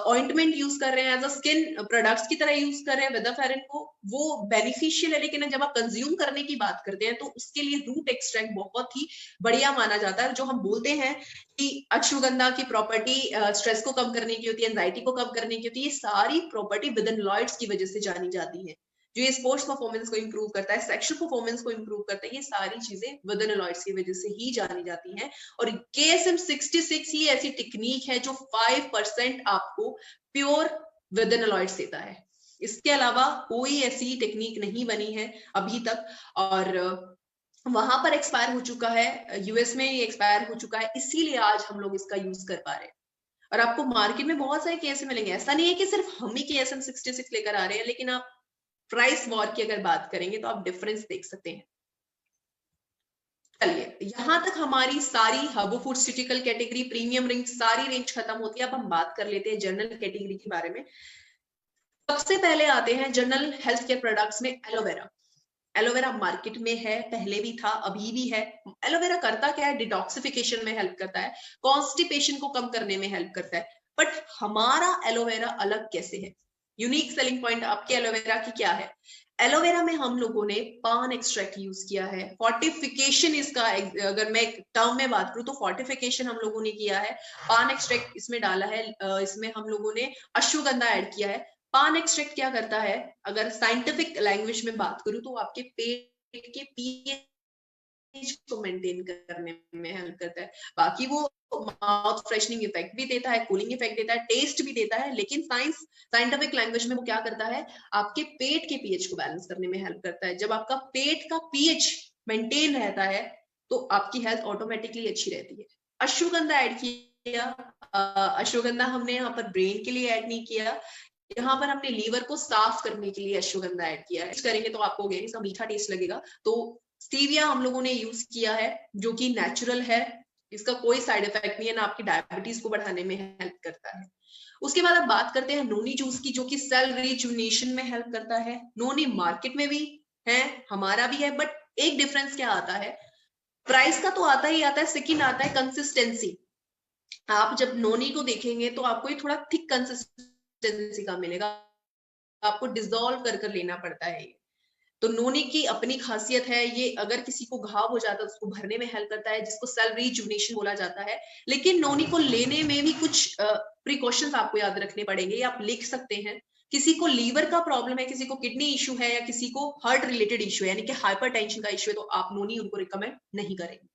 ऑइंटमेंट यूज कर रहे हैं, एज अ स्किन प्रोडक्ट्स की तरह यूज कर रहे हैं वेदाफेरिन को, वो बेनिफिशियल है, लेकिन जब आप कंज्यूम करने की बात करते हैं तो उसके लिए रूट एक्सट्रैक्ट बहुत ही बढ़िया माना जाता है। जो हम बोलते हैं कि अश्वगंधा की प्रॉपर्टी स्ट्रेस को कम करने की होती है, एंजाइटी को कम करने की होती है, ये सारी प्रॉपर्टी वेदानोलॉइड्स की वजह से जानी जाती है। जो ये स्पोर्ट्स परफॉर्मेंस को इंप्रूव करता है, सेक्सुअल परफॉर्मेंस को इंप्रूव करता है, ये सारी चीजें वेदानोलॉइड्स की वजह से ही जानी जाती हैं। और KSM 66 ही ऐसी टेक्निक है जो 5% आपको प्योर वेदानोलॉइड्स देता है। इसके अलावा कोई ऐसी टेक्निक नहीं बनी है अभी तक, और वहां पर एक्सपायर हो चुका है, US में ये एक्सपायर हो चुका है, इसीलिए आज हम लोग इसका यूज कर पा रहे हैं। और आपको मार्केट में बहुत सारे KSM मिलेंगे, ऐसा नहीं है कि सिर्फ हम ही KSM 66 लेकर आ रहे हैं, लेकिन आप प्राइस वॉर की अगर बात करेंगे तो आप डिफरेंस देख सकते हैं। चलिए, यहां तक हमारी सारी हर्बोफूटिकल कैटेगरी, प्रीमियम रेंज, सारी रेंज खत्म होती है। अब हम बात कर लेते हैं जनरल कैटेगरी के बारे में। सबसे पहले आते हैं जनरल हेल्थ केयर प्रोडक्ट्स में एलोवेरा। एलोवेरा मार्केट में है, पहले भी था, अभी भी है। एलोवेरा करता क्या है? डिटॉक्सिफिकेशन में हेल्प करता है, कॉन्स्टिपेशन को कम करने में हेल्प करता है। बट हमारा एलोवेरा अलग कैसे है? यूनिक सेलिंग पॉइंट आपके एलोवेरा की क्या है? एलोवेरा में हम लोगों ने पान एक्सट्रैक्ट यूज किया है। फोर्टिफिकेशन इसका, अगर मैं टर्म में बात करूं तो फोर्टिफिकेशन हम लोगों ने किया है। पान एक्सट्रैक्ट इसमें डाला है, इसमें हम लोगों ने अश्वगंधा ऐड किया है। पान एक्सट्रैक्ट क्या करता है, अगर साइंटिफिक लैंग्वेज में बात करूं तो आपके पेट के पीएच को मेंटेन करने में हेल्प करता है। बाकी वो माउथ फ्रेशनिंग इफेक्ट भी देता है, कूलिंग इफेक्ट देता है, टेस्ट भी देता है, लेकिन साइंटिफिक लैंग्वेज में वो क्या करता है? आपके पेट के पीएच को बैलेंस करने में हेल्प करता है। जब आपका पेट का पीएच मेंटेन रहता है तो आपकी हेल्थ ऑटोमेटिकली अच्छी रहती है। अश्वगंधा ऐड किया, अश्वगंधा हमने यहाँ पर ब्रेन के लिए ऐड नहीं किया, यहाँ पर हमने लीवर को साफ करने के लिए अश्वगंधा ऐड किया है। करेंगे तो आपको इसका मीठा टेस्ट लगेगा। तो स्टीविया हम लोगों ने यूज किया है, जो कि नेचुरल है, इसका कोई साइड इफेक्ट नहीं है, ना आपकी डायबिटीज को बढ़ाने में हेल्प करता है। उसके बाद अब बात करते हैं नोनी जूस की, जो कि सेल रिजुविनेशन में हेल्प करता है। नोनी मार्केट में भी है, हमारा भी है, बट एक डिफरेंस क्या आता है? प्राइस का तो आता ही आता है, सेकंड आता है कंसिस्टेंसी। आप जब नोनी को देखेंगे तो आपको ये थोड़ा थिक कंसिस्टेंसी का मिलेगा, आपको डिसॉल्व कर लेना पड़ता है ये। तो नोनी की अपनी खासियत है, ये अगर किसी को घाव हो जाता है उसको भरने में हेल्प करता है, जिसको सेल रिजुविनेशन बोला जाता है। लेकिन नोनी को लेने में भी कुछ प्रिकॉशंस आपको याद रखने पड़ेंगे, आप लिख सकते हैं। किसी को लीवर का प्रॉब्लम है, किसी को किडनी इश्यू है, या किसी को हार्ट रिलेटेड इश्यू है, यानी कि हाइपरटेंशन का इश्यू है, तो आप नोनी उनको रिकमेंड नहीं करेंगे,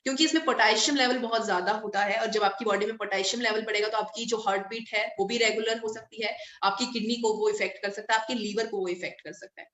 क्योंकि इसमें पोटेशियम लेवल बहुत ज्यादा होता है। और जब आपकी बॉडी में पोटेशियम लेवल बढ़ेगा तो आपकी जो हार्ट बीट है वो भी रेगुलर हो सकती है, आपकी किडनी को वो इफेक्ट कर सकता है, आपके लीवर को वो इफेक्ट कर सकता है।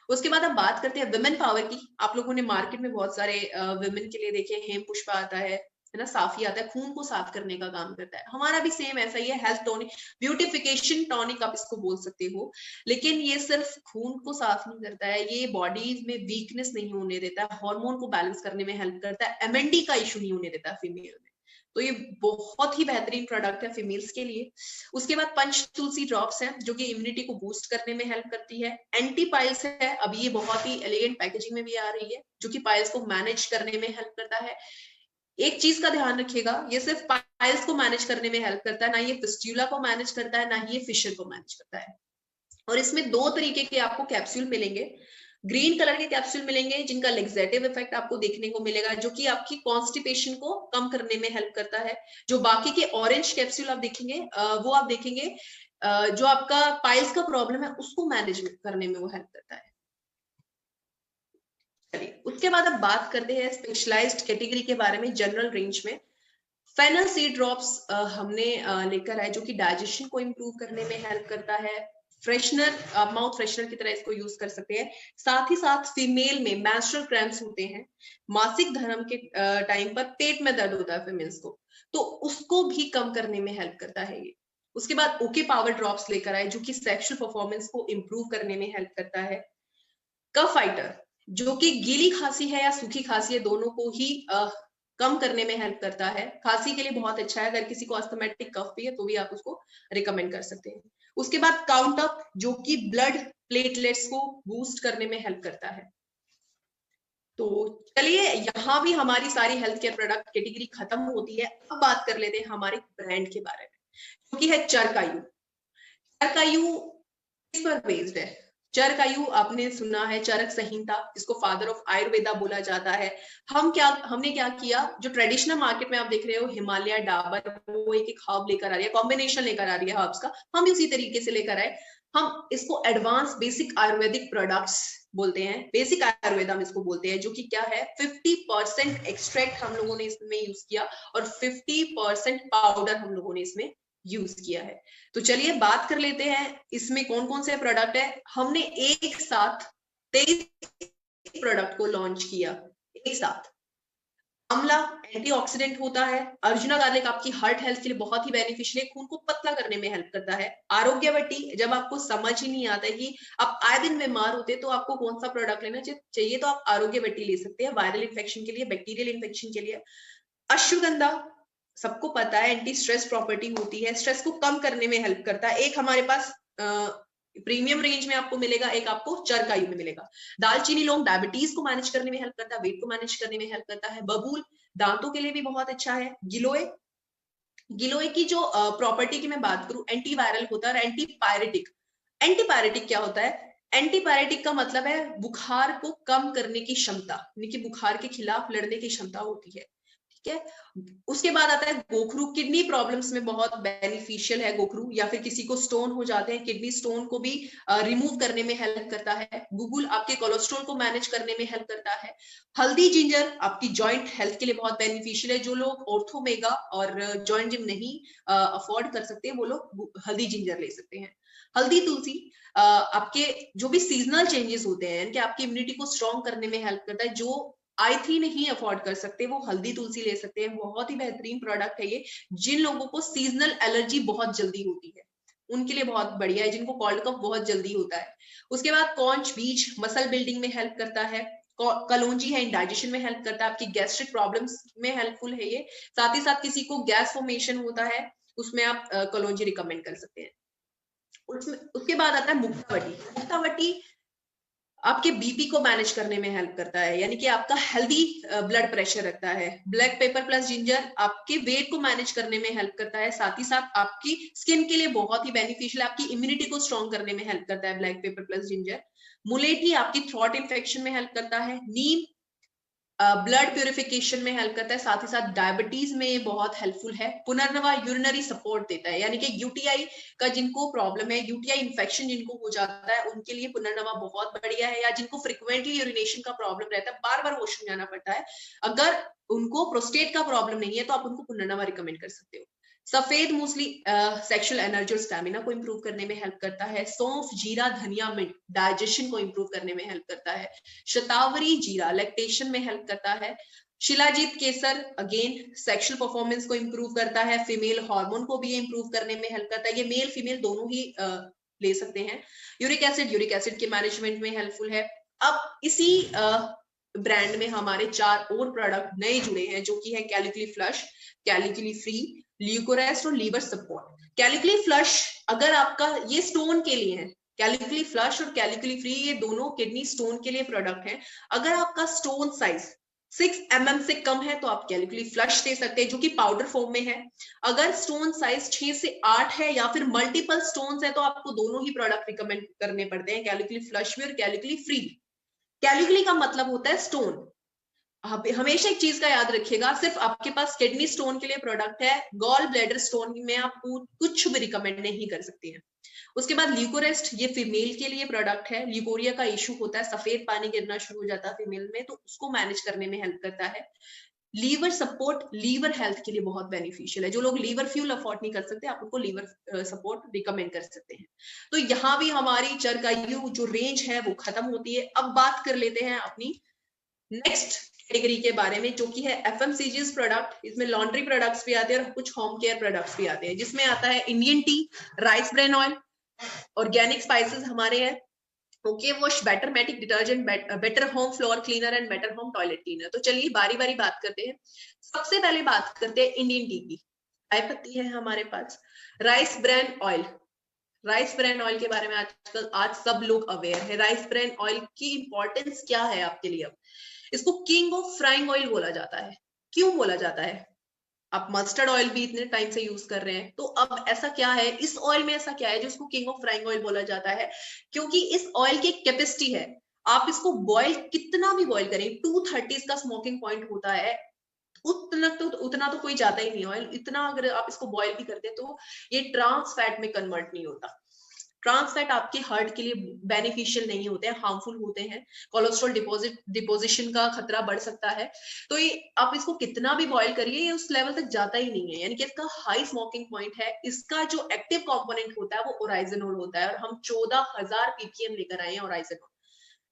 उसके बाद हम बात करते हैं विमेन पावर की। आप लोगों ने मार्केट में बहुत सारे विमेन के लिए देखे, हेम पुष्पा आता है ना, साफी आता है, खून को साफ करने का काम करता है। हमारा भी सेम ऐसा ही है, हेल्थ टॉनिक, ब्यूटिफिकेशन टॉनिक आप इसको बोल सकते हो। लेकिन ये सिर्फ खून को साफ नहीं करता है, ये बॉडी में वीकनेस नहीं होने देता है, हार्मोन को बैलेंस करने में हेल्प करता है, MND का इशू नहीं होने देता फीमेल में। तो ये बहुत ही बेहतरीन प्रोडक्ट है फीमेल्स के लिए। उसके बाद पंच तुलसी ड्रॉप्स हैं, जो कि इम्यूनिटी को बूस्ट करने में हेल्प करती है। एंटी पाइल्स है, अभी ये बहुत ही एलिगेंट पैकेजिंग में भी आ रही है, जो कि पाइल्स को मैनेज करने में हेल्प करता है। एक चीज का ध्यान रखिएगा, ये सिर्फ पाइल्स को मैनेज करने में हेल्प करता है, ना ये फिस्टुला को मैनेज करता है, ना ही ये फिशर को मैनेज करता है। और इसमें 2 तरीके के आपको कैप्सूल मिलेंगे। ग्रीन कलर के कैप्सूल मिलेंगे जिनका लेग्जेटिव इफेक्ट आपको देखने को मिलेगा, जो कि आपकी कॉन्स्टिपेशन को कम करने में हेल्प करता है। जो बाकी के ऑरेंज कैप्सूल आप देखेंगे, वो आप देखेंगे जो आपका पाइल्स का प्रॉब्लम है उसको मैनेज करने में वो हेल्प करता है। चलिए, उसके बाद अब बात करते हैं स्पेशलाइज्ड कैटेगरी के बारे में, जनरल रेंज में। फेनल सीड ड्रॉप्स हमने लेकर आए, जो कि डाइजेशन को इम्प्रूव करने में हेल्प करता है। फ्रेशनर, माउथ फ्रेशनर की तरह इसको यूज कर सकते हैं। साथ ही साथ फीमेल में मेंस्ट्रुअल क्रैम्प्स होते हैं, मासिक धर्म के टाइम पर पेट में दर्द होता है फीमेल्स को, तो उसको भी कम करने में हेल्प करता है ये। उसके बाद ओके पावर ड्रॉप्स लेकर आए, जो कि सेक्सुअल परफॉर्मेंस को इम्प्रूव करने में हेल्प करता है। कफ फाइटर, जो कि गीली खांसी है या सूखी खांसी है, दोनों को ही कम करने में हेल्प करता है, खांसी के लिए बहुत अच्छा है, अगर किसी को अस्थमेटिक कफ भी है तो भी आप उसको रिकमेंड कर सकते हैं। उसके बाद काउंट अप, जो कि ब्लड प्लेटलेट्स को बूस्ट करने में हेल्प करता है। तो चलिए यहाँ भी हमारी सारी हेल्थ केयर प्रोडक्ट कैटेगरी खत्म होती है। अब बात कर लेते हैं हमारे ब्रांड के बारे में, जो कि है चरकायु। चरकायु किस पर बेस्ड है? चरकायु आपने सुना है, चरक संहिता, जिसको फादर ऑफ आयुर्वेदा बोला जाता है। हमने क्या किया, जो ट्रेडिशनल मार्केट में आप देख रहे हो हिमालय, डाबर, वो एक हर्ब लेकर आ रही है, कॉम्बिनेशन लेकर आ रही है हर्ब्स का, हम भी उसी तरीके से लेकर आए। हम इसको एडवांस बेसिक आयुर्वेदिक प्रोडक्ट्स बोलते हैं, बेसिक आयुर्वेदा हम इसको बोलते हैं, जो कि क्या है 50% एक्सट्रैक्ट हम लोगों ने इसमें यूज किया और 50% पाउडर हम लोगों ने इसमें यूज किया है। तो चलिए बात कर लेते हैं इसमें कौन कौन से प्रोडक्ट है। हमने एक साथ 23 प्रोडक्ट को लॉन्च किया, एक साथ। आंवला एंटीऑक्सीडेंट होता है। अर्जुना गार्लिक आपकी हार्ट हेल्थ के लिए बहुत ही बेनिफिशियल है, खून को पतला करने में हेल्प करता है। आरोग्यवटी, जब आपको समझ ही नहीं आता है कि आप आए दिन बीमार होते हैं तो आपको कौन सा प्रोडक्ट लेना चाहिए, तो आप आरोग्यवटी ले सकते हैं, वायरल इन्फेक्शन के लिए, बैक्टीरियल इन्फेक्शन के लिए। अश्वगंधा सबको पता है एंटी स्ट्रेस प्रॉपर्टी होती है, स्ट्रेस को कम करने में हेल्प करता है। एक हमारे पास प्रीमियम रेंज में आपको मिलेगा, एक आपको चरकायु में मिलेगा। दालचीनी लौंग डायबिटीज को मैनेज करने में हेल्प करता है, वेट को मैनेज करने में हेल्प करता है। बबूल दांतों के लिए भी बहुत अच्छा है। गिलोय, गिलोय की जो प्रॉपर्टी की मैं बात करूं, एंटीवायरल होता है और एंटीपायरेटिक। एंटीपायरेटिक क्या होता है? एंटीपायरेटिक का मतलब है बुखार को कम करने की क्षमता, यानी कि बुखार के खिलाफ लड़ने की क्षमता होती है, ठीक है। उसके बाद आता है गोखरू, किडनी प्रॉब्लम्स में बहुत बेनिफिशियल है गोखरू, या फिर किसी को स्टोन हो जाते हैं, किडनी स्टोन को भी रिमूव करने में हेल्प करता है। गुगुल आपके कोलेस्ट्रॉल को मैनेज करने में हेल्प करता है। हल्दी जिंजर आपकी जॉइंट हेल्थ के लिए बहुत बेनिफिशियल है। जो लोग ऑर्थोमेगा और जॉइंट जिम नहीं अफोर्ड कर सकते, वो लोग हल्दी जिंजर ले सकते हैं। हल्दी तुलसी आपके जो भी सीजनल चेंजेस होते हैं, यानी कि आपकी इम्यूनिटी को स्ट्रॉन्ग करने में हेल्प करता है। जो आई3 नहीं अफोर्ड कर सकते, वो हल्दी तुलसी ले सकते हैं, बहुत ही बेहतरीन प्रोडक्ट है ये। जिन लोगों को सीजनल एलर्जी बहुत जल्दी होती है उनके लिए बहुत बढ़िया है, जिनको कोल्ड कफ बहुत जल्दी होता है। उसके बाद कॉन्च बीज मसल बिल्डिंग में हेल्प करता है। कलौंजी है, इंडाइजेशन में हेल्प करता है, आपकी गैस्ट्रिक प्रॉब्लम्स में हेल्पफुल है ये। साथ ही साथ किसी को गैस फॉर्मेशन होता है, उसमें आप कलौंजी रिकमेंड कर सकते हैं। उसके बाद आता है मुक्तावटी। मुक्तावटी आपके बीपी को मैनेज करने में हेल्प करता है, यानी कि आपका हेल्दी ब्लड प्रेशर रखता है। ब्लैक पेपर प्लस जिंजर आपके वेट को मैनेज करने में हेल्प करता है, साथ ही साथ आपकी स्किन के लिए बहुत ही बेनिफिशियल, आपकी इम्यूनिटी को स्ट्रॉन्ग करने में हेल्प करता है ब्लैक पेपर प्लस जिंजर। मुलेठी आपकी थ्रोट इन्फेक्शन में हेल्प करता है। नीम ब्लड प्यूरिफिकेशन में हेल्प करता है, साथ ही साथ डायबिटीज में ये बहुत हेल्पफुल है। पुनर्नवा यूरिनरी सपोर्ट देता है, यानी कि यूटीआई का जिनको प्रॉब्लम है, यूटीआई इन्फेक्शन जिनको हो जाता है, उनके लिए पुनर्नवा बहुत बढ़िया है। या जिनको फ्रिक्वेंटली यूरिनेशन का प्रॉब्लम रहता है, बार बार वॉशरूम जाना पड़ता है, अगर उनको प्रोस्टेट का प्रॉब्लम नहीं है तो आप उनको पुनर्नवा रिकमेंड कर सकते हो। सफेद मूसली सेक्सुअल एनर्जी और स्टैमिना को इंप्रूव करने में हेल्प करता है। सौंफ, जीरा, धनिया, मिंट डाइजेशन को इंप्रूव करने में हेल्प करता है। शतावरी जीरा लैक्टेशन में हेल्प करता है। शिलाजीत केसर अगेन सेक्सुअल परफॉर्मेंस को इंप्रूव करता है, फीमेल हार्मोन को भी इंप्रूव करने में हेल्प करता है। ये मेल फीमेल दोनों ही ले सकते हैं। यूरिक एसिड के मैनेजमेंट में हेल्पफुल है। अब इसी ब्रांड में हमारे 4 और प्रोडक्ट नए जुड़े हैं, जो कि है कैलिकली फ्लश, कैलिकली फ्री, ल्यूकोरेस्ट और लीवर सपोर्ट। कैलिकली फ्लश अगर आपका, ये स्टोन के लिए है, कैलिकली फ्लश और कैलिकली फ्री ये दोनों किडनी स्टोन के लिए प्रोडक्ट हैं। अगर आपका स्टोन साइज 6 mm से कम है तो आप कैलिकली फ्लश दे सकते हैं, जो कि पाउडर फॉर्म में है। अगर स्टोन साइज 6 से 8 है या फिर मल्टीपल स्टोन्स है तो आपको दोनों ही प्रोडक्ट रिकमेंड करने पड़ते हैं, कैलिकली फ्लश भी और कैलिकली फ्री। कैलिकली का मतलब होता है स्टोन। हमेशा एक चीज का याद रखिएगा, सिर्फ आपके पास किडनी स्टोन के लिए प्रोडक्ट है, गॉल ब्लैडर स्टोन में आप कुछ भी रिकमेंड नहीं कर सकती हैं। उसके बाद ल्यूकोरेस्ट, ये फीमेल के लिए प्रोडक्ट है। ल्यूकोरिया का इशू होता है, सफेद पानी गिरना शुरू हो जाता है फीमेल में, तो उसको मैनेज करने में हेल्प करता है। लीवर सपोर्ट लीवर हेल्थ के लिए बहुत बेनिफिशियल है। जो लोग लीवर फ्यूल अफोर्ड नहीं कर सकते, आप उनको लीवर सपोर्ट रिकमेंड कर सकते हैं। तो यहाँ भी हमारी चरकायु जो रेंज है वो खत्म होती है। अब बात कर लेते हैं अपनी नेक्स्ट कैटेगरी के बारे में, जो कि है एफएमसीजीज प्रोडक्ट। इसमें लॉन्ड्री प्रोडक्ट्स भी आते हैं और कुछ होम केयर प्रोडक्ट्स भी आते हैं, जिसमें आता है Indian tea, rice bran oil, organic spices हमारे हैं, OK wash, better matic detergent, better home floor cleaner and better home toilet cleaner. तो चलिए बारी बारी बात करते हैं। सबसे पहले बात करते हैं इंडियन टी की। चाय पत्ती है हमारे पास, rice brand oil. Rice brand oil के बारे में आजकल आज सब लोग अवेयर है। राइस ब्रांड ऑयल की इंपॉर्टेंस क्या है आपके लिए? अब इसको किंग ऑफ फ्राइंग ऑयल बोला जाता है। क्यों बोला जाता है? आप मस्टर्ड ऑयल भी इतने टाइम से यूज कर रहे हैं, तो अब ऐसा क्या है इस ऑयल में, ऐसा क्या है जो इसको किंग ऑफ फ्राइंग ऑयल बोला जाता है? क्योंकि इस ऑयल की कैपेसिटी है, आप इसको बॉयल कितना भी बॉयल करें, 230 इसका स्मोकिंग पॉइंट होता है, उतना तो कोई जाता ही नहीं ऑयल, इतना अगर आप इसको बॉयल भी करते हैं तो ये ट्रांस फैट में कन्वर्ट नहीं होता। ट्रांस फैट आपके हार्ट के लिए बेनिफिशियल नहीं होते हैं, हार्मफुल होते हैं, कोलेस्ट्रॉल डिपोजिशन का खतरा बढ़ सकता है। तो ये आप इसको कितना भी बॉयल करिए ये उस लेवल तक जाता ही नहीं है, यानी कि इसका हाई स्मोकिंग पॉइंट है। इसका जो एक्टिव कंपोनेंट होता है वो ओराइजनोल होता है, और हम 14,000 ppm लेकर आए हैं ओराइजनोल,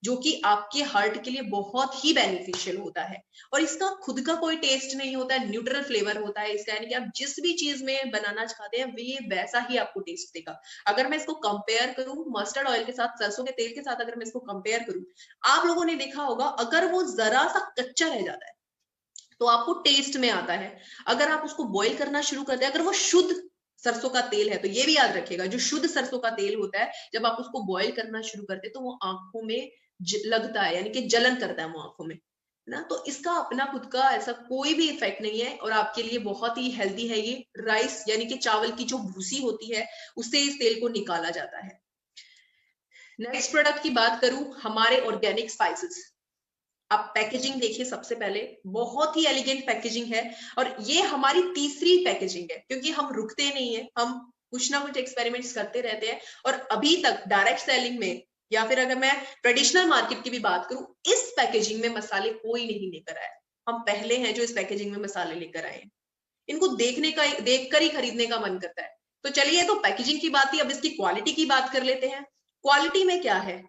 जो कि आपके हार्ट के लिए बहुत ही बेनिफिशियल होता है। और इसका खुद का कोई टेस्ट नहीं होता है, न्यूट्रल फ्लेवर होता है इसका, यानी कि आप जिस भी चीज में बनाना चाहते हैं ये वैसा ही आपको टेस्ट देगा। अगर मैं इसको कंपेयर करूं मस्टर्ड ऑयल के साथ, सरसों के तेल के साथ अगर मैं इसको कंपेयर करूं, आप लोगों ने देखा होगा अगर वो जरा सा कच्चा रह जाता है तो आपको टेस्ट में आता है। अगर आप उसको बॉईल करना शुरू करते हैं, अगर वो शुद्ध सरसों का तेल है, तो ये भी याद रखिएगा, जो शुद्ध सरसों का तेल होता है जब आप उसको बॉईल करना शुरू करते हैं तो वो आंखों में लगता है, यानी कि जलन करता है वो आंखों में, है ना। तो इसका अपना खुद का ऐसा कोई भी इफेक्ट नहीं है, और आपके लिए बहुत ही हेल्दी है। ये राइस यानी कि चावल की जो भूसी होती है उससे इस तेल को निकाला जाता है। नेक्स्ट प्रोडक्ट की बात करूं, हमारे ऑर्गेनिक स्पाइसेस। आप पैकेजिंग देखिए, सबसे पहले बहुत ही एलिगेंट पैकेजिंग है, और ये हमारी तीसरी पैकेजिंग है, क्योंकि हम रुकते नहीं है, हम कुछ ना कुछ एक्सपेरिमेंट्स करते रहते हैं। और अभी तक डायरेक्ट सेलिंग में, या फिर अगर मैं ट्रेडिशनल मार्केट की भी बात करूं, इस पैकेजिंग में मसाले कोई नहीं लेकर आया। हम पहले हैं जो इस पैकेजिंग में मसाले लेकर आए हैं। इनको देखने का, देखकर ही खरीदने का मन करता है। तो चलिए, तो पैकेजिंग की बात थी, अब इसकी क्वालिटी की बात कर लेते हैं। क्वालिटी में क्या है,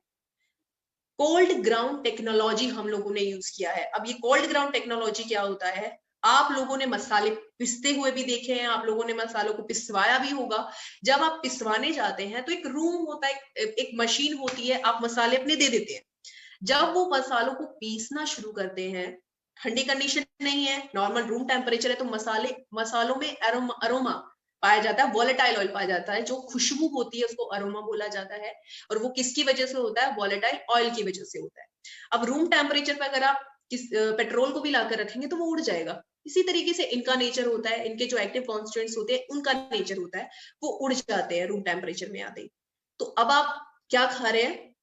कोल्ड ग्राउंड टेक्नोलॉजी हम लोगों ने यूज किया है। अब ये कोल्ड ग्राउंड टेक्नोलॉजी क्या होता है, आप लोगों ने मसाले पिसते हुए भी देखे हैं, आप लोगों ने मसालों को पिसवाया भी होगा। जब आप पिसवाने जाते हैं तो एक रूम होता है, एक मशीन होती है, आप मसाले अपने दे देते हैं। जब वो मसालों को पीसना शुरू करते हैं, ठंडी कंडीशन नहीं है, नॉर्मल रूम टेम्परेचर है, तो मसालों में अरोमा पाया जाता है, वॉलेटाइल ऑयल पाया जाता है, जो खुशबू होती है उसको अरोमा बोला जाता है। और वो किसकी वजह से होता है? वॉलेटाइल ऑयल की वजह से होता है। अब रूम टेम्परेचर पर अगर आप पेट्रोल को भी लाकर रखेंगे तो वो उड़ जाएगा। इसी तरीके से इनका नेचर होता है, इनके जो एक्टिव कॉन्स्टिट्यूएंट्स होते हैं उनका नेचर होता है, वो उड़ जाते हैं रूम टेम्परेचर में आते ही। तो अब आप क्या खा रहे हैं?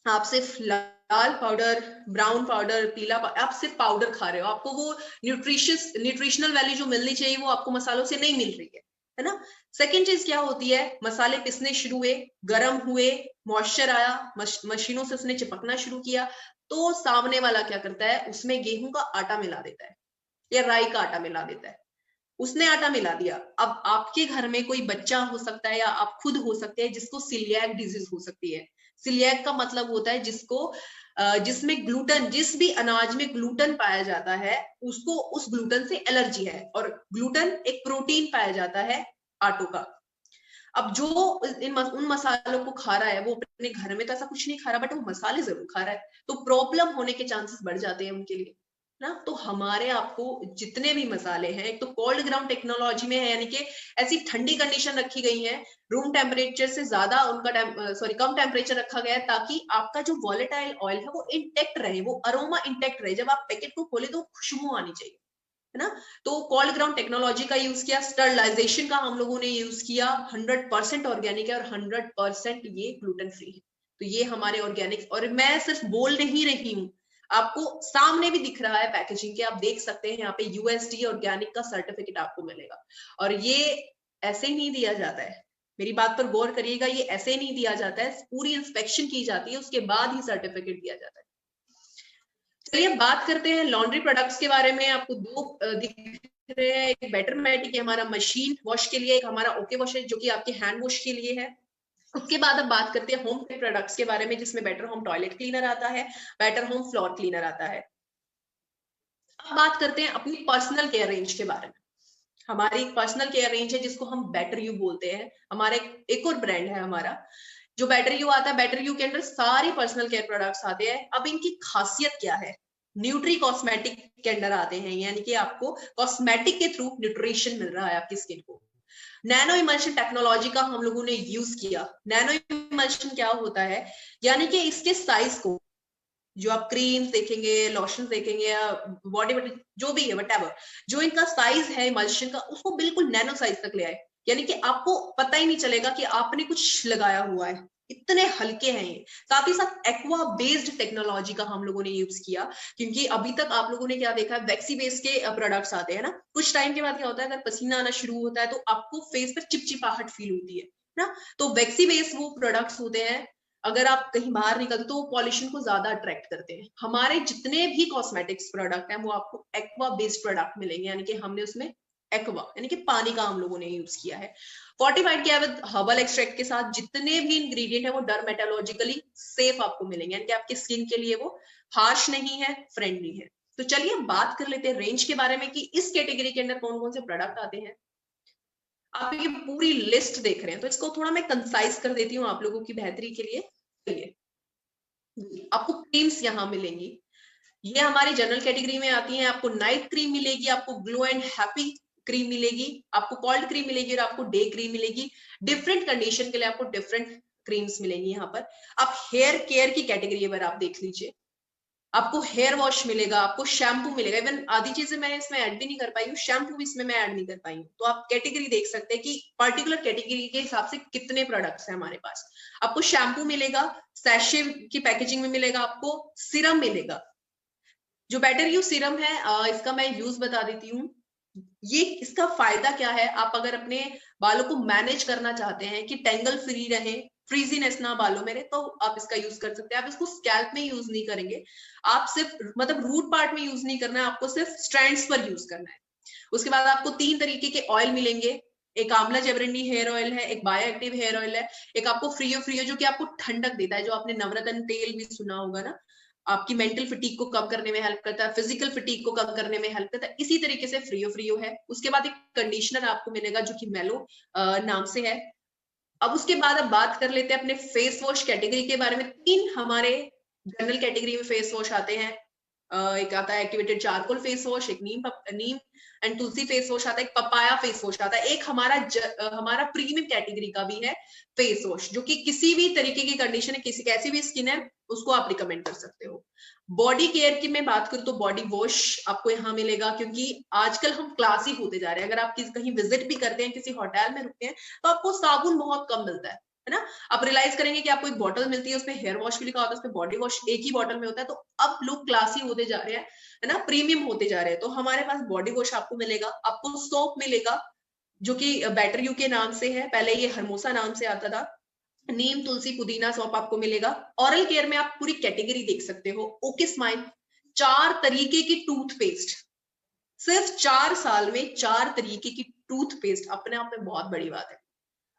आप सिर्फ लाल पाउडर, ब्राउन पाउडर, पीला आप सिर्फ पाउडर खा रहे हो। आपको वो न्यूट्रिशनल वैल्यू जो मिलनी चाहिए वो आपको मसालों से नहीं मिल रही है ना। सेकेंड चीज क्या होती है, मसाले पिसने शुरू हुए, गर्म हुए, मॉइस्चर आया, मशीनों से उसने चिपकना शुरू किया, तो सामने वाला क्या करता है, उसमें गेहूं का आटा मिला देता है या राई का आटा मिला देता है। उसने आटा मिला दिया। अब आपके घर में कोई बच्चा हो सकता है या आप खुद हो सकते हैं जिसको सिलियाक डिजीज हो सकती है। सिलियाक का मतलब होता है जिसमें ग्लूटन, जिस भी अनाज में ग्लूटन पाया जाता है उसको उस ग्लूटन से एलर्जी है। और ग्लूटन एक प्रोटीन पाया जाता है आटों का। अब जो उन मसालों को खा रहा है वो अपने घर में तो ऐसा कुछ नहीं खा रहा, बट वो मसाले जरूर खा रहा है, तो प्रॉब्लम होने के चांसेस बढ़ जाते हैं उनके लिए ना। तो हमारे आपको जितने भी मसाले हैं, एक तो कोल्ड ग्राउंड टेक्नोलॉजी में है, यानी कि ऐसी ठंडी कंडीशन रखी गई है, रूम टेम्परेचर से ज्यादा उनका कम टेम्परेचर रखा गया है, ताकि आपका जो वॉलेटाइल ऑयल है वो इंटेक्ट रहे, वो अरोमा इंटेक्ट रहे। जब आप पैकेट को खोले तो खुशबू आनी चाहिए, है ना। तो कोल्ड ग्राउंड टेक्नोलॉजी का यूज किया, स्टरलाइजेशन का हम लोगों ने यूज किया। 100% ऑर्गेनिक है और 100% ये ग्लूटेन फ्री है। तो ये हमारे ऑर्गेनिक, और मैं सिर्फ बोल नहीं रही हूँ, आपको सामने भी दिख रहा है पैकेजिंग के, आप देख सकते हैं यहाँ पे यूएसडी ऑर्गेनिक का सर्टिफिकेट आपको मिलेगा। और ये ऐसे ही नहीं दिया जाता है, मेरी बात पर गौर करिएगा, ये ऐसे ही नहीं दिया जाता है, पूरी इंस्पेक्शन की जाती है, उसके बाद ही सर्टिफिकेट दिया जाता है। चलिए बात करते हैं लॉन्ड्री प्रोडक्ट्स के बारे में। आपको दो दिख रहे हैं, एक बेटर मैटिक है हमारा मशीन वॉश के लिए, एक हमारा ओके वॉश है जो कि आपके हैंड वॉश के लिए है। उसके बाद अब बात करते हैं होम केयर प्रोडक्ट्स के बारे में, जिसमें बेटर होम टॉयलेट क्लीनर आता है, बेटर होम फ्लोर क्लीनर आता है। अब बात करते हैं अपनी पर्सनल केयर रेंज के बारे में। हमारी पर्सनल केयर रेंज है जिसको हम बेटर यू बोलते हैं, हमारा एक और ब्रांड है हमारा। जो बेटर यू आता है, बेटर यू के अंदर सारे पर्सनल केयर प्रोडक्ट्स आते हैं। अब इनकी खासियत क्या है, न्यूट्री कॉस्मेटिक के अंडर आते हैं, यानी कि आपको कॉस्मेटिक के थ्रू न्यूट्रिशन मिल रहा है आपकी स्किन को। नैनो इमल्शन टेक्नोलॉजी का हम लोगों ने यूज किया। नैनो इमल्शन क्या होता है, यानी कि इसके साइज को, जो आप क्रीम्स देखेंगे, लोशन देखेंगे या बॉडी बटर जो भी है वटेवर, जो इनका साइज है इमल्शन का, उसको बिल्कुल नैनो साइज तक ले आए, यानी कि आपको पता ही नहीं चलेगा कि आपने कुछ लगाया हुआ है, इतने हल्के हैं ये। साथ ही साथ एक्वा बेस्ड टेक्नोलॉजी का हम लोगों ने यूज किया, क्योंकि अभी तक आप लोगों ने क्या देखा है, वैक्सी बेस के प्रोडक्ट्स आते हैं ना, कुछ टाइम के बाद क्या होता है, अगर पसीना आना शुरू होता है तो आपको फेस पर चिपचिपाहट फील होती है ना। तो वैक्सी बेस वो प्रोडक्ट्स होते हैं, अगर आप कहीं बाहर निकलते तो पॉल्यूशन को ज्यादा अट्रैक्ट करते हैं। हमारे जितने भी कॉस्मेटिक्स प्रोडक्ट हैं वो आपको एक्वा बेस्ड प्रोडक्ट मिलेंगे, यानी कि हमने उसमें एक्वा यानी कि पानी का हम लोगों ने यूज किया है। फोर्टिफाइड किया विद हर्बल एक्सट्रैक्ट के साथ, जितने भी इंग्रेडिएंट है वो डर्मेटोलॉजिकली सेफ आपको मिलेंगे, यानी कि आपकी स्किन के लिए वो हार्श नहीं है, फ्रेंडली है। तो चलिए बात कर लेते हैं रेंज के बारे में कि इस कैटेगरी के अंदर कौन कौन से प्रोडक्ट आते हैं। आप ये पूरी लिस्ट देख रहे हैं तो इसको थोड़ा मैं कंसाइज कर देती हूँ आप लोगों की बेहतरी के लिए। चलिए, आपको क्रीम्स यहाँ मिलेंगी, ये हमारी जनरल कैटेगरी में आती हैं। आपको नाइट क्रीम मिलेगी, आपको ग्लो एंड हैप्पी क्रीम मिलेगी, आपको कोल्ड क्रीम मिलेगी और आपको डे क्रीम मिलेगी। डिफरेंट कंडीशन के लिए आपको डिफरेंट क्रीम्स मिलेंगी यहाँ पर। आप हेयर केयर की कैटेगरी पर आप देख लीजिए, आपको हेयर वॉश मिलेगा, आपको शैम्पू मिलेगा, इवन आधी चीजें मैं इसमें ऐड भी नहीं कर पाई हूँ, शैम्पू भी इसमें मैं ऐड नहीं कर पाई हूँ। तो आप कैटेगरी देख सकते हैं कि पर्टिकुलर कैटेगरी के हिसाब से कितने प्रोडक्ट्स हैं हमारे पास। आपको शैम्पू मिलेगा, सैशे की पैकेजिंग में मिलेगा, आपको सिरम मिलेगा। जो बेटर यू सिरम है, इसका मैं यूज बता देती हूँ। ये इसका फायदा क्या है, आप अगर अपने बालों को मैनेज करना चाहते हैं कि टेंगल फ्री रहे, फ्रीजीनेस ना बालों में रहे, तो आप इसका यूज कर सकते हैं। आप इसको स्कैल्प में यूज नहीं करेंगे, आप सिर्फ मतलब रूट पार्ट में यूज नहीं करना है, आपको सिर्फ स्ट्रैंड्स पर यूज करना है। उसके बाद आपको 3 तरीके के ऑयल मिलेंगे, एक आंवला जबरंडी हेयर ऑयल है, एक बायो एक्टिव हेयर ऑयल है, एक आपको फ्रीओ फ्रीओ जो कि आपको ठंडक देता है, जो आपने नवरत्न तेल भी सुना होगा ना, आपकी मेंटल फटीग को कम करने में हेल्प करता है, फिजिकल फटीग को कम करने में हेल्प करता है। इसी तरीके से फ्रीओ फ्रीओ है। उसके बाद एक कंडीशनर आपको मिलेगा जो कि मेलो नाम से है। अब उसके बाद अब बात कर लेते हैं अपने फेस वॉश कैटेगरी के बारे में। 3 हमारे जनरल कैटेगरी में फेस वॉश आते हैं। एक आता है एक्टिवेटेड चारकोल फेस वॉश, एक नीम एंड तुलसी फेस वॉश आता है, एक पपाया फेस वॉश आता है, एक हमारा प्रीमियम कैटेगरी का भी है फेस वॉश, जो कि किसी भी तरीके की कंडीशन है, किसी कैसी भी स्किन है उसको आप रिकमेंड कर सकते हो। बॉडी केयर की मैं बात करूं तो बॉडी वॉश आपको यहाँ मिलेगा, क्योंकि आजकल हम क्लासी होते जा रहे हैं। अगर आप कहीं विजिट भी करते हैं, किसी होटल में रुकते हैं, तो आपको साबुन बहुत कम मिलता है ना। आप रियलाइज करेंगे कि आपको एक बॉटल मिलती है, उसमें हेयर वॉश भी लिखा होता है, उसमें बॉडी वॉश एक ही बॉटल में होता है। तो अब लोग क्लासी होते जा रहे हैं, है ना, प्रीमियम होते जा रहे हैं। तो हमारे पास बॉडी वॉश आपको मिलेगा, आपको सोप मिलेगा जो कि बेटर यू के नाम से है, पहले ये हरमोसा नाम से आता था। नीम तुलसी पुदीना सोप आपको मिलेगा। ऑरल केयर में आप पूरी कैटेगरी देख सकते हो। ओके स्माइल, 4 तरीके की टूथपेस्ट, सिर्फ 4 साल में 4 तरीके की टूथपेस्ट, अपने आप में बहुत बड़ी बात है।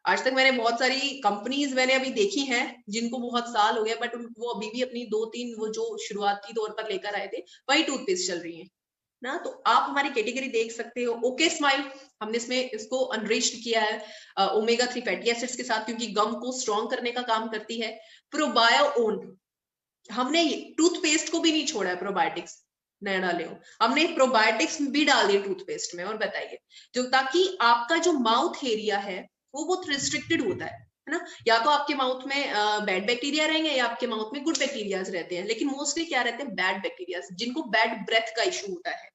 आज तक मैंने बहुत सारी कंपनीज मैंने अभी देखी हैं जिनको बहुत साल हो गया, बट वो अभी भी अपनी 2-3 वो जो शुरुआती तौर पर लेकर आए थे वही टूथपेस्ट चल रही है ना। तो आप हमारी कैटेगरी देख सकते हो। ओके स्माइल, हमने इसमें इसको अनरिच्ड किया है ओमेगा 3 फैटी एसिड्स के साथ, क्योंकि गम को स्ट्रॉन्ग करने का काम करती है। प्रोबायो ओन, हमने टूथपेस्ट को भी नहीं छोड़ा है, प्रोबायोटिक्स नया डाले हो, हमने प्रोबायोटिक्स भी डाल दिए टूथपेस्ट में। और बताइए, जो ताकि आपका जो माउथ एरिया है वो बहुत रिस्ट्रिक्टेड होता है ना। या तो आपके माउथ में बैड बैक्टीरिया रहेंगे या आपके माउथ में गुड बैक्टीरियाज रहते हैं, लेकिन मोस्टली क्या रहते हैं, बैड बैक्टीरियाज, जिनको बैड ब्रेथ का इशू होता है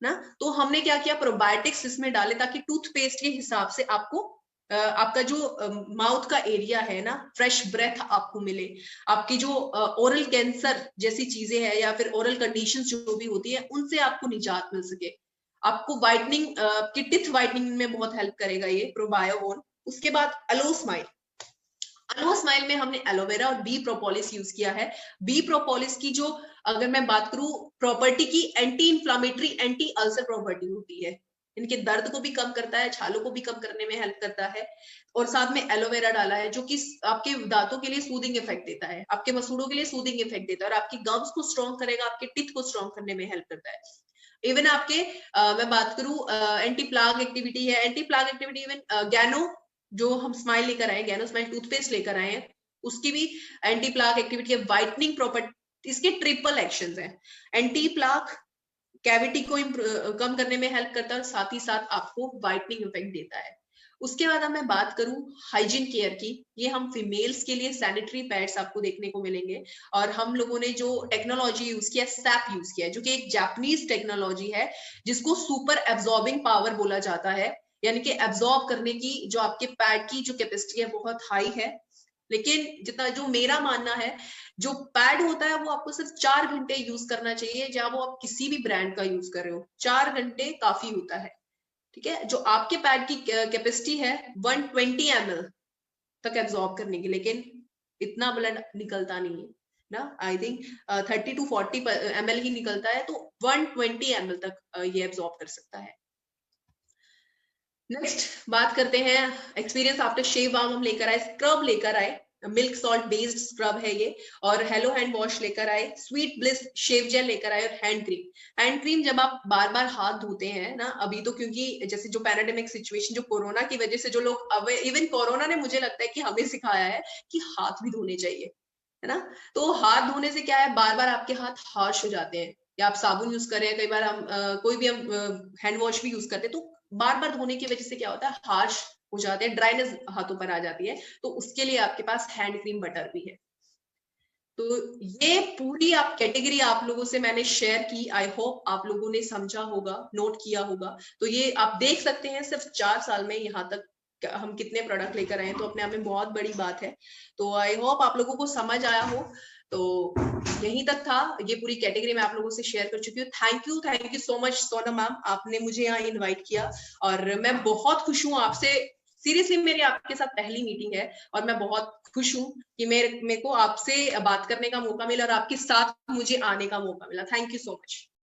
ना। तो हमने क्या किया, प्रोबायोटिक्स इसमें डाले ताकि टूथपेस्ट के हिसाब से आपको आपका जो माउथ का एरिया है ना, फ्रेश ब्रेथ आपको मिले। आपकी जो ओरल कैंसर जैसी चीजें हैं या फिर ओरल कंडीशंस जो भी होती है उनसे आपको निजात मिल सके। आपको व्हाइटनिंग, की टिथ व्हाइटनिंग में बहुत हेल्प करेगा ये प्रोबायोन। उसके बाद अलो स्माइल, अलो स्माइल में हमने एलोवेरा और बी प्रोपोलिस यूज किया है। बी प्रोपोलिस की जो अगर मैं बात करूं प्रॉपर्टी की, anti inflammatory anti ulcer property होती है, इनके दर्द को भी कम करता है, छालों को भी कम करने में हेल्प करता है। और साथ में एलोवेरा डाला है जो कि आपके दांतों के लिए सूदिंग इफेक्ट देता है, आपके मसूड़ों के लिए सूदिंग इफेक्ट देता है, और आपकी गम्स को स्ट्रॉन्ग करेगा, आपके टीथ को स्ट्रॉन्ग करने में हेल्प करता है। इवन आपके मैं बात करूं एंटी प्लाग एक्टिविटी है, एंटी प्लाग एक्टिविटी इवन गैनो जो हम स्माइल लेकर आए, गैनो स्माइल टूथपेस्ट लेकर आए हैं, उसकी भी एंटी प्लाक एक्टिविटी है, व्हाइटनिंग प्रॉपर्टी, इसके ट्रिपल एक्शंस हैं। एंटी प्लाक कैविटी को कम करने में हेल्प करता है और साथ ही साथ आपको व्हाइटनिंग इफेक्ट देता है। उसके बाद अब मैं बात करूं हाइजीन केयर की, ये हम फीमेल्स के लिए सैनिटरी पैड्स आपको देखने को मिलेंगे, और हम लोगों ने जो टेक्नोलॉजी यूज किया, सैप यूज किया है, जो कि एक जापानीज टेक्नोलॉजी है जिसको सुपर एब्जॉर्बिंग पावर बोला जाता है, यानी कि एब्जॉर्ब करने की जो आपके पैड की जो कैपेसिटी है बहुत हाई है। लेकिन जितना जो मेरा मानना है, जो पैड होता है वो आपको सिर्फ 4 घंटे यूज करना चाहिए, जहां वो आप किसी भी ब्रांड का यूज कर रहे हो 4 घंटे काफी होता है। ठीक है, जो आपके पैड की कैपेसिटी है 120 ml तक एब्जॉर्ब करने की, लेकिन इतना ब्लड निकलता नहीं है ना, आई थिंक 30 to 40 ml ही निकलता है, तो 120 ml तक ये एब्जॉर्ब कर सकता है। नेक्स्ट बात करते हैं एक्सपीरियंस आफ्टर शेव बाम। हम लेकर आए स्क्रब, लेकर आए मिल्क सॉल्ट बेस्ड स्क्रब है ये, और हेलो हैंड वॉश लेकर आए, स्वीट ब्लिस शेव जेल लेकर आए, और हैंड क्रीम। हैंड क्रीम जब आप बार बार हाथ धोते हैं ना, अभी तो क्योंकि जैसे जो पैराडेमिक सिचुएशन, जो कोरोना की वजह से जो लोग, इवन कोरोना ने मुझे लगता है कि हमें सिखाया है कि हाथ भी धोने चाहिए, है ना। तो हाथ धोने से क्या है, बार बार आपके हाथ हार्श हो जाते हैं, या आप साबुन यूज कर रहे हैं, कई बार हम कोई भी हम हैंड वॉश भी यूज करते हैं, तो बार बार धोने की वजह से क्या होता है, हार्श हो जाते हैं, ड्राइनेस हाथों पर आ जाती है। तो उसके लिए आपके पास हैंड क्रीम बटर भी है। तो ये पूरी आप कैटेगरी आप लोगों से मैंने शेयर की, आई होप आप लोगों ने समझा होगा, नोट किया होगा। तो ये आप देख सकते हैं सिर्फ 4 साल में यहाँ तक हम कितने प्रोडक्ट लेकर आए हैं, तो अपने आप में बहुत बड़ी बात है। तो आई होप आप लोगों को समझ आया हो। तो यहीं तक था, ये पूरी कैटेगरी मैं आप लोगों से शेयर कर चुकी हूँ। Thank you so much Sonam ma'am, आपने मुझे यहाँ इनवाइट किया, और मैं बहुत खुश हूँ आपसे। सीरियसली मेरी आपके साथ पहली मीटिंग है, और मैं बहुत खुश हूँ कि मेरे को आपसे बात करने का मौका मिला और आपके साथ मुझे आने का मौका मिला। Thank you so much.